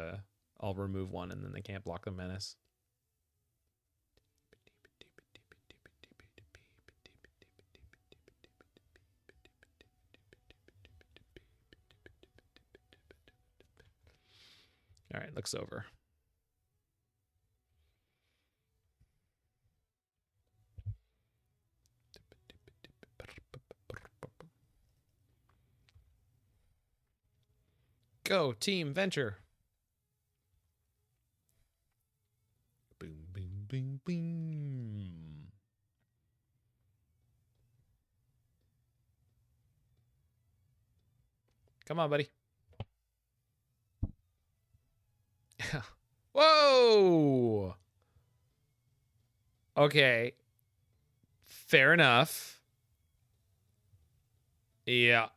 I'll remove one and then they can't block the menace. All right, looks over. Go, team, venture. Boom. Come on, buddy. Whoa. Okay. Fair enough. Yeah.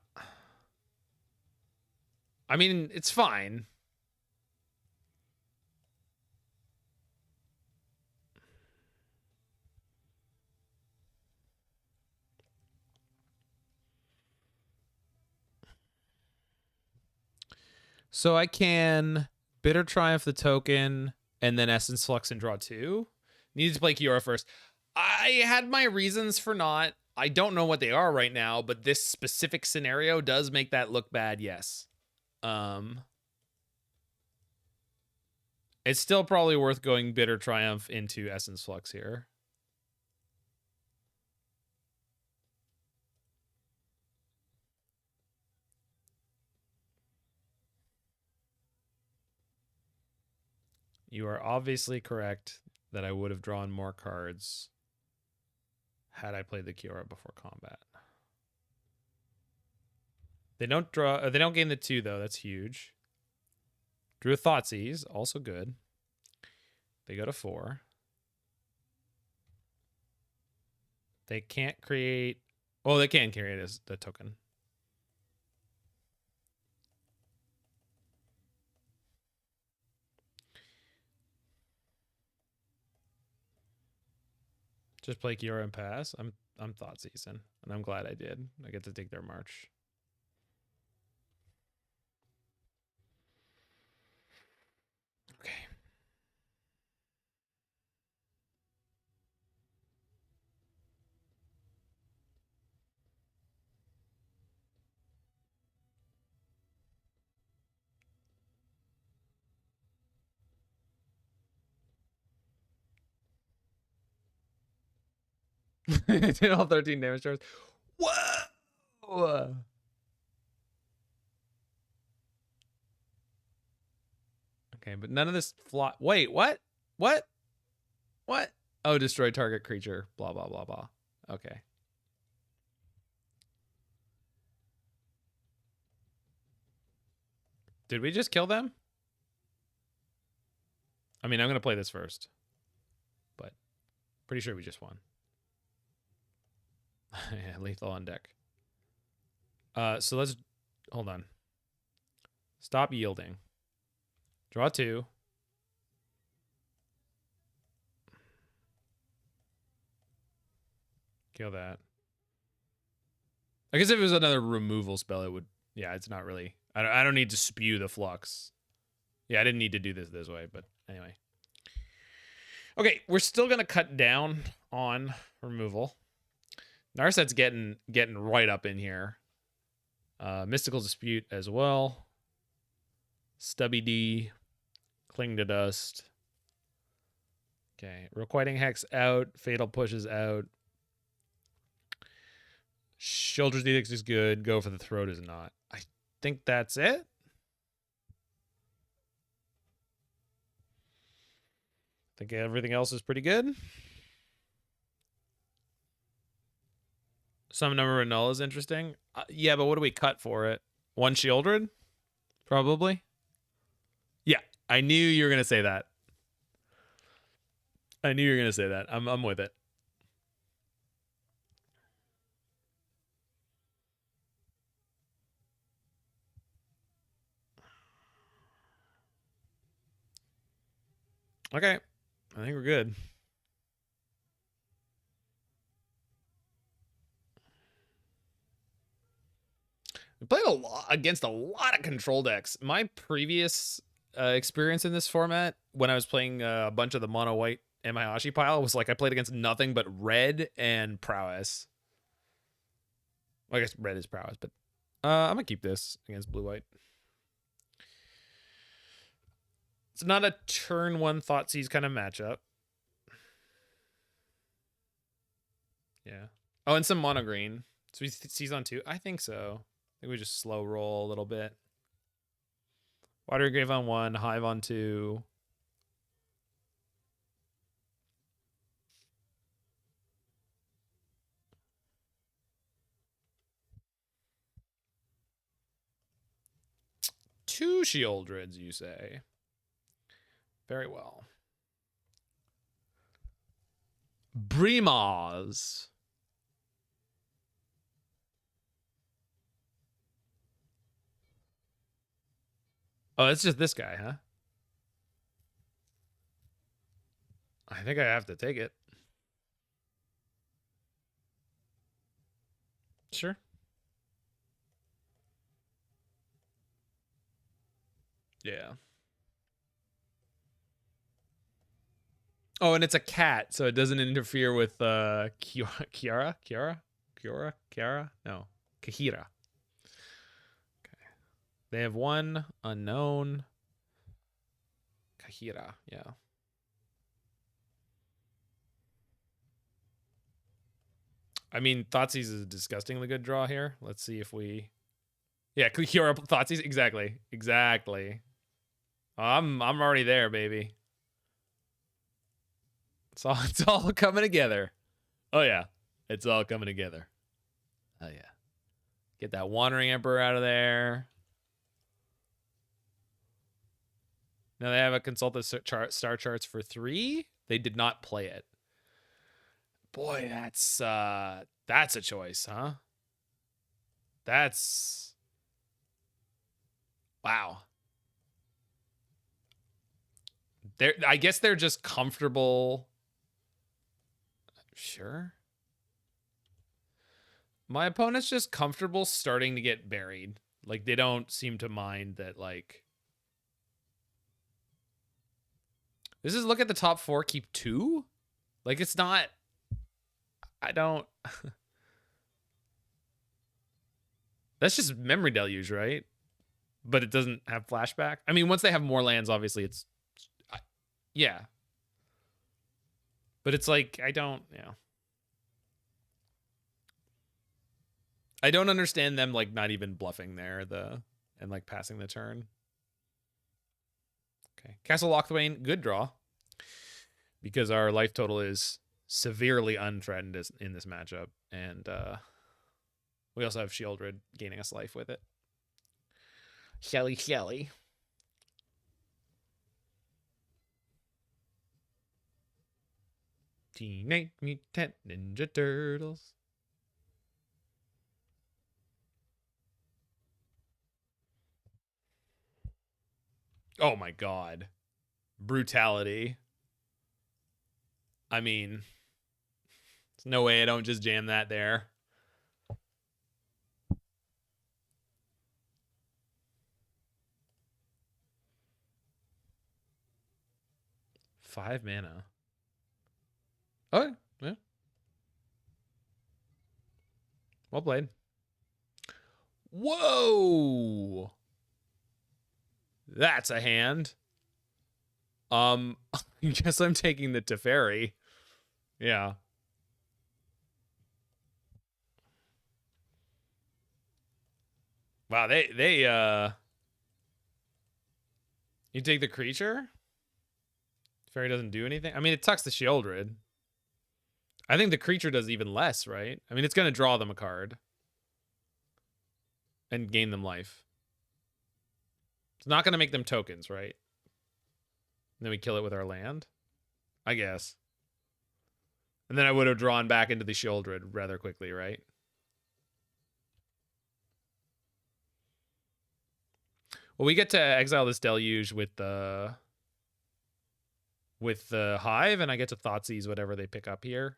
I mean, it's fine. So I can Bitter Triumph the token and then Essence Flux and draw 2. Needed to play Kiora first. I had my reasons for not. I don't know what they are right now, but this specific scenario does make that look bad, yes. It's still probably worth going Bitter Triumph into Essence Flux here. You are obviously correct that I would have drawn more cards had I played the Kiora before combat. They don't draw. They don't gain the 2 though. That's huge. Drew a Thoughtseize, also good. They go to 4. They can't create. Oh, they can create as the token. Just play Kiora and pass. I'm Thoughtseize, and I'm glad I did. I get to take their march. Okay. Did all 13 damage stars. Whoa! Okay, but none of this fly. Wait, what? What? What? Oh, destroy target creature. Blah, blah, blah, blah. Okay. Did we just kill them? I mean, I'm going to play this first. But pretty sure we just won. Yeah, lethal on deck. So let's... Hold on. Stop yielding. Draw 2. Kill that. I guess if it was another removal spell, it would... Yeah, it's not really... I don't need to spew the flux. Yeah, I didn't need to do this way, but anyway. Okay, we're still going to cut down on removal. Narset's getting right up in here. Mystical Dispute as well. Stubby D. Cling to Dust. Okay, Requiting Hex out. Fatal Push is out. Sheoldred's Edict is good. Go for the Throat is not. I think that's it. I think everything else is pretty good. Some number of null is interesting. Yeah, but what do we cut for it? 1 Sheoldred? Probably. Yeah, I knew you were going to say that. I knew you were going to say that. I'm with it. Okay. I think we're good. We played a lot against a lot of control decks. My previous experience in this format, when I was playing a bunch of the mono white Emahashi pile, was like I played against nothing but red and prowess. Well, I guess red is prowess, but I'm gonna keep this against blue white. It's not a turn 1 Thoughtseize kind of matchup. Yeah. Oh, and some mono green. So we seize on 2. I think so. I think we just slow roll a little bit. Watery Grave on 1, Hive on 2. Two Sheoldreds, you say? Very well. Bremas. Oh, it's just this guy, huh? I think I have to take it. Sure. Yeah. Oh, and it's a cat, so it doesn't interfere with Kiora? No. Kahira. Okay. They have 1 unknown. Kahira, yeah. I mean, Thoughtseize is a disgustingly good draw here. Let's see if we... Yeah, Kiora Thoughtseize. Exactly. Exactly. I'm already there, baby. It's all coming together. Oh, yeah. It's all coming together. Oh, yeah. Get that Wandering Emperor out of there. Now they have a consult the star charts for 3. They did not play it. Boy, that's a choice, huh? That's... Wow. I guess they're just comfortable... Sure. My opponent's just comfortable starting to get buried. Like, they don't seem to mind that, like... This is look at the top 4, keep 2? Like, it's not... I don't... That's just Memory Deluge, right? But it doesn't have flashback. I mean, once they have more lands, obviously it's... Yeah. But it's like, I don't... Yeah. I don't understand them, like, not even bluffing there, and, like, passing the turn. Okay. Castle Locthwain, good draw. Because our life total is severely unthreatened in this matchup. And we also have Sheoldred gaining us life with it. Shelly. Teenage Mutant Ninja Turtles. Oh my god. Brutality. I mean, there's no way I don't just jam that there. Five mana. Oh, yeah. Well played. Whoa! That's a hand. I guess I'm taking the Teferi. Yeah. Wow, you take the creature? Fairy doesn't do anything? I mean, it tucks the Sheoldred. I think the creature does even less, right? I mean, it's going to draw them a card. And gain them life. It's not going to make them tokens, right? And then we kill it with our land? I guess. And then I would have drawn back into the Sheoldred rather quickly, right? Well, we get to exile this Deluge with the Hive, and I get to Thoughtseize whatever they pick up here.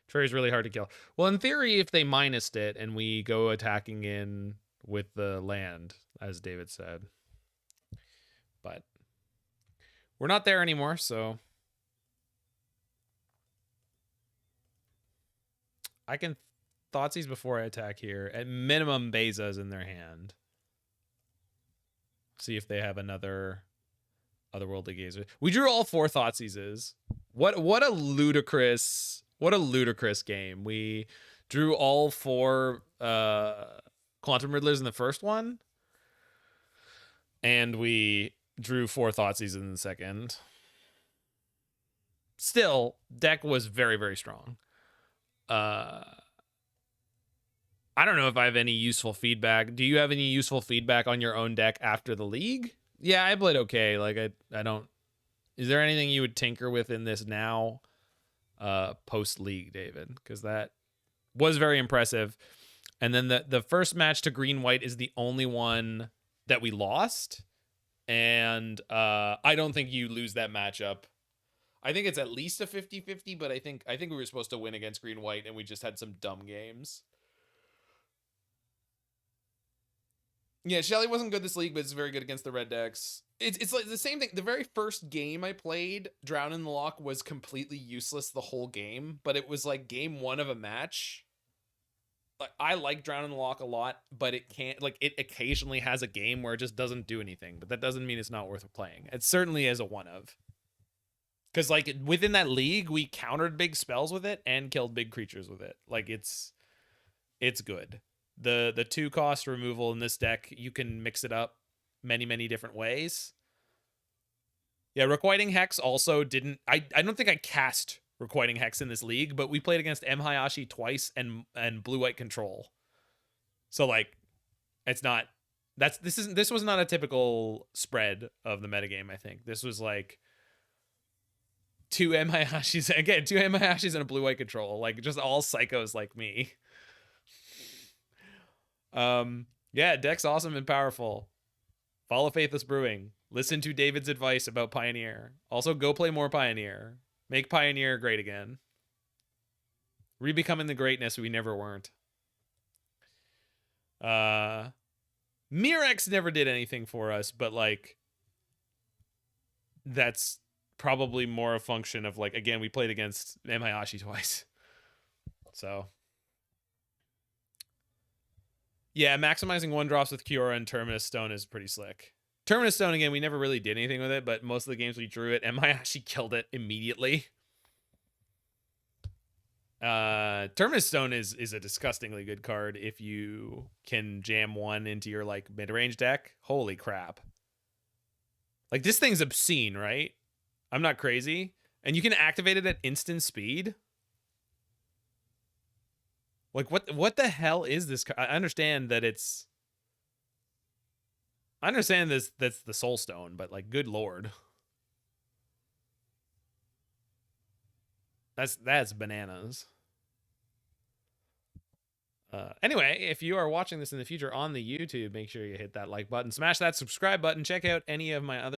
Fairy's really hard to kill. Well, in theory, if they minused it and we go attacking in with the land, as David said. But we're not there anymore, so I can Thoughtseize before I attack here. At minimum, Beza's in their hand. See if they have another Otherworldly Gazer. We drew all 4 Thoughtseizes. What a ludicrous game. We drew all 4 Quantum Riddlers in the first one. And we drew 4 Thoughtseizes in the second. Still, deck was very, very strong. I don't know if I have any useful feedback. Do you have any useful feedback on your own deck after the league? Yeah, I played okay. Like, I don't... Is there anything you would tinker with in this now, post-league, David? Because that was very impressive. And then the first match to green-white is the only one that we lost. And I don't think you lose that matchup. I think it's at least a 50-50, but I think we were supposed to win against green-white, and we just had some dumb games. Yeah, Shelly wasn't good this league, but it's very good against the red decks. It's like the same thing. The very first game I played, Drown in the Loch, was completely useless the whole game, but it was like game 1 of a match. Like, I like Drown in the Loch a lot, but it can't, like, it occasionally has a game where it just doesn't do anything, but that doesn't mean it's not worth playing. It certainly is a one of. Because, like, within that league, we countered big spells with it and killed big creatures with it. Like, it's good. The 2-cost removal in this deck, you can mix it up many, many different ways. Yeah, Requiting Hex also didn't... I don't think I cast Requiting Hex in this league, but we played against M. Hayashi twice and blue-white control. So, like, it's not... This was not a typical spread of the metagame, I think. This was, like... 2 M. Hayashis... Again, 2 M. Hayashis and a blue-white control. Like, just all psychos like me. Yeah, deck's awesome and powerful. Follow Faithless Brewing. Listen to David's advice about Pioneer. Also, go play more Pioneer. Make Pioneer great again. Rebecoming the greatness we never weren't. Mirrex never did anything for us, but like that's probably more a function of like, again, we played against Emayashi twice. So yeah, maximizing 1-drops with Kiora and Terminus Stone is pretty slick. Terminus Stone, again, we never really did anything with it, but most of the games we drew it, Emayashi killed it immediately. Terminus Stone is a disgustingly good card if you can jam one into your like mid-range deck. Holy crap. Like this thing's obscene, right? I'm not crazy. And you can activate it at instant speed. Like what the hell is this? I understand that it's that's the Soul Stone, but like good lord. That's bananas. Anyway, if you are watching this in the future on the YouTube, make sure you hit that like button, smash that subscribe button, check out any of my other